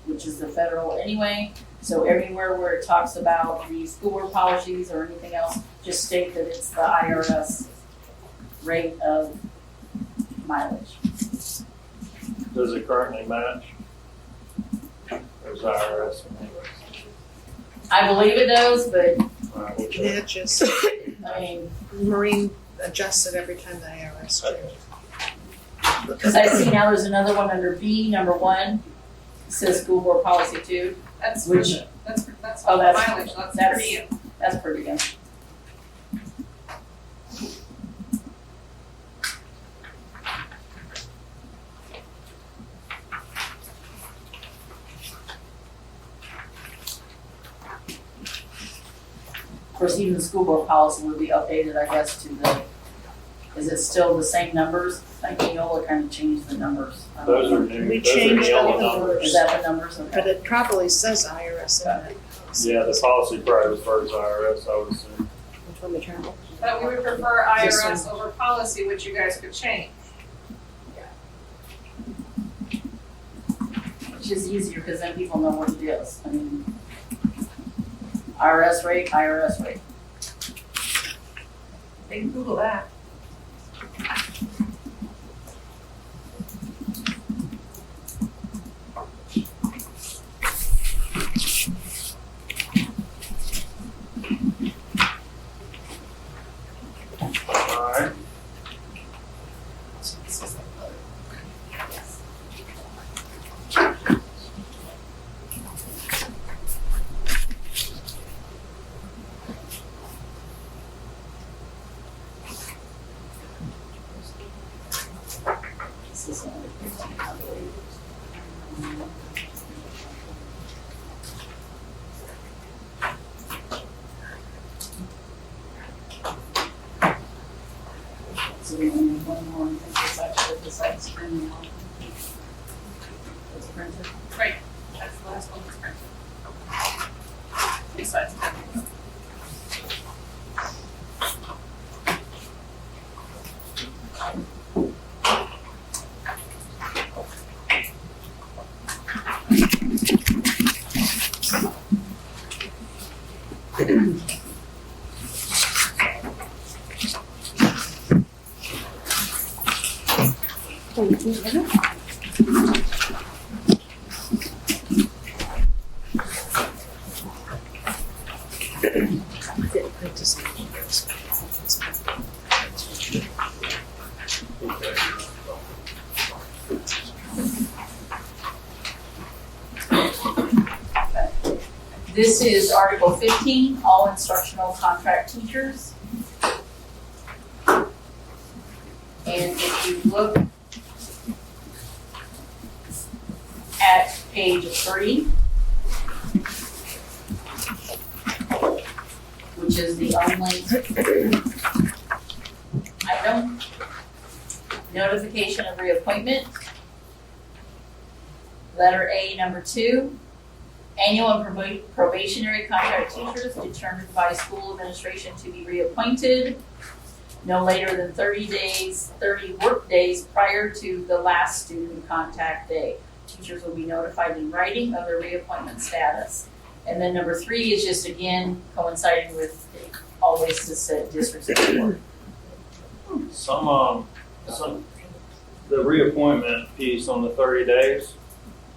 which is the federal anyway. So everywhere where it talks about the school board policies or anything else, just state that it's the IRS rate of mileage. Does it currently match? There's IRS. I believe it does, but, Yeah, just, I mean, Marine adjusts it every time the IRS changes. because I see now there's another one under B, number 1, it says school board policy 2. That's, Which- that's Oh, that's- mileage, that's that's- per diem. That's pretty good. Of course, even the school board policy would be updated, I guess, to the, is it still the same numbers? I think Neola kind of changed the numbers. I don't Those know. are new. We Those are changed yellow all the numbers. Is that the numbers? But Okay. it probably says IRS in it. Yeah, the policy probably refers to IRS, I would assume. From the travel. But we would prefer IRS over policy, which you guys could change. Which is easier because then people know what it is. I mean, IRS rate, IRS rate. They can Google that. Alright. This is only 15, I believe. So we only have one more, I think it's actually the site screen now. It's printed. Right, that's the last one that's printed. Besides that. Didn't print the same numbers. This is Article 15, all instructional contract teachers. And if you look at page 3, which is the only item, notification of reappointment. Letter A, number 2, annual and probationary contract teachers determined by school administration to be reappointed no later than 30 work days prior to the last student contact day. Teachers will be notified in writing of their reappointment status. And then number 3 is just again coinciding with always to set district's report. Some, the reappointment piece on the 30 days,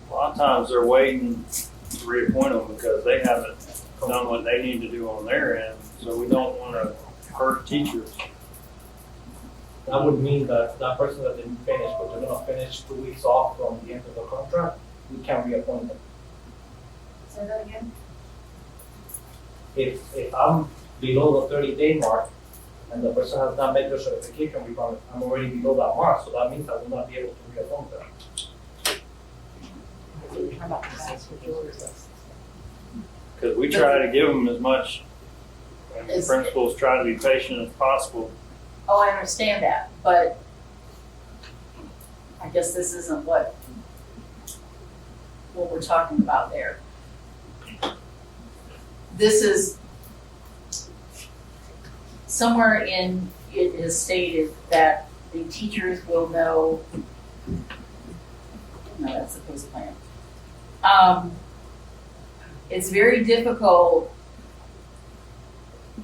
a lot of times they're waiting to reappoint them because they haven't done what they need to do on their end. So we don't want to hurt teachers. That would mean that that person that didn't finish, but they're gonna finish 2 weeks off from the end of the contract, we can reappoint them. Say that again? If I'm below the 30-day mark and the person has not met their certification requirement, I'm already below that mark, so that means I will not be able to reappoint them. Because we try to give them as much, and the Is- principals try to be patient as possible. Oh, I understand that, but I guess this isn't what we're talking about there. This is somewhere in it is stated that the teachers will know. No, that's the post plan. It's very difficult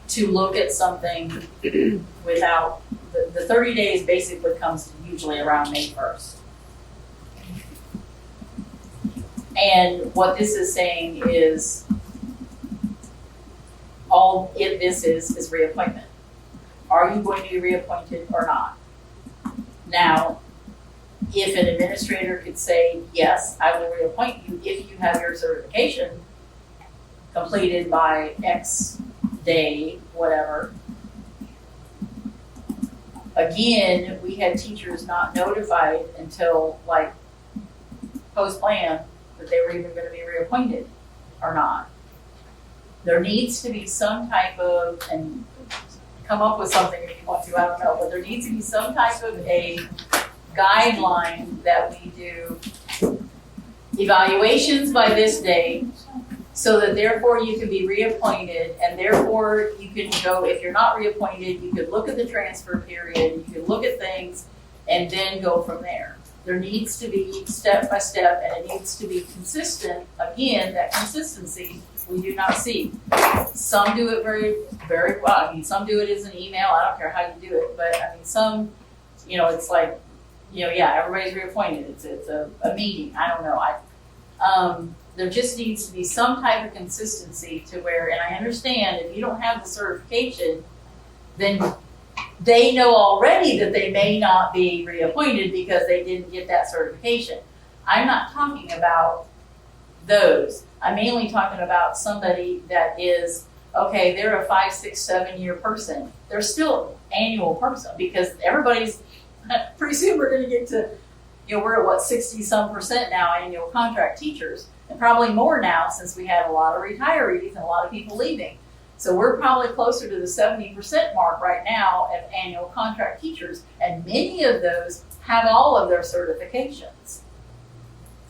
to look at something without, the 30 days basically comes to usually around May 1st. And what this is saying is all this is reappointment. Are you going to be reappointed or not? Now, if an administrator could say, yes, I will reappoint you if you have your certification completed by X day, whatever. Again, we had teachers not notified until like post-plan that they were even going to be reappointed or not. There needs to be some type of, and come up with something if you want to, I don't know, but there needs to be some type of a guideline that we do evaluations by this date, so that therefore you can be reappointed, and therefore you can go, if you're not reappointed, you could look at the transfer period, you could look at things, and then go from there. There needs to be step by step, and it needs to be consistent. Again, that consistency we do not see. Some do it very, very well. I mean, some do it as an email. I don't care how you do it, but I mean, some, it's like, yeah, everybody's reappointed. It's a meeting. I don't know. There just needs to be some type of consistency to where, and I understand if you don't have the certification, then they know already that they may not be reappointed because they didn't get that certification. I'm not talking about those. I'm mainly talking about somebody that is, okay, they're a 5, 6, 7 year person. They're still an annual person because everybody's, pretty soon we're gonna get to, we're at what, 60-some% now annual contract teachers. And probably more now since we had a lot of retirees and a lot of people leaving. So we're probably closer to the 70% mark right now of annual contract teachers. And many of those have all of their certifications.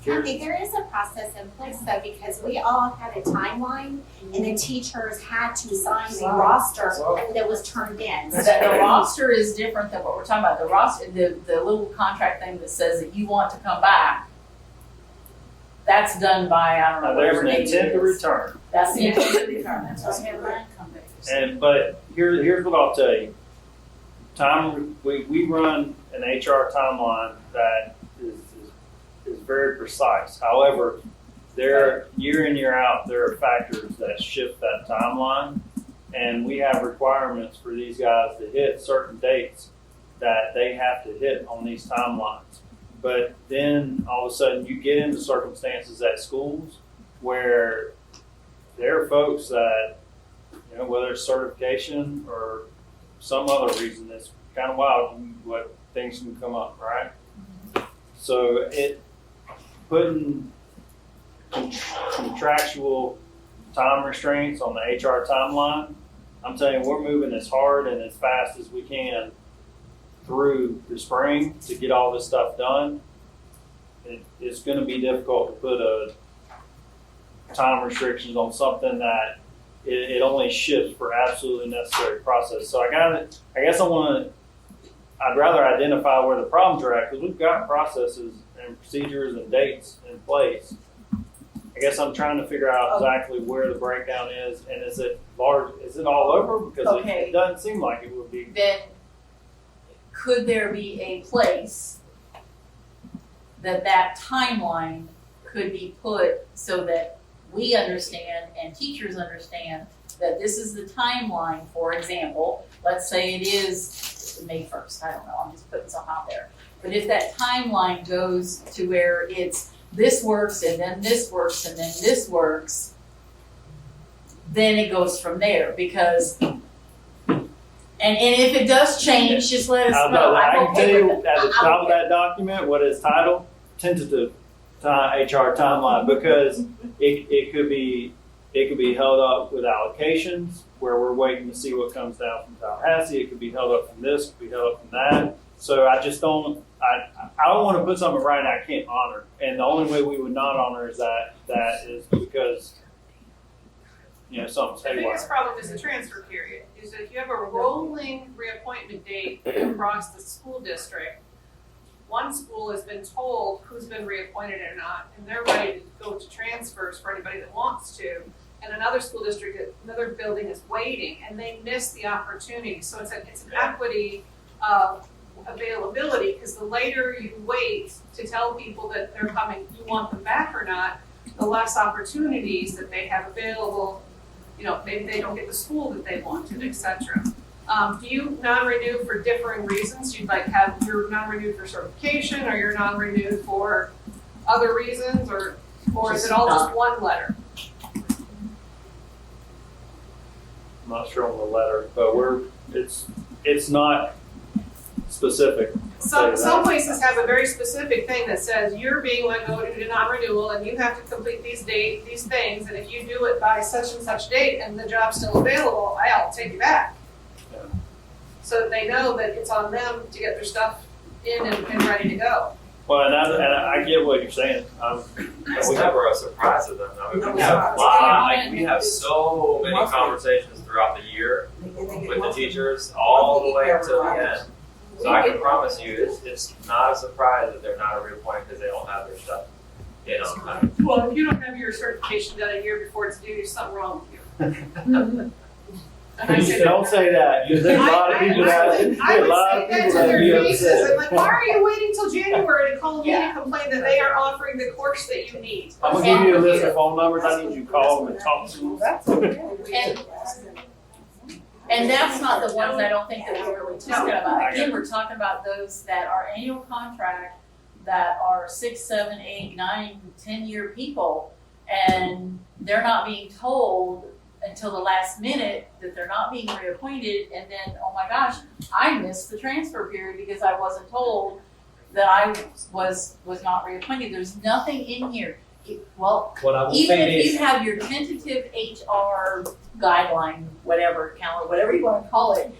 Kathy, there is a process in place though, because we all had a timeline and the teachers had to sign the roster that was turned in. So the roster is different than what we're talking about. The roster, the little contract thing that says that you want to come back, that's done by, I don't know, whatever date it is. There's an intent to return. That's the intent to return. That's right. But here's what I'll tell you. We run an HR timeline that is very precise. However, there year in, year out, there are factors that shift that timeline, and we have requirements for these guys to hit certain dates that they have to hit on these timelines. But then all of a sudden you get into circumstances at schools where there are folks that, whether it's certification or some other reason, it's kind of wild what things can come up, right? So putting contractual time restraints on the HR timeline, I'm telling you, we're moving as hard and as fast as we can through the spring to get all this stuff done. It's going to be difficult to put a time restrictions on something that it only shifts for absolutely necessary process. So I'd rather identify where the problems are at, because we've got processes and procedures and dates in place. I guess I'm trying to figure out exactly where the breakdown is, and is it all over? Because it doesn't seem like it would be. Then could there be a place that timeline could be put so that we understand and teachers understand that this is the timeline? For example, let's say it is May 1st. I don't know. I'm just putting something out there. But if that timeline goes to where it's this works and then this works and then this works, then it goes from there. Because and if it does change, just let us know. I can tell you at the top of that document what it's titled: tentative HR timeline, because it could be held up with allocations where we're waiting to see what comes down from Tallahassee. It could be held up from this, it could be held up from that. So I just don't want to put something right and I can't honor. And the only way we would not honor is that is because something's The haywire. biggest problem is the transfer period, is that if you have a rolling reappointment date across the school district, one school has been told who's been reappointed or not, and they're ready to go to transfers for anybody that wants to, and another school district, another building is waiting, and they miss the opportunity. So it's an equity of availability, because the later you wait to tell people that they're coming, you want them back or not, the less opportunities that they have available. You know, maybe they don't get the school that they wanted, et cetera. Do you non-renew for differing reasons? You'd like have you're non-renewed for certification, or you're non-renewed for other reasons, or is it all just one letter? I'm not sure on the letter, but it's not specific. Some places have a very specific thing that says you're being let go due to non-renewal, and you have to complete these things, and if you do it by such and such date and the job's still available, I'll take you back. Yeah. So that they know that it's on them to get their stuff in and ready to go. Well, and I get what you're saying. It's never a surprise to them. I mean, we have so many conversations throughout the year with the teachers, all the way until the end. So I can promise you, it's not a surprise that they're not a reappointed because they don't have their stuff in on time. Well, if you don't have your certification done a year before it's due, there's something wrong with you. And I said, Don't say that. There's a lot of people I would say that to their faces. upset. I'm like, why are you waiting till January to call me and complain that they are offering the course that you need? I'm gonna give you a list of phone numbers. I need you to call them and talk to them. And that's not the ones I don't think that we're really talking about. Again, we're talking about those that are annual contract, that are 6, 7, 8, 9, 10-year people, and they're not being told until the last minute that they're not being reappointed, and then, oh my gosh, I missed the transfer period because I wasn't told that I was not reappointed. There's nothing in here. Well, What I will even say if is, you have your tentative HR guideline, whatever, calendar, whatever you want to call it,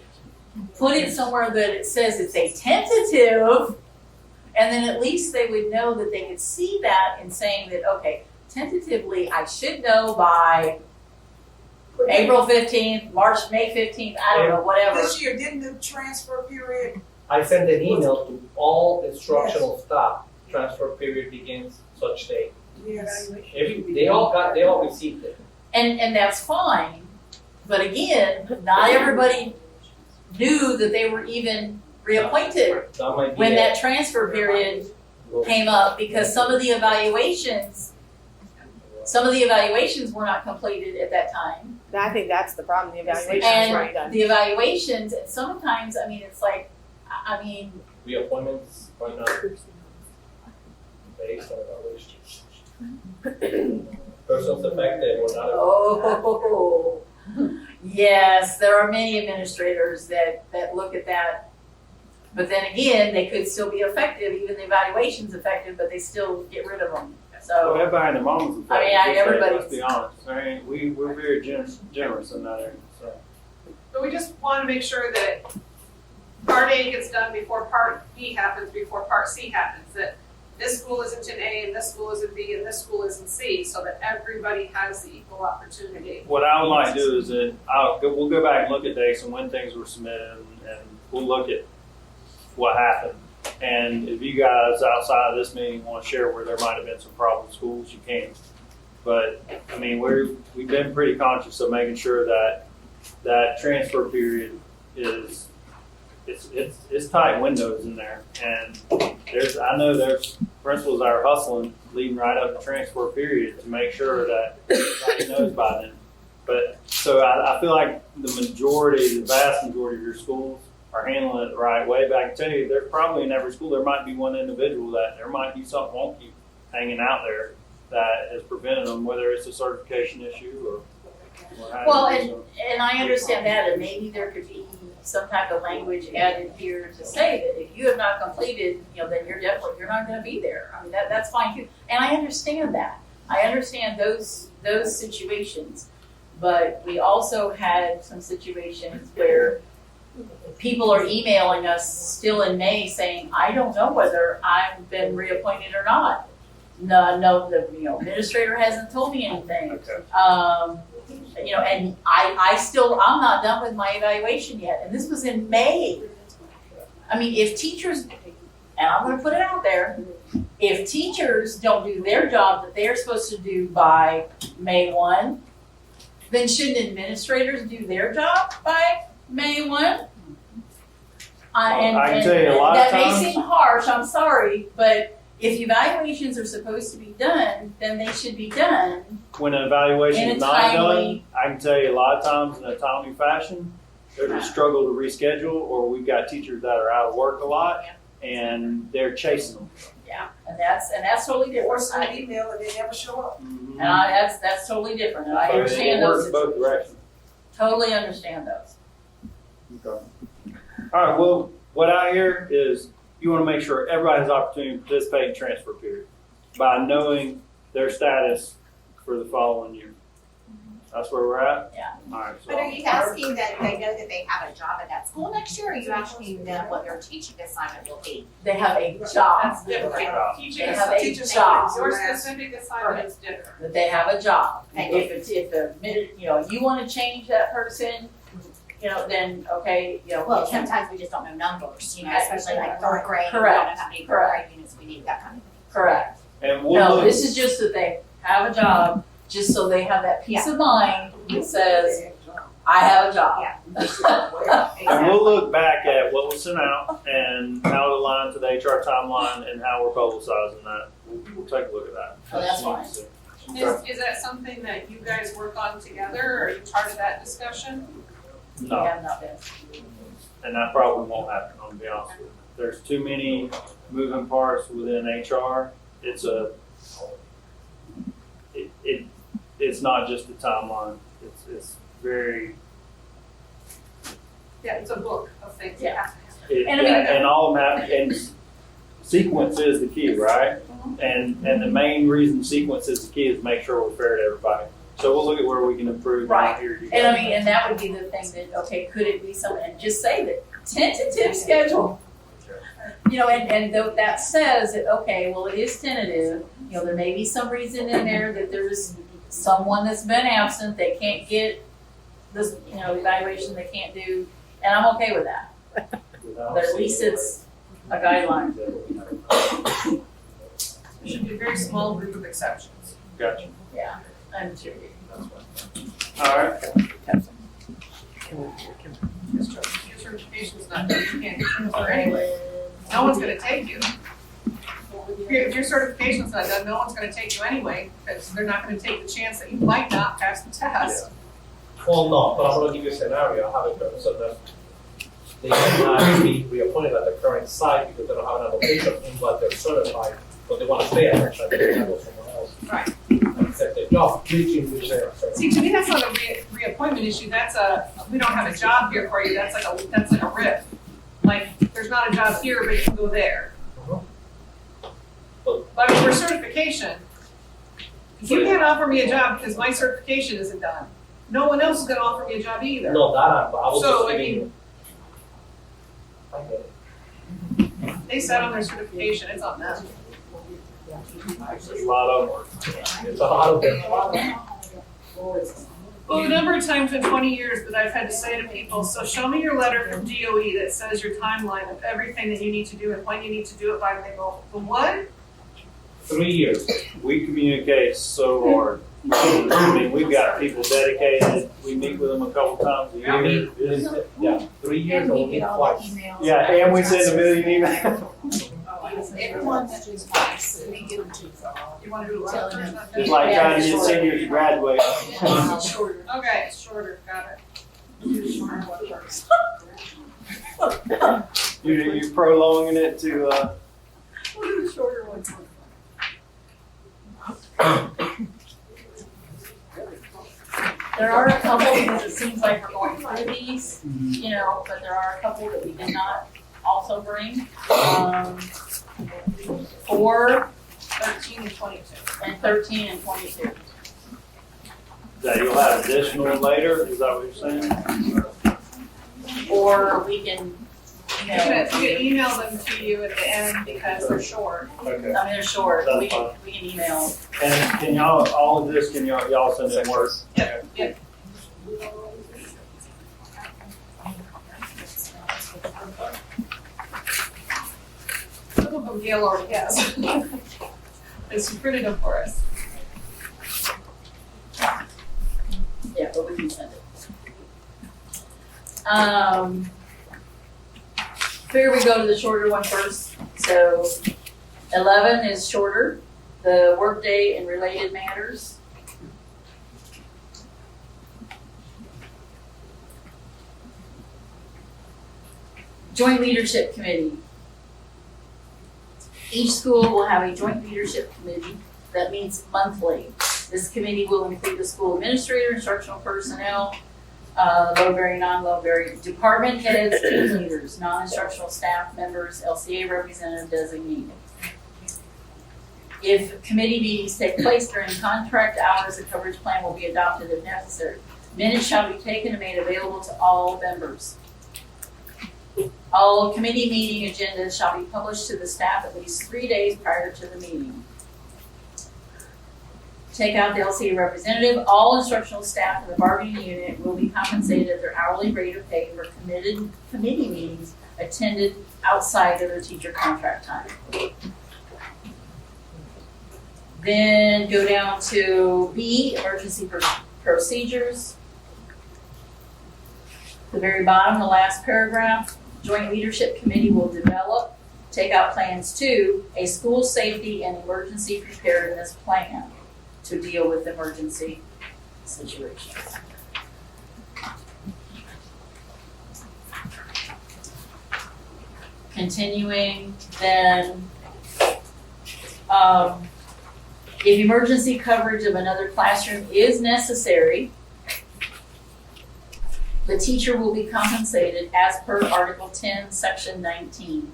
put it somewhere that it says it's a tentative, and then at least they would know that they could see that in saying that, okay, tentatively, I should know by April 15th, May 15th, I don't know, whatever. This year, didn't the transfer period, I sent an email to all instructional staff. Transfer period begins such date. yes, They all received it. And that's fine, but again, not everybody knew that they were even reappointed That might be when it. that transfer period came up, because some of the evaluations were not completed at that time. I think that's the problem, the evaluation's And right done. the evaluations, and sometimes, I mean, it's like, I mean, Reappointments are not based on evaluation. Persons affected or not. oh, yes, there are many administrators that look at that. But then again, they could still be effective, even the evaluation's effective, but they still get rid of them. So So, everybody and their mama's I mean, everybody's- let's be honest. I mean, we're very generous in that area. So. But we just want to make sure that Part A gets done before Part B happens, before Part C happens, that this school isn't in A, and this school is in B, and this school is in C, so that everybody has the equal opportunity. What I would like to do is that we'll go back and look at dates and when things were submitted, and we'll look at what happened. And if you guys outside of this meeting want to share where there might have been some problem schools, you can. But I mean, we've been pretty conscious of making sure that that transfer period is it's tight windows in there, and I know there's principals that are hustling leading right up the transfer period to make sure that everybody knows by then. But so I feel like the vast majority of your schools are handling it the right way. But I can tell you, there's probably in every school there might be one individual that there might be something wonky hanging out there that has prevented them, whether it's a certification issue or what have well, you. and I understand that, and maybe there could be some type of language added here to say that if you have not completed, then you're not going to be there. I mean, that's fine too, and I understand that. I understand those situations, but we also had some situations where people are emailing us still in May saying, I don't know whether I've been reappointed or not. No, the administrator hasn't told me anything. Okay. And I'm not done with my evaluation yet. And this was in May. I mean, if teachers, and I'm going to put it out there, if teachers don't do their job that they're supposed to do by May 1, then shouldn't administrators do their job by May 1? I can tell you a lot of that times. may seem harsh, I'm sorry, but if evaluations are supposed to be done, then they should be done. When an evaluation In a is not done, timely- I can tell you a lot of times in a timely fashion, there's a struggle to reschedule, or we've got teachers that are out of work a lot and they're chasing them. Yeah, and that's totally different. Or send an email and they never show up. And that's totally different, and I So understand it works those. both directions. Totally understand those. Okay. All right, well, what I hear is you want to make sure everybody has opportunity to participate in transfer period by knowing their status for the following year. That's where we're at? Yeah. All right. So But are you asking that they know that they have a job at that school next year, or are you asking them what their teaching assignment will be? They have a job. That's different. Job. Teaching They is have a teaching job. Your specific assignment is different. That they have a job. Thank you. If the minute, you want to change that person, then okay, Well, sometimes we just don't know numbers, Okay. especially like third grade, we don't Correct. know how many third Correct. grade units we need, that kind of thing. correct. And we'll No, look, this is just that they have a job, just so they have that peace of mind that says, I have a job. and we'll look back at what was sent out and how it aligns to the HR timeline and how we're publicizing that. We'll take a look at that. Oh, that's fine. Is that something that you guys work on together, or are you part of that discussion? We No, have not been. and that probably won't happen, I'll be honest with you. There's too many moving parts within HR. It's not just a timeline. It's very, Yeah, it's a book of things you have to have. And I mean- and all of that, and sequence is the key, right? And the main reason sequence is the key is make sure we're fair to everybody. So we'll look at where we can improve. Right. Here you And I go. mean, and that would be the thing that, okay, could it be something, and just say that tentative schedule. And though that says that, okay, well, it is tentative, there may be some reason in there that there's someone that's been absent, they can't get this, evaluation they can't do, and I'm okay with that. But at least it's a guideline. It should be a very small group of exceptions. Gotcha. Yeah, I'm sure. All right. Your certification's not done, you can't get transfer anyway. No one's gonna take you. If your certification's not done, no one's gonna take you anyway, because they're not gonna take the chance that you might not pass the test. Well, no, but I'm gonna give you a scenario, I have a person that they cannot be reappointed at the current site because they don't have an allocation in what they're certified, but they wanna stay at their site, they can go somewhere else. Right. And accept their job, reaching with their See, to me, that's not a reappointment issue, we don't have a job here for you, that's like a RIF. Like, there's not a job here, but you can go there. But I mean, for certification, you can't offer me a job because my certification isn't done. No one else is gonna offer me a job either. No, that, but I was So, just I thinking. mean, I get it. they sat on their certification, it's on them. There's a lot of work. It's a lot of them. Well, the number of times in 20 years that I've had to say to people, so show me your letter from DOE that says your timeline of everything that you need to do and when you need to do it by, and they go, the what? 3 years. We communicate so hard. I mean, we've got people dedicated. We meet with them a couple times a year. Yeah, 3 years And or we get all the twice. emails. Yeah, and we send a million emails. Everyone's just nice, and we get them to. You wanna do a Tell letter or them. something? It's like trying to get seniors to graduate. Okay, it's shorter, got it. Do the shorter one first. You're prolonging it to, We'll do the shorter one first. There are a couple, because it seems like we're going through these, but there are a couple that we did not also bring. 4, 13 and 22. and 13, and 22. that you'll have additional later, is that what you're saying? Or we can, You can email them to you at the end because they're short. Okay. they're short, That's we fine. can email. And can y'all, all of this, can y'all send in Word? Yep, yep. Some of them Gail already has. And she printed them for us. Yeah, but we can send it. Figure we go to the shorter one first. So 11 is shorter, the workday and related matters. Joint Leadership Committee. Each school will have a joint leadership committee that meets monthly. This committee will include the school administrator, instructional personnel, load-bearing, non-load-bearing, department heads, team leaders, non-instructional staff members, LCA representative designee. If committee meetings take place during contract hours, a coverage plan will be adopted if necessary. Minutes shall be taken and made available to all members. All committee meeting agendas shall be published to the staff at least 3 days prior to the meeting. Take out the LCA representative. All instructional staff in the bargaining unit will be compensated at their hourly rate of pay for committed committee meetings attended outside of their teacher contract time. Then go down to B, emergency procedures. The very bottom, the last paragraph, Joint Leadership Committee will develop, take out plans to, a school safety and emergency preparedness plan to deal with emergency situations. Continuing, then, if emergency coverage of another classroom is necessary, the teacher will be compensated as per Article 10, Section 19.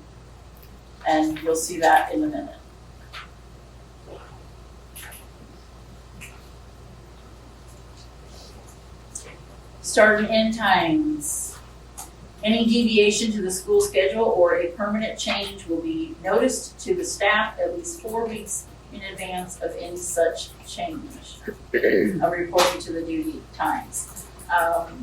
And you'll see that in a minute. Start and end times. Any deviation to the school schedule or a permanent change will be noticed to the staff at least 4 weeks in advance of any such change. Reporting to the duty times.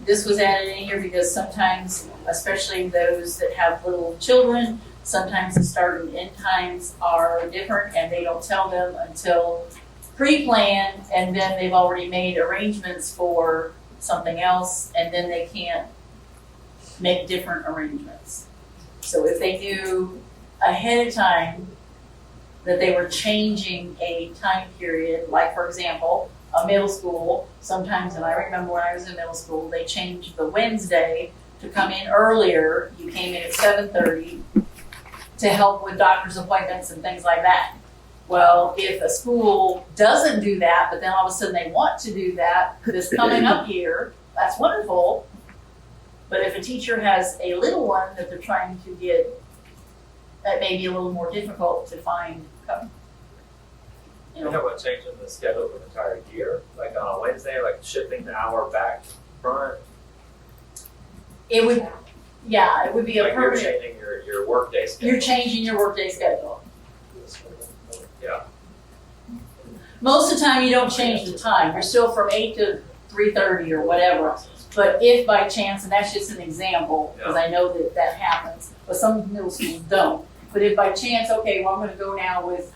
This was added in here because sometimes, especially those that have little children, sometimes the start and end times are different and they don't tell them until pre-planned, and then they've already made arrangements for something else, and then they can't make different arrangements. So if they knew ahead of time that they were changing a time period, like for example, a middle school, sometimes, and I remember when I was in middle school, they changed the Wednesday to come in earlier. You came in at 7:30 to help with doctor's appointments and things like that. Well, if a school doesn't do that, but then all of a sudden they want to do that this coming up year, that's wonderful. But if a teacher has a little one that they're trying to get, that may be a little more difficult to find. You know what, changing the schedule for the entire year, like on a Wednesday, like shifting the hour back front. It would, yeah, it would be a like permanent. You're changing your workday schedule. You're changing your workday schedule. Yeah. Most of the time, you don't change the time. You're still from 8 to 3:30 or whatever. But if by chance, and that's just an example, because I know that that happens, but some middle schools don't. But if by chance, okay, well, I'm going to go now with,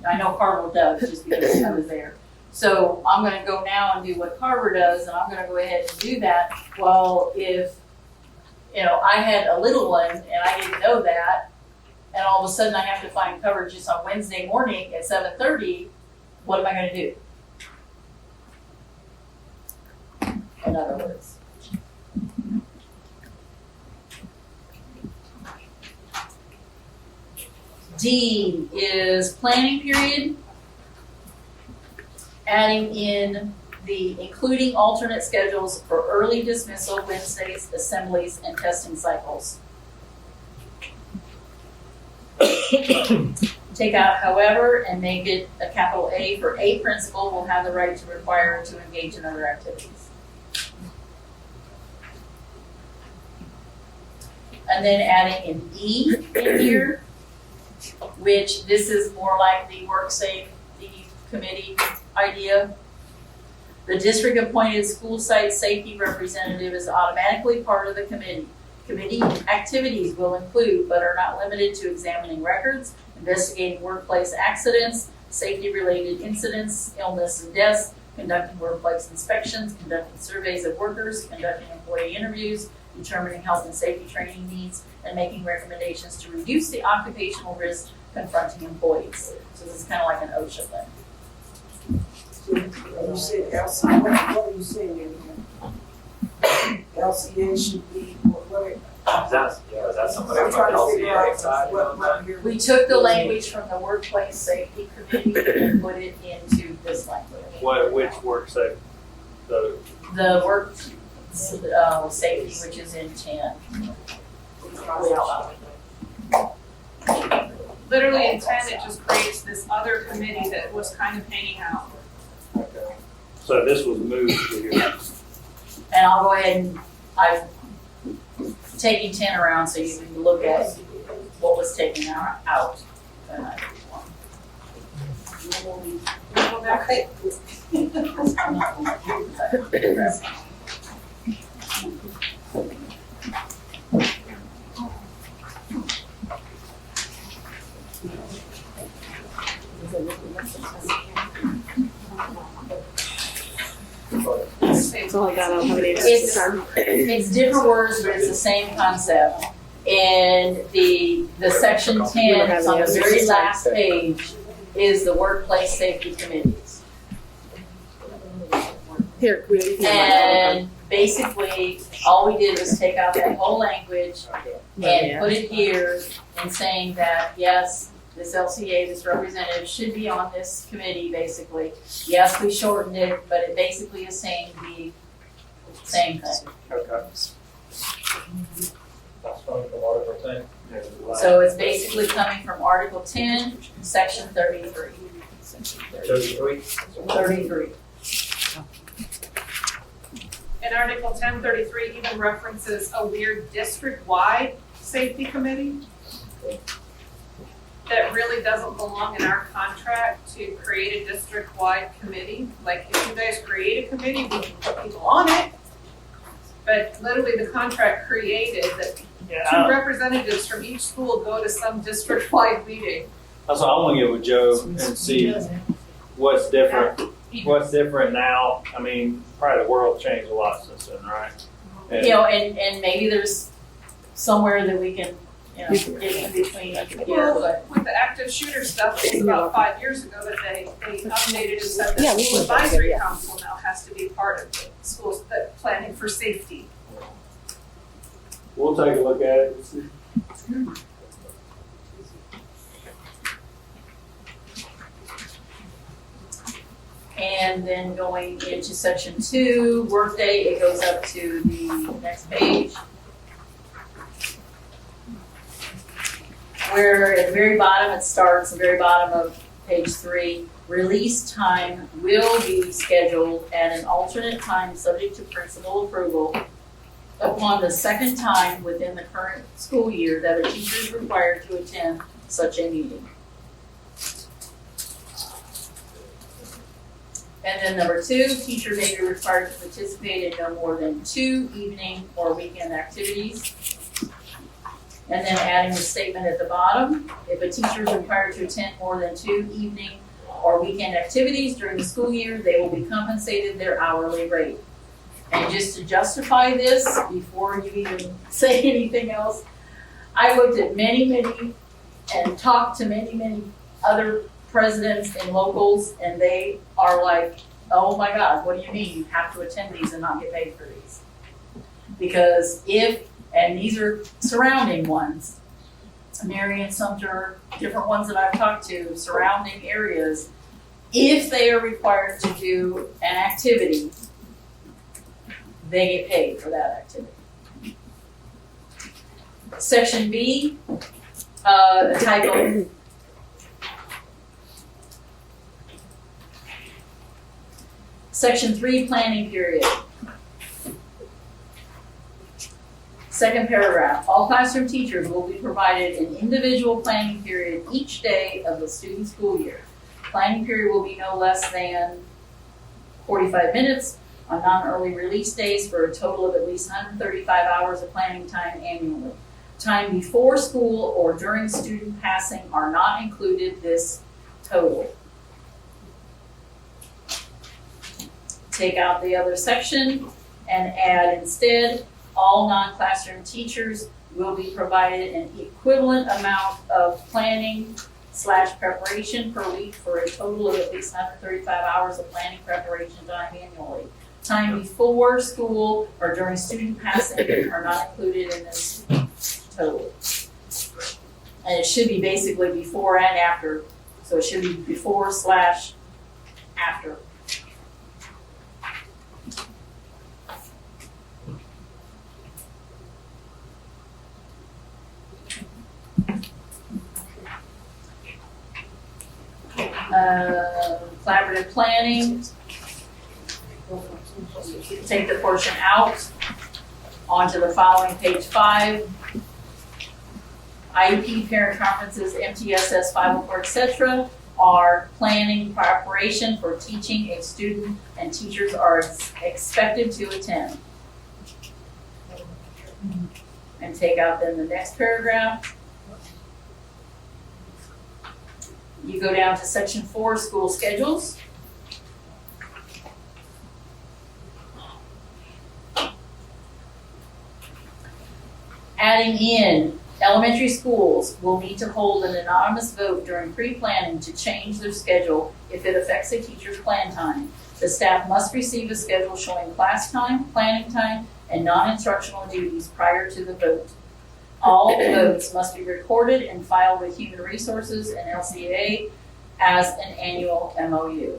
I know Carver does just because I was there. So I'm going to go now and do what Carver does, and I'm going to go ahead and do that. Well, if, you know, I had a little one and I didn't know that, and all of a sudden I have to find coverage just on Wednesday morning at 7:30, what am I going to do? In other words. D is planning period. Adding in the including alternate schedules for early dismissal, Wednesdays, assemblies, and testing cycles. Take out however and make it a capital A for a principal will have the right to require to engage in other activities. And then adding an E in here, which this is more like the work safety committee idea. The district appointed school site safety representative is automatically part of the committee. Committee activities will include, but are not limited to, examining records, investigating workplace accidents, safety-related incidents, illness and deaths, conducting workplace inspections, conducting surveys of workers, conducting employee interviews, determining health and safety training needs, and making recommendations to reduce the occupational risk confronting employees. So this is kind of like an OSHA thing. You said LCEA, what are you saying in here? LCEA should be, what Is that somebody I'm from the trying to figure LCEA out side? what you're. We took the language from the workplace safety committee and put it into this language. Which work safety? The work safety, which is in 10. Literally in 10, it just creates this other committee that was kind of hanging out. Okay. So this was moved to here. And I'll go ahead and I've taken 10 around so you can look at what was taken out. That's all I got. I don't have any It's different words, but it's the same concept. And the section 10, it's on the very last page, is the workplace safety committees. Here, And basically, all we did was take out that whole language and put it here and saying that, yes, this LCA, this representative should be on this committee, basically. Yes, we shortened it, but it basically is saying the same thing. Okay. That's coming from Article 10. So it's basically coming from Article 10, Section 33. 33. 33. And Article 1033 even references a weird district-wide safety committee that really doesn't belong in our contract to create a district-wide committee. Like, if you guys create a committee, we can put people on it. But literally, the contract created that two representatives from each school go to some district-wide meeting. That's why I want to get with Joe and see what's different. What's different now? I mean, probably the world changed a lot since then, right? And, You know, and maybe there's somewhere that we can, get in between here, Well, but with the active shooter stuff, it was about 5 years ago that they updated and said that Yeah, the we school went back there, advisory yeah. council now has to be part of the schools, the planning for safety. we'll take a look at it and see. and then going into section 2, workday, it goes up to the next page. Where at the very bottom, it starts, the very bottom of page 3, release time will be scheduled at an alternate time subject to principal approval upon the second time within the current school year that a teacher is required to attend such a meeting. And then number 2, teacher may be required to participate in no more than 2 evening or weekend activities. And then adding the statement at the bottom, if a teacher is required to attend more than 2 evening or weekend activities during the school year, they will be compensated their hourly rate. And just to justify this, before you even say anything else, I looked at many, and talked to many other presidents and locals, and they are like, oh my God, what do you mean you have to attend these and not get paid for these? Because and these are surrounding ones, Marion, Sumter, different ones that I've talked to, surrounding areas, if they are required to do an activity, they get paid for that activity. Section B, a typo. Section 3, planning period. Second paragraph, all classroom teachers will be provided an individual planning period each day of the student school year. Planning period will be no less than 45 minutes on non-early release days for a total of at least 135 hours of planning time annually. Time before school or during student passing are not included this total. Take out the other section and add instead, all non-classroom teachers will be provided an equivalent amount of planning planning/preparation per week for a total of at least 135 hours of planning preparation time annually. Time before school or during student passing are not included in this total. And it should be basically before and after. So it should be before/after. Collaborative planning. Take the portion out. Onto the following, page 5. IEP, parent conferences, MTSS 504, etc. are planning preparation for teaching a student and teachers are expected to attend. And take out then the next paragraph. You go down to section 4, school schedules. Adding in, elementary schools will need to hold an anonymous vote during pre-planning to change their schedule if it affects a teacher's plan time. The staff must receive a schedule showing class time, planning time, and non-instructional duties prior to the vote. All votes must be recorded and filed with Human Resources and LCEA as an annual MOU.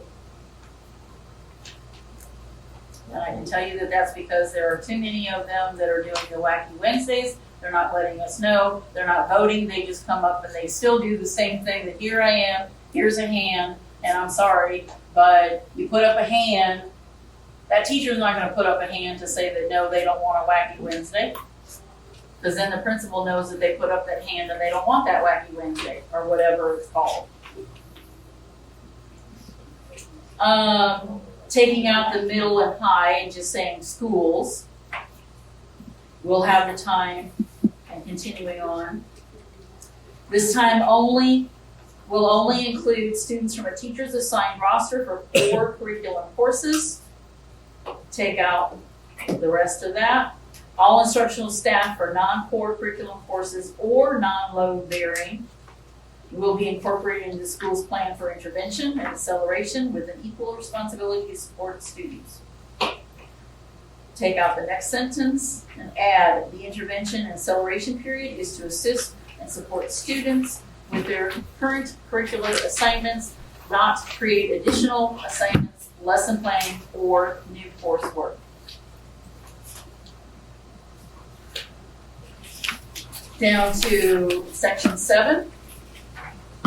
And I can tell you that that's because there are too many of them that are doing the wacky Wednesdays. They're not letting us know. They're not voting. They just come up and they still do the same thing that here I am, here's a hand, and I'm sorry, but you put up a hand. That teacher's not going to put up a hand to say that no, they don't want a wacky Wednesday. Because then the principal knows that they put up that hand and they don't want that wacky Wednesday or whatever it's called. Taking out the middle and high and just saying schools. We'll have the time and continuing on. This time only will only include students from a teacher's assigned roster for 4 curriculum courses. Take out the rest of that. All instructional staff for non-core curriculum courses or non-load bearing will be incorporated into the school's plan for intervention and acceleration with an equal responsibility to support students. Take out the next sentence and add the intervention and acceleration period is to assist and support students with their current curricular assignments, not to create additional assignments, lesson planning, or new coursework. Down to section 7,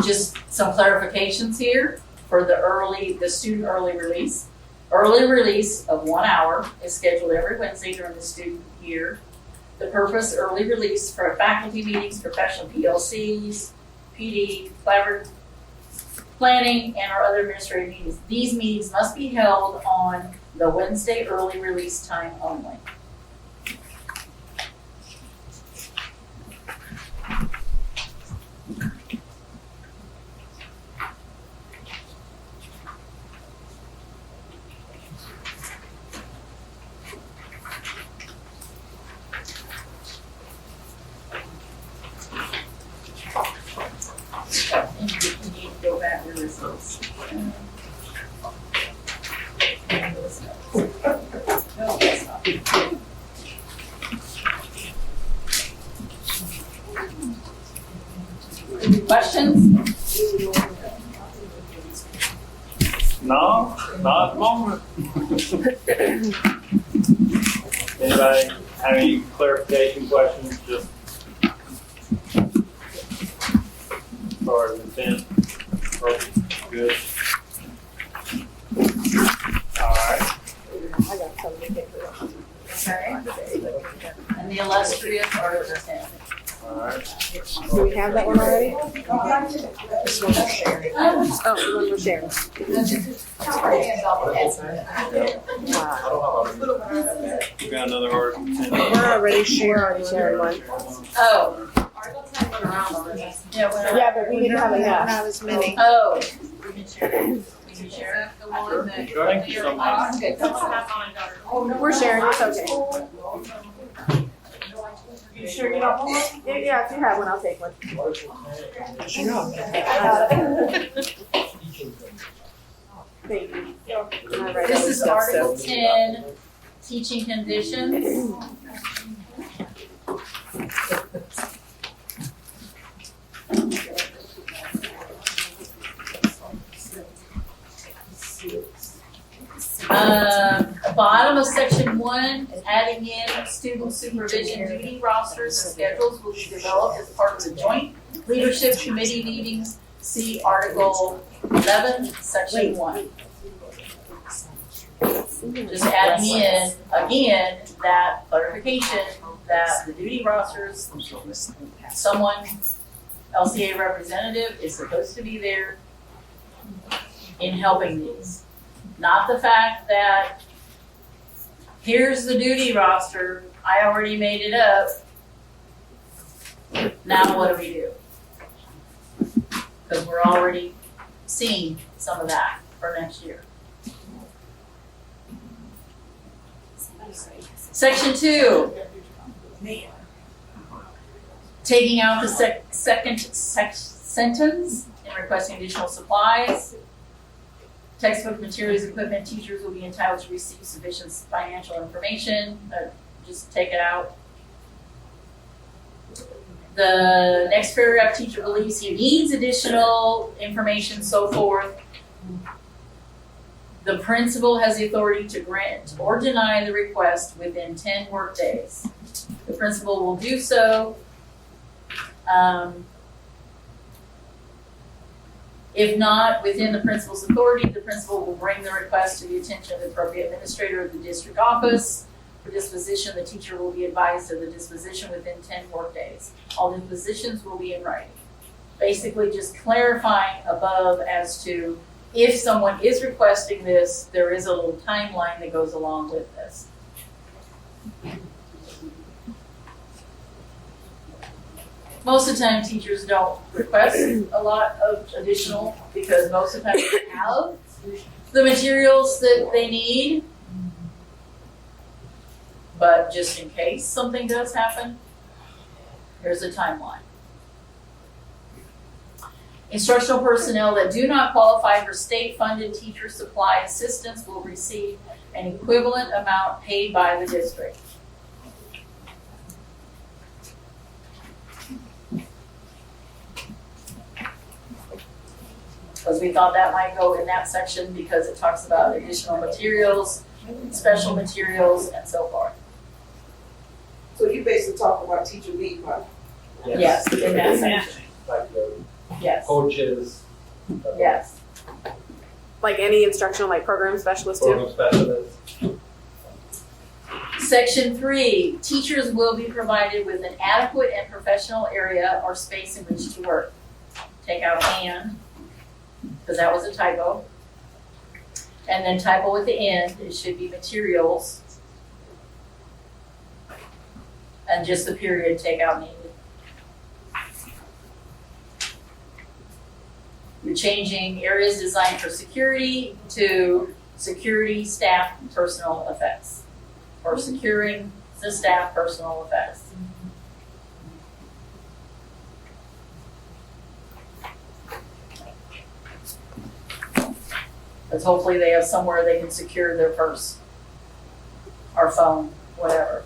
just some clarifications here for the student early release. Early release of 1 hour is scheduled every Wednesday during the student year. The purpose, early release for faculty meetings, professional PLCs, PD, collaborative planning, and our other administrative meetings. These meetings must be held on the Wednesday early release time only. Go back to this. Questions? No, not at the moment. Anybody have any clarification questions? Just as far as intent, good. All right. Okay. And the illustrious are the 10. All right. Do we have that one already? This one we're sharing. Oh, the one we're sharing. We got another article. We're already sharing one. Oh. Yeah, but we didn't have enough. Not as many. Oh. We can share. We can share. The one that Thank you so much. We're sharing, it's okay. You sure you don't want one? Yeah, if you have one, I'll take one. Thank you. This is Article 10, teaching conditions. Bottom of section 1, adding in student supervision duty rosters and schedules will be developed as part of the joint leadership committee meetings. See Article 11, section 1. Just adding in, again, that clarification that the duty rosters, someone, LCA representative is supposed to be there in helping these. Not the fact that here's the duty roster, I already made it up. Now what do we do? Because we're already seeing some of that for next year. Section 2. Taking out the second sentence and requesting additional supplies. Textbook materials, equipment, teachers will be entitled to receive sufficient financial information. Just take it out. The next paragraph, teacher believes he needs additional information, so forth. The principal has the authority to grant or deny the request within 10 work days. The principal will do so. If not within the principal's authority, the principal will bring the request to the attention of the appropriate administrator of the district office. For disposition, the teacher will be advised of the disposition within 10 work days. All dispositions will be in writing. Basically just clarifying above as to if someone is requesting this, there is a little timeline that goes along with this. Most of the time, teachers don't request a lot of additional because most of the time they have the materials that they need. But just in case something does happen, here's a timeline. Instructional personnel that do not qualify for state-funded teacher supply assistance will receive an equivalent amount paid by the district. Because we thought that might go in that section because it talks about additional materials, special materials, and so forth. So you basically talk about teacher leave money. Yes, in that section. Like the Yes, coaches. yes. Like any instructional, like program specialist too? Program specialists. Section 3, teachers will be provided with an adequate and professional area or space in which to work. Take out and, because that was a typo. And then typo at the end, it should be materials. And just the period, take out needed. You're changing areas designed for security to security, staff, and personal effects. Or securing the staff, personal effects. Because hopefully they have somewhere they can secure their purse or phone, whatever.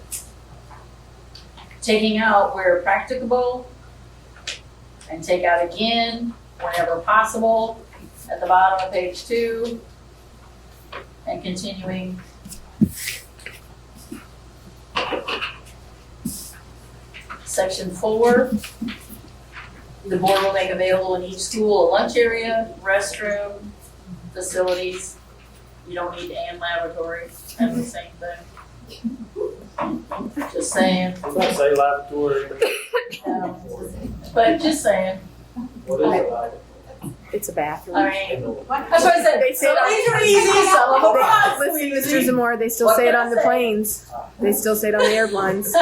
Taking out where practicable, and take out again whenever possible at the bottom of page 2, and continuing. Section 4, the board will make available in each school a lunch area, restroom, facilities. You don't need and laboratory, that's the same thing. Just saying. Don't say laboratory. But just saying. What is it? It's a bathroom. I mean, that's what I said. They say Some of these are easy, some of them are not. Listen, Mr. Zamora, they still What say it can on I the say? planes. They still say it on the airplanes.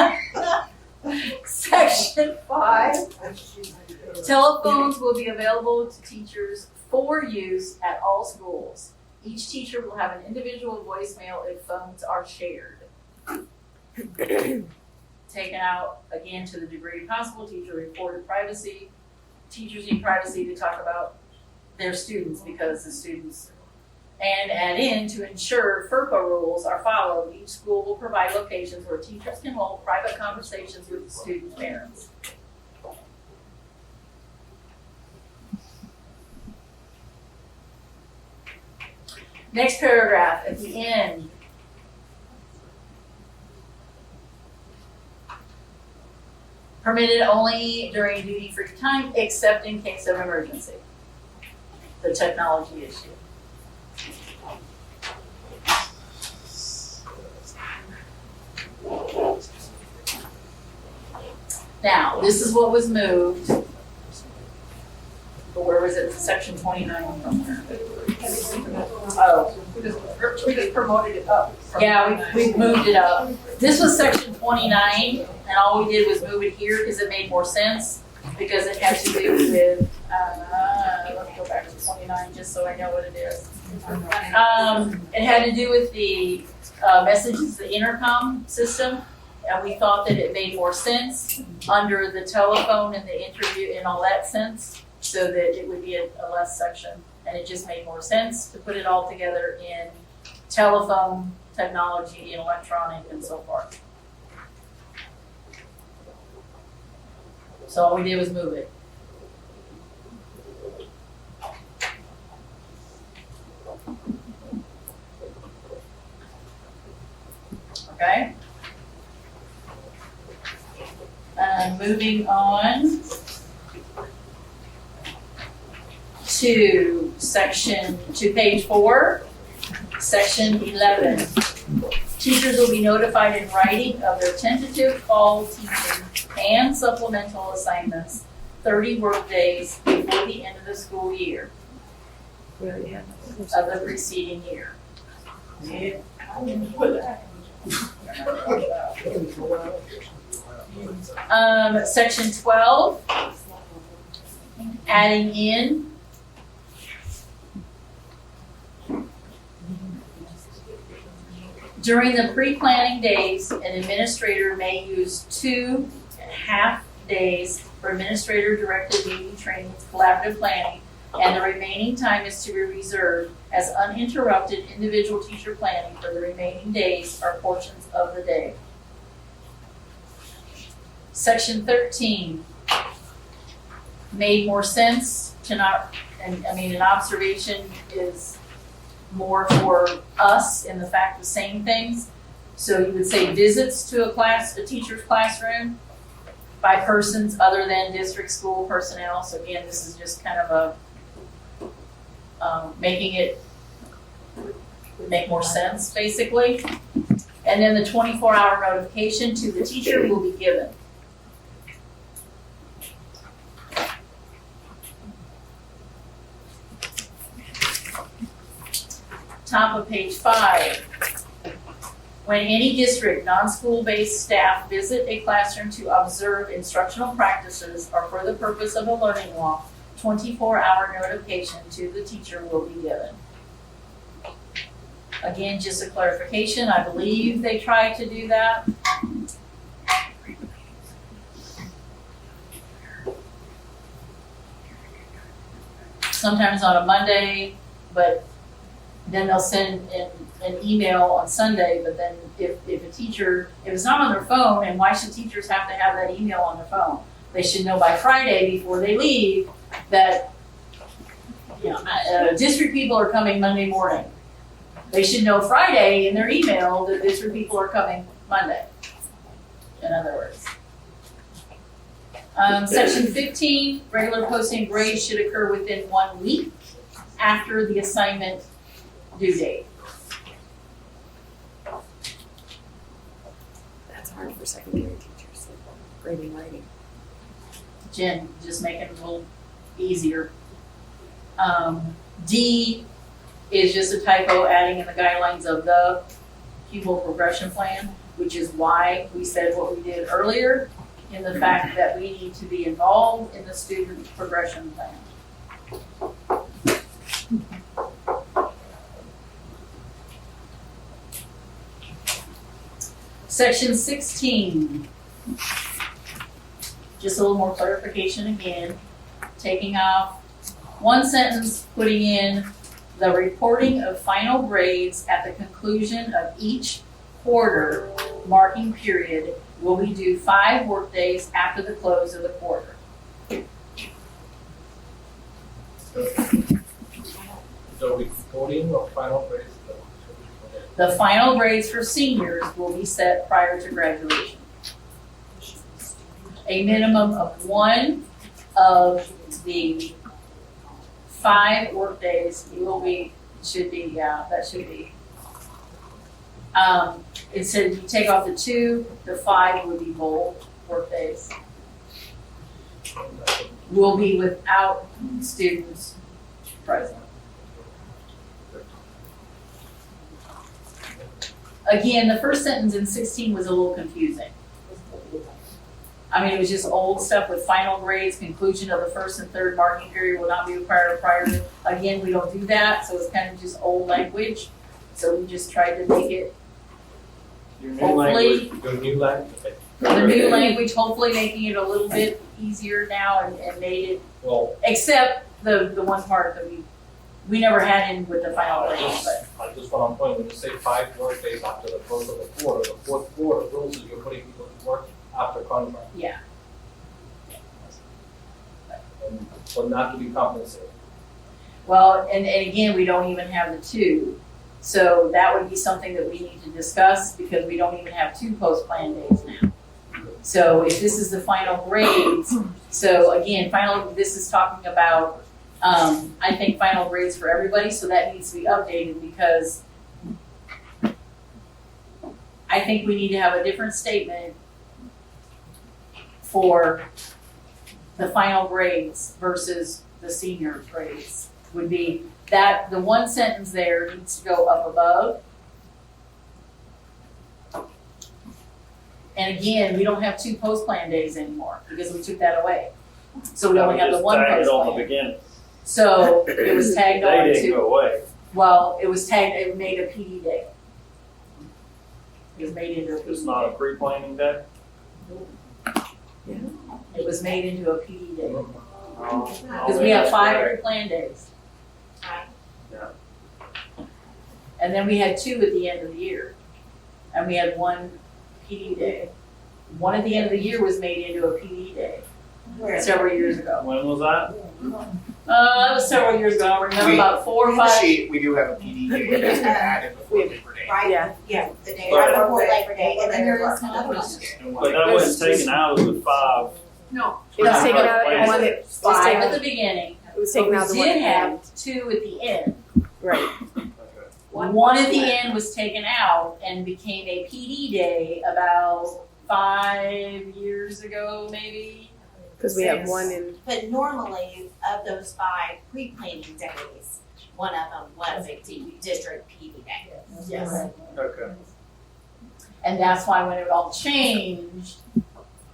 Section 5. Telephones will be available to teachers for use at all schools. Each teacher will have an individual voicemail if phones are shared. taken out, again, to the degree possible, teacher reported privacy. Teachers need privacy to talk about their students because the students, and add in to ensure FERPA rules are followed. Each school will provide locations where teachers can hold private conversations with the student parents. Next paragraph at the end. Permitted only during duty-free time, except in case of emergency. The technology issue. Now, this is what was moved. But where was it? Section 29 somewhere. Oh. We just promoted it up. Yeah, we moved it up. This was section 29, and all we did was move it here because it made more sense, because it had to do with, let me go back to 29 just so I know what it is. It had to do with the messages, the intercom system, and we thought that it made more sense under the telephone and the interview and all that sense, so that it would be a less section. And it just made more sense to put it all together in telephone, technology, and electronic, and so forth. So all we did was move it. Okay? And moving on to page 4, section 11. Teachers will be notified in writing of their tentative fall teaching and supplemental assignments 30 work days before the end of the school year of the preceding year. Section 12, adding in during the pre-planning days, an administrator may use 2.5 days for administrator-directed meeting training, collaborative planning, and the remaining time is to be reserved as uninterrupted individual teacher planning for the remaining days or portions of the day. Section 13 made more sense to not, and I mean, an observation is more for us in the fact of saying things. So you would say visits to a teacher's classroom by persons other than district school personnel. So again, this is just kind of making it make more sense, basically. And then the 24-hour notification to the teacher will be given. Top of page 5. When any district non-school-based staff visit a classroom to observe instructional practices or for the purpose of a learning walk, 24-hour notification to the teacher will be given. Again, just a clarification, I believe they tried to do that. Sometimes on a Monday, but then they'll send an email on Sunday, but then if it's not on their phone, and why should teachers have to have that email on their phone? They should know by Friday before they leave that district people are coming Monday morning. They should know Friday in their email that district people are coming Monday, in other words. Section 15, regular posting grades should occur within 1 week after the assignment due date. That's hard for secondary teachers, grading, writing. Jen, just make it a little easier. D is just a typo adding in the guidelines of the pupil progression plan, which is why we said what we did earlier in the fact that we need to be involved in the student progression plan. Section 16, Just a little more clarification again, taking off one sentence, putting in the reporting of final grades at the conclusion of each quarter marking period will be due 5 workdays after the close of the quarter. The reporting of final grades. The final grades for seniors will be set prior to graduation. A minimum of 1 of the 5 workdays should be. Instead, if you take off the 2, the 5 would be bold workdays. Will be without students present. Again, the first sentence in 16 was a little confusing. I mean, it was just old stuff with final grades, conclusion of the first and third marking period will not be required prior to. Again, we don't do that, so it's kind of just old language. So we just tried to make it, Your new hopefully, language. Your new language. the new language, hopefully making it a little bit easier now and made it, Well, except the one part that we never had in with the final grades, but. I just what I'm pointing, when you say 5 workdays after the close of the quarter, the fourth quarter rules is you're putting people to work after contract. Yeah. And for not to be compensated. Well, and again, we don't even have the 2. So that would be something that we need to discuss because we don't even have 2 post-plan days now. So if this is the final grades, so again, this is talking about, I think final grades for everybody, so that needs to be updated because I think we need to have a different statement for the final grades versus the senior grades. Would be that the one sentence there needs to go up above. And again, we don't have 2 post-plan days anymore because we took that away. So we only have the 1 Tagged it on the post-plan. beginning. So it was tagged on They didn't to, go away. well, it was tagged, it made a PD day. It was made into a It's PD not a day. pre-planning day. It was made into a PD day. Because Because we have 5 pre-plan days. Yeah. And then we had 2 at the end of the year. And we had 1 PD day. 1 at the end of the year was made into a PD day several years ago. When was that? That was several years ago. I remember about 4 or 5. We do have a PD day that's been added before Labor Day. Right? Yeah. The day But- right before Labor Day, and then there is another one. But that wasn't taken out of the 5. No. It was taken out Plan. at one. It was 5 at the beginning. It was But taken we out the one. did have 2 at the end. Right. One at the end was taken out and became a PD day about 5 years ago, maybe. Because we have 1 in. But normally, of those 5 pre-planning days, one of them was a district PD day. Yes. Okay. And that's why when it all changed,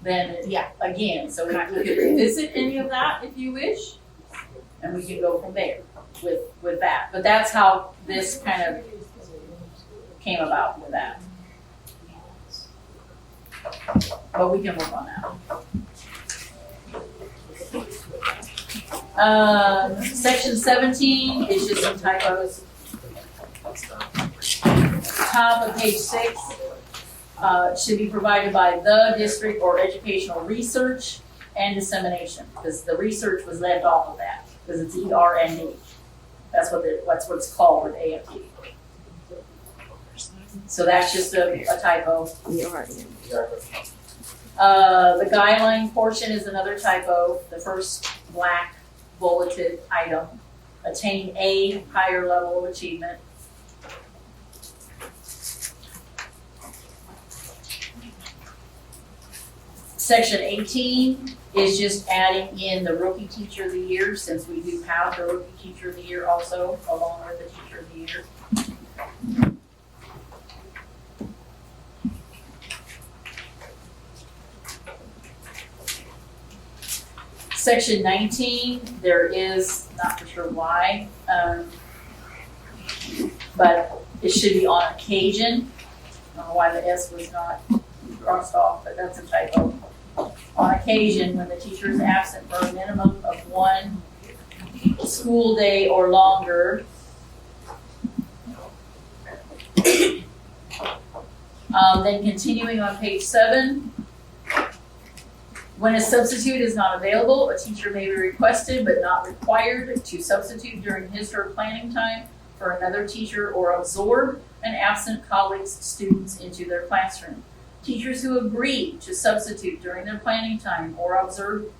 then, again, so we could revisit any of that if you wish, and we can go from there with that. But that's how this kind of came about with that. But we can work on that. Section 17 is just some typos. Top of page 6. Should be provided by the district or educational research and dissemination, because the research was left off of that, because it's ER&D. That's what it's called with AFD. So that's just a typo. The guideline portion is another typo. The first black bulleted item, attain a higher level of achievement. Section 18 is just adding in the rookie teacher of the year, since we do have the rookie teacher of the year also, along with the teacher of the year. Section 19, there is, not for sure why, but it should be on occasion. I don't know why the S was not crossed off, but that's a typo. On occasion, when the teacher is absent for a minimum of one school day or longer. Then continuing on page 7, when a substitute is not available, a teacher may be requested but not required to substitute during his or her planning time for another teacher or absorb an absent colleague's students into their classroom. Teachers who agree to substitute during their planning time or absorb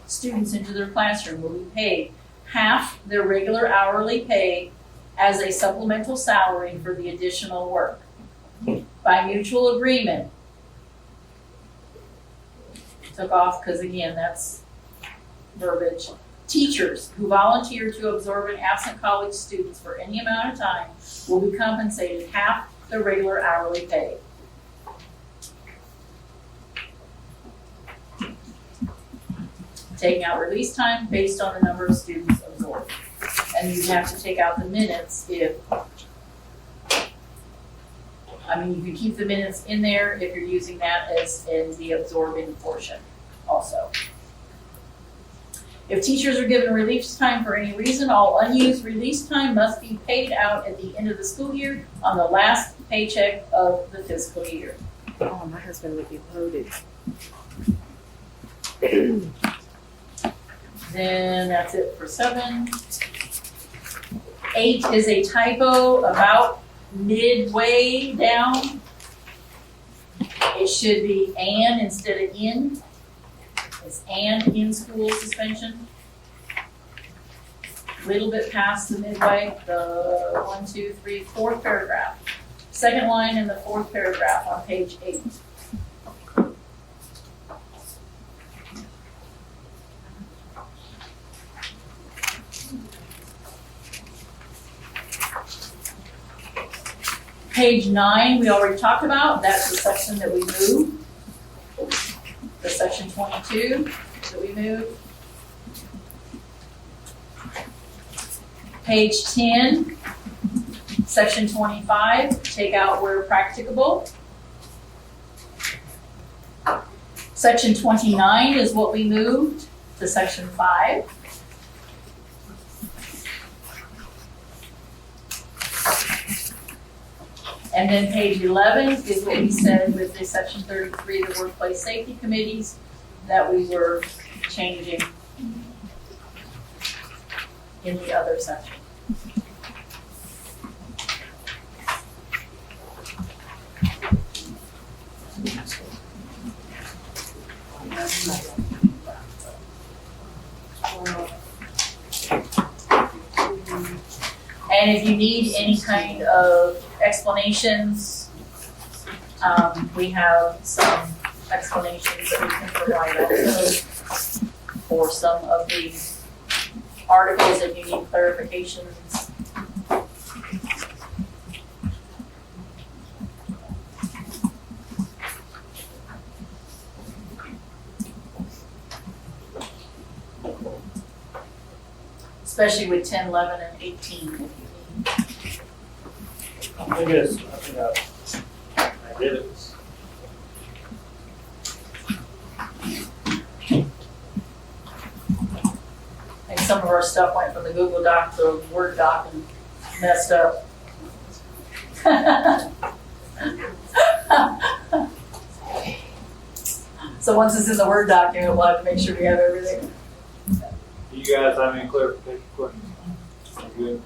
students into their classroom will be paid half their regular hourly pay as a supplemental salary for the additional work. By mutual agreement. Took off because again, that's verbiage. Teachers who volunteer to absorb an absent college students for any amount of time will be compensated half their regular hourly pay. Taking out release time based on the number of students absorbed. And you have to take out the minutes if, you can keep the minutes in there if you're using that as in the absorbing portion also. If teachers are given release time for any reason, all unused release time must be paid out at the end of the school year on the last paycheck of the fiscal year. Oh, my husband would be loaded. Then that's it for 7. 8 is a typo about midway down. It should be "and" instead of "in." It's "and in school suspension." Little bit past the midway, the 1, 2, 3, 4th paragraph. Second line in the 4th paragraph on page 8. Page 9, we already talked about. That's the section that we moved. The section 22 that we moved. Page 10, section 25, take out where practicable. Section 29 is what we moved to section 5. And then page 11 is what we said with the section 33, the workplace safety committees, that we were changing in the other section. And if you need any kind of explanations, we have some explanations that we can provide also for some of these articles if you need clarifications. Especially with 10, 11, and 18 if you need. I did it. And some of our stuff went from the Google Doc to the Word doc and messed up. So once it's in the Word document, we'll have to make sure we have everything. Do you guys have any clarification questions? Good.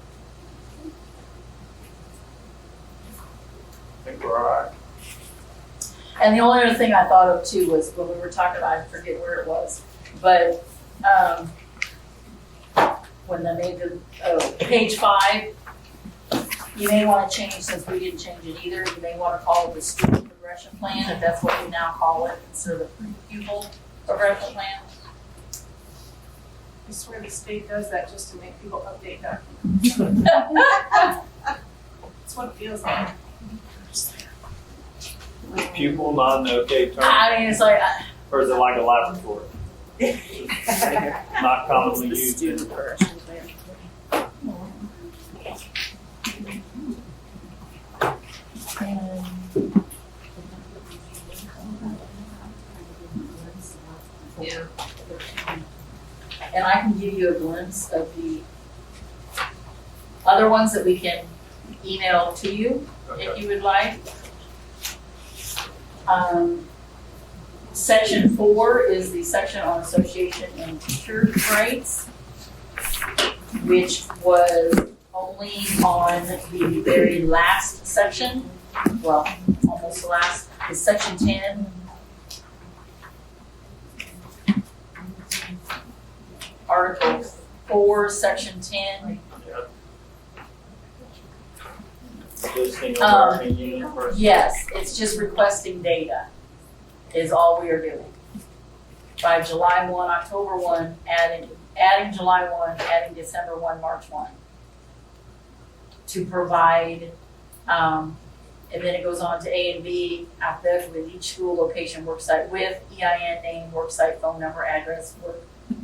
I think we're all right. And the only other thing I thought of too was when we were talking about, I forget where it was, but when they made the page 5, you may want to change, since we didn't change it either, you may want to call it the student progression plan, if that's what we now call it, instead of the pupil progression plan. I swear the state does that just to make people update documents. That's what it feels like. Pupil, not an okay term? I mean, it's like, Or is it like a laboratory? Not commonly used in. and I can give you a glimpse of the other ones that we can email to you if you would like. Section 4 is the section on association and teacher rights, which was only on the very last section, well, almost the last, is section 10. Article 4, section 10. Listing of bargaining unit versus. Yes, it's just requesting data is all we are doing. By July 1, October 1, adding July 1, adding December 1, March 1. To provide, and then it goes on to A and B, after with each school location, worksite with, EIN name, worksite phone number, address, work,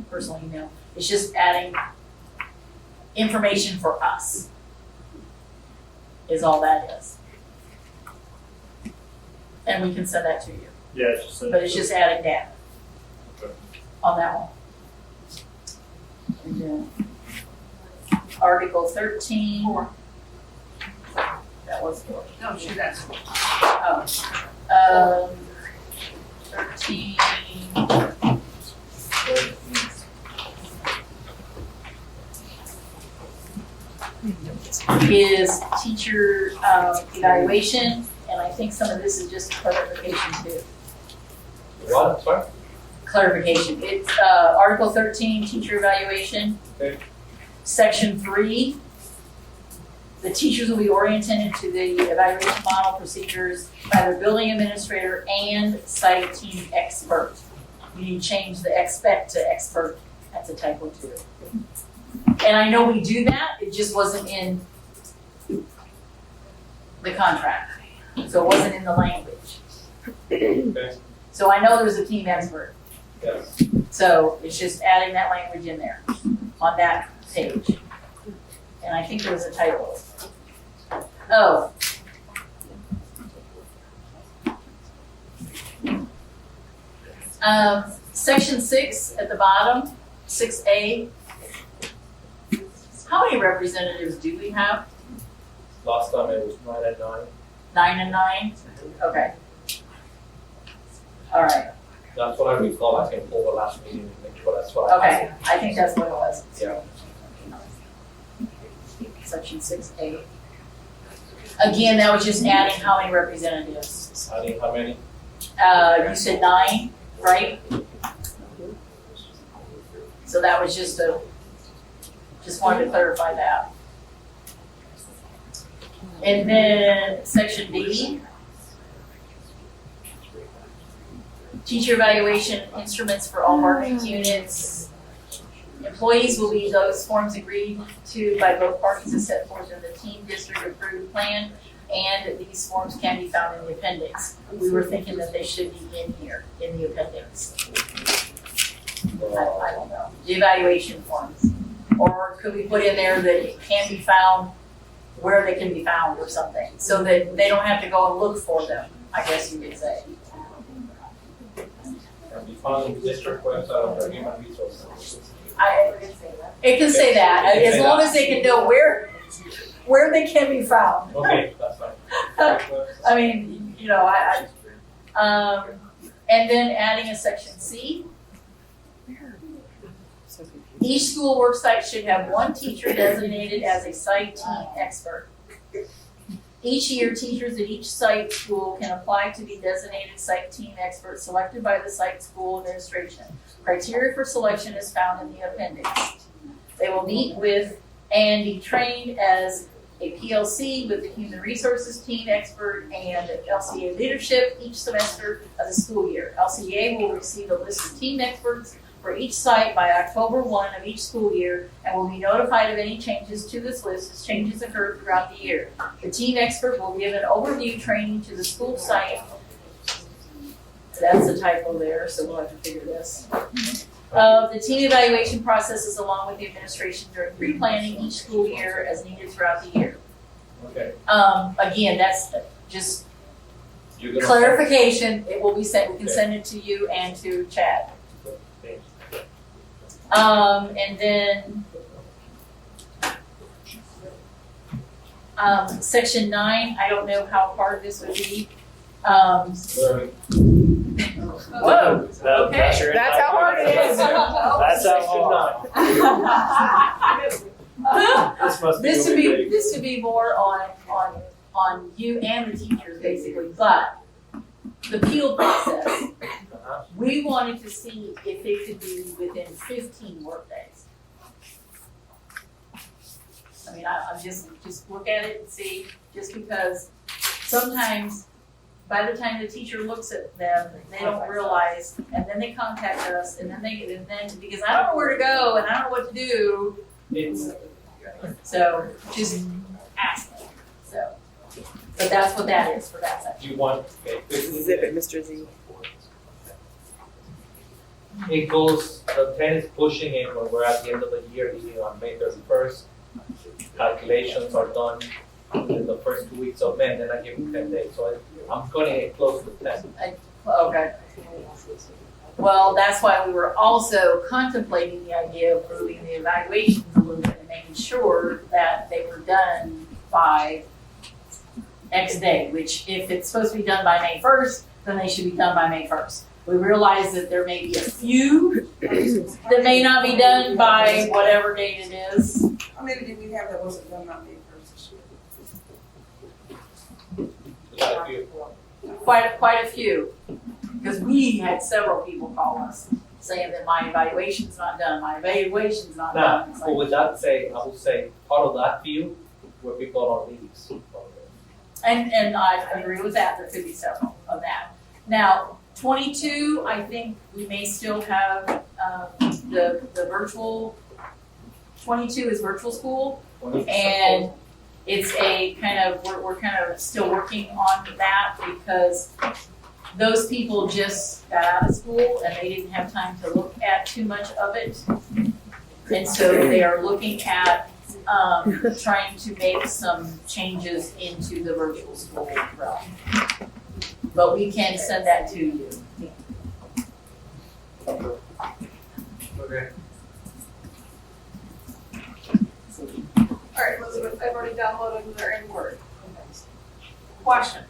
personal email. It's just adding information for us, is all that is. And we can send that to you. Yeah, it's just. But it's just adding data Okay. on that one. And then Article 13. 4. That was 4. No, shoot, that's 4. Oh. 13. Is teacher evaluation, and I think some of this is just clarification too. What, sorry? Clarification. It's Article 13, teacher evaluation. Okay. Section 3, the teachers will be oriented to the evaluation model procedures by the building administrator and site team expert. You need to change the expect to expert. That's a typo too. And I know we do that, it just wasn't in the contract. So it wasn't in the language. Okay. So I know there's a team expert. Yes. So it's just adding that language in there on that page. And I think there was a typo. Oh. Section 6 at the bottom, 6A. How many representatives do we have? Last time it was 9 and 9. 9 and 9? Okay. All right. That's what I recall. I came over last meeting and make sure that's what I. Okay. I think that's what it was. Yeah. Section 6A. Again, that was just adding how many representatives. Adding how many? You said 9, right? So that was just wanted to clarify that. And then section B, teacher evaluation instruments for all bargaining units. Employees will be those forms agreed to by both parties as set forth in the team district approved plan, and these forms can be found in the appendix. We were thinking that they should be in here, in the appendix. I don't know. The evaluation forms. Or could we put in there that it can be found where they can be found or something, so that they don't have to go and look for them, I guess you could say. Can be found in the district website of the human resources. It can say that, as long as they can know where they can be found. Okay, that's fine. I mean, you know, and then adding a section C. Each school worksite should have one teacher designated as a site team expert. Each year, teachers at each site school can apply to be designated site team experts selected by the site school administration. Criteria for selection is found in the appendix. They will meet with and be trained as a PLC with the human resources team expert and LCEA leadership each semester of the school year. LCEA will receive a list of team experts for each site by October 1 of each school year and will be notified of any changes to this list as changes occur throughout the year. The team expert will give an overview training to the school site. That's a typo there, so we'll have to figure this. The team evaluation processes along with the administration during pre-planning each school year as needed throughout the year. Okay. Again, that's just clarification. It will be sent, we can send it to you and to Chad. And then section 9, I don't know how hard this would be. Whoa, okay. That's how hard it is. That's how hard. This would be more on you and the teachers basically, but the appeal process, we wanted to see if it could be within 15 workdays. I mean, I'm just look at it and see, just because sometimes by the time the teacher looks at them, they don't realize, and then they contact us, and then because I don't know where to go and I don't know what to do, so just ask them. So, but that's what that is for that section. You want Zip it, Mr. Z. it goes, the 10 is pushing it when we're at the end of the year, on May 31st. Calculations are done in the first 2 weeks of May, and then I give them 10 days. So I'm cutting it close to 10. Okay. Well, that's why we were also contemplating the idea of moving the evaluations a little bit and making sure that they were done by X day, which if it's supposed to be done by May 1st, then they should be done by May 1st. We realize that there may be a few that may not be done by whatever date it is. How many did we have that wasn't done on May 1st this year? Quite a few, because we had several people call us saying that my evaluation's not done, my evaluation's not Now, done. It's but with that say, I would say part of that few were people on leaves. And I agree with that, there could be several of that. Now, 22, I think we may still have the virtual, 22 is virtual school, and it's a kind of, we're kind of still working on that because those people just got out of school and they didn't have time to look at too much of it. And so they are looking at trying to make some changes into the virtual school realm. But we can send that to you. Okay. All right, Elizabeth, I've already downloaded their in Word. Question.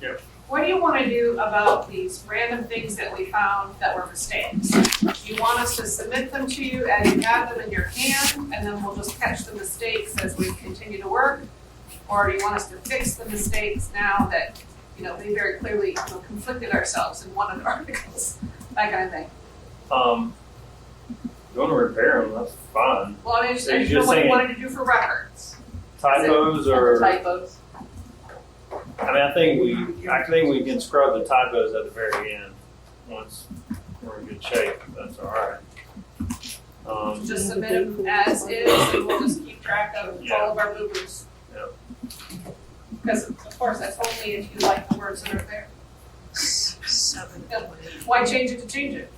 Yep. What do you want to do about these random things that we found that were mistakes? Do you want us to submit them to you as you have them in your hand, and then we'll just catch the mistakes as we continue to work? Or do you want us to fix the mistakes now that, we very clearly conflicted ourselves in one of the articles, that kind of thing? You want to repair them, that's fine. Well, I mean, So I you're just know just what you saying wanted to do for records. Typos And or, the typos. I mean, I think we can scrub the typos at the very end once we're in good shape, if that's all right. Just submit them as is, and we'll just keep track of all of our boo-boos. Yep. Because of course, that's only if you like the words that are there. Why change it to change it?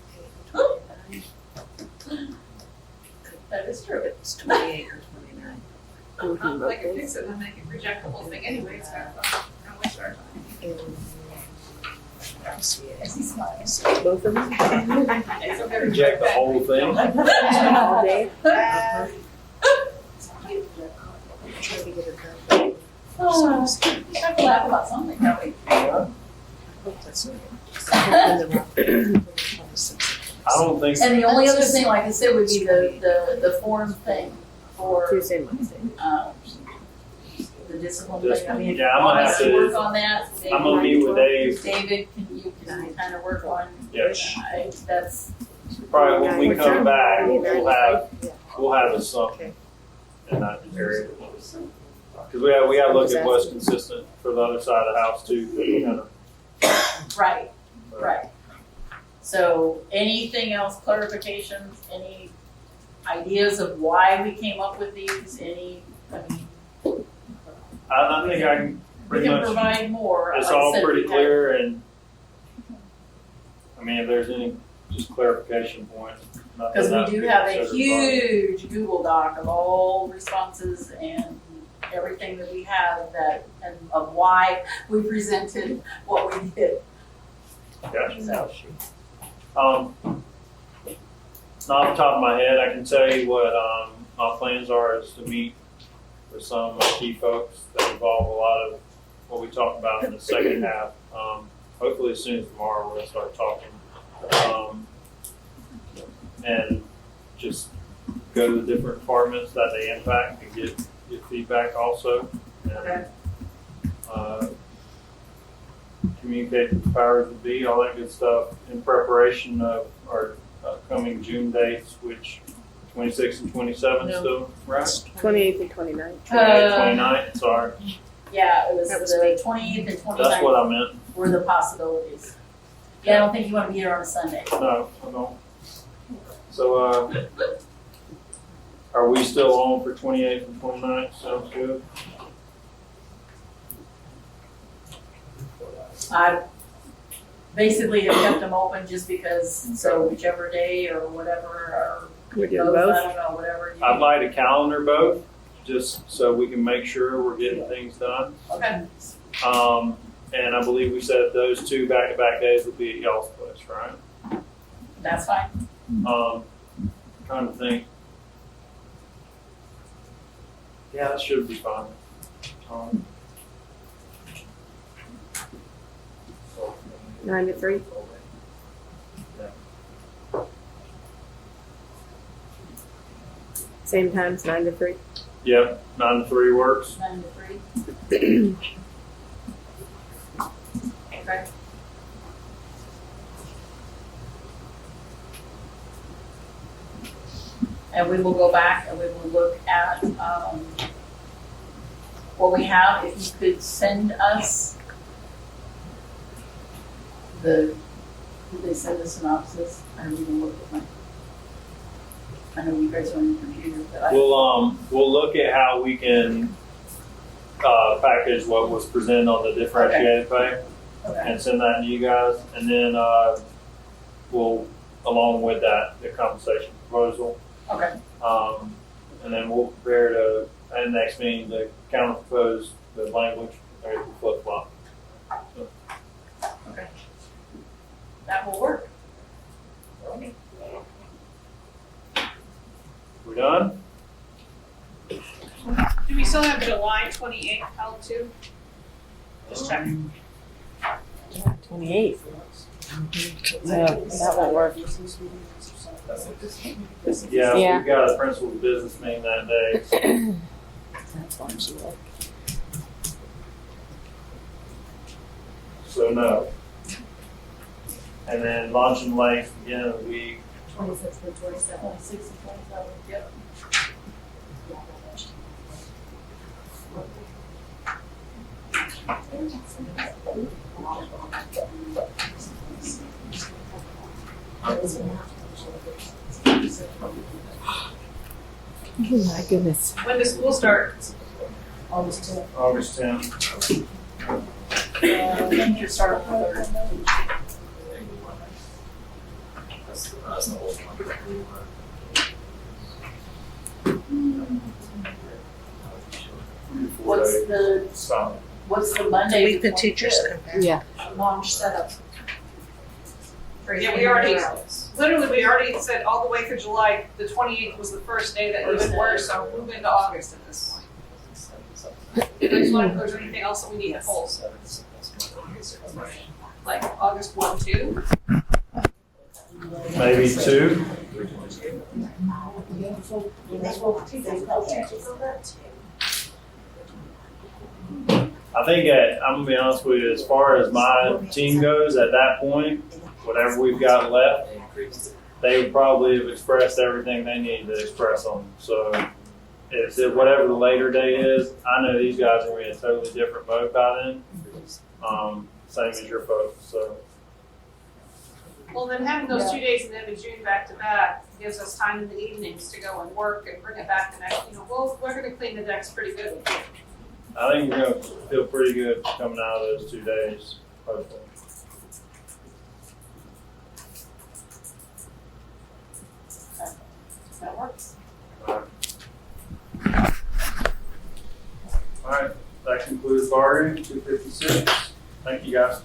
That is true. It's 28 or 29. They can fix it and then they can reject the whole thing anyway, it's kind of fun. Don't waste our time. Both of them? It's okay to Reject the whole thing. All day? Try to get it done. Oh, I have to laugh about something, don't we? I don't think so. And the only other thing, like I said, would be the form thing for Tuesday and Wednesday. the discipline thing. I mean, if you Yeah, I'm want gonna us have to to- work on that, maybe I'm gonna meet with Dave. David, can you kind of work on? Yes. That's Probably when we come back, we'll have a something in that area. Because we have to look at what's consistent for the other side of the house too. Kind of, right. So anything else, clarifications, any ideas of why we came up with these, I think I can we pretty can much. provide more. It's Like I all said, pretty we have- clear, and I mean, if there's any just clarification points. Because we do have a huge Google Doc of all responses and everything that we have and of why we presented what we did. Gotcha. So, not off the top of my head, I can tell you what my plans are is to meet with some key folks that involve a lot of what we talked about in the second half. Hopefully as soon as tomorrow we're gonna start talking. And just go to the different departments that they impact and get feedback also. And, communicate with the powers that be, all that good stuff in preparation of our upcoming June dates, which 26th and 27th still, right? 28th and 29th. 29th, sorry. Yeah, it was That was the me. 28th and 29th. That's what I meant. Were the possibilities. Yeah, I don't think you want to be here on a Sunday. No, I don't. So, are we still on for 28th and 29th? Sounds good. I basically have kept them open just because, so whichever day or whatever, or We do both, both? I don't know, whatever. you- I'd like to calendar both, just so we can make sure we're getting things done. Okay. And I believe we said those two back-to-back days would be at y'all's place, right? That's fine. Trying to think. Yeah, that should be fine. So, 9 to 3. Same times, 9 to 3. Yep, 9 to 3 works. 9 to 3. Okay. And we will go back and we will look at what we have. If you could send us did they send the synopsis? I haven't even looked at my, I know you guys are on your computer, but I. We'll look at how we can package what was presented on the differentiated pay Okay. and send that to you guys, and then we'll, along with that, the compensation proposal. Okay. And then we'll prepare to, at the next meeting, to counter propose the language, or the flip flop. So, Okay. That will work. we're done? Do we still have July 28th held too? Just checking. 28th. That won't work. Yeah, Yeah. we've got a principal's business meeting that day. That's why she left. So no. And then lunch and late again of the week. 26th and 27th. 26th and 27th, yep. Oh my goodness. When does school start? August 10th. August 10th. I think you start on the 3rd. That's the whole one. What's the Monday? The week the 25th? teachers come back. Yeah. Launch setup. Yeah, we already said all the way through July, the 28th was the first day that even were, so move into August at this point. I just wonder if there's anything else that we need to pull, like August 1, 2? Maybe 2. I think I'm gonna be honest with you, as far as my team goes, at that point, whatever we've got left, they would probably have expressed everything they need to express on them. So if whatever the later day is, I know these guys are in a totally different boat by then. Same as your folks, so. Well, then having those 2 days in the end of June back to back gives us time in the evenings to go and work and bring it back the next, we're gonna clean the decks pretty good. I think we're gonna feel pretty good coming out of those 2 days, hopefully. That works. All right, that concludes bargaining, 2:56. Thank you, guys.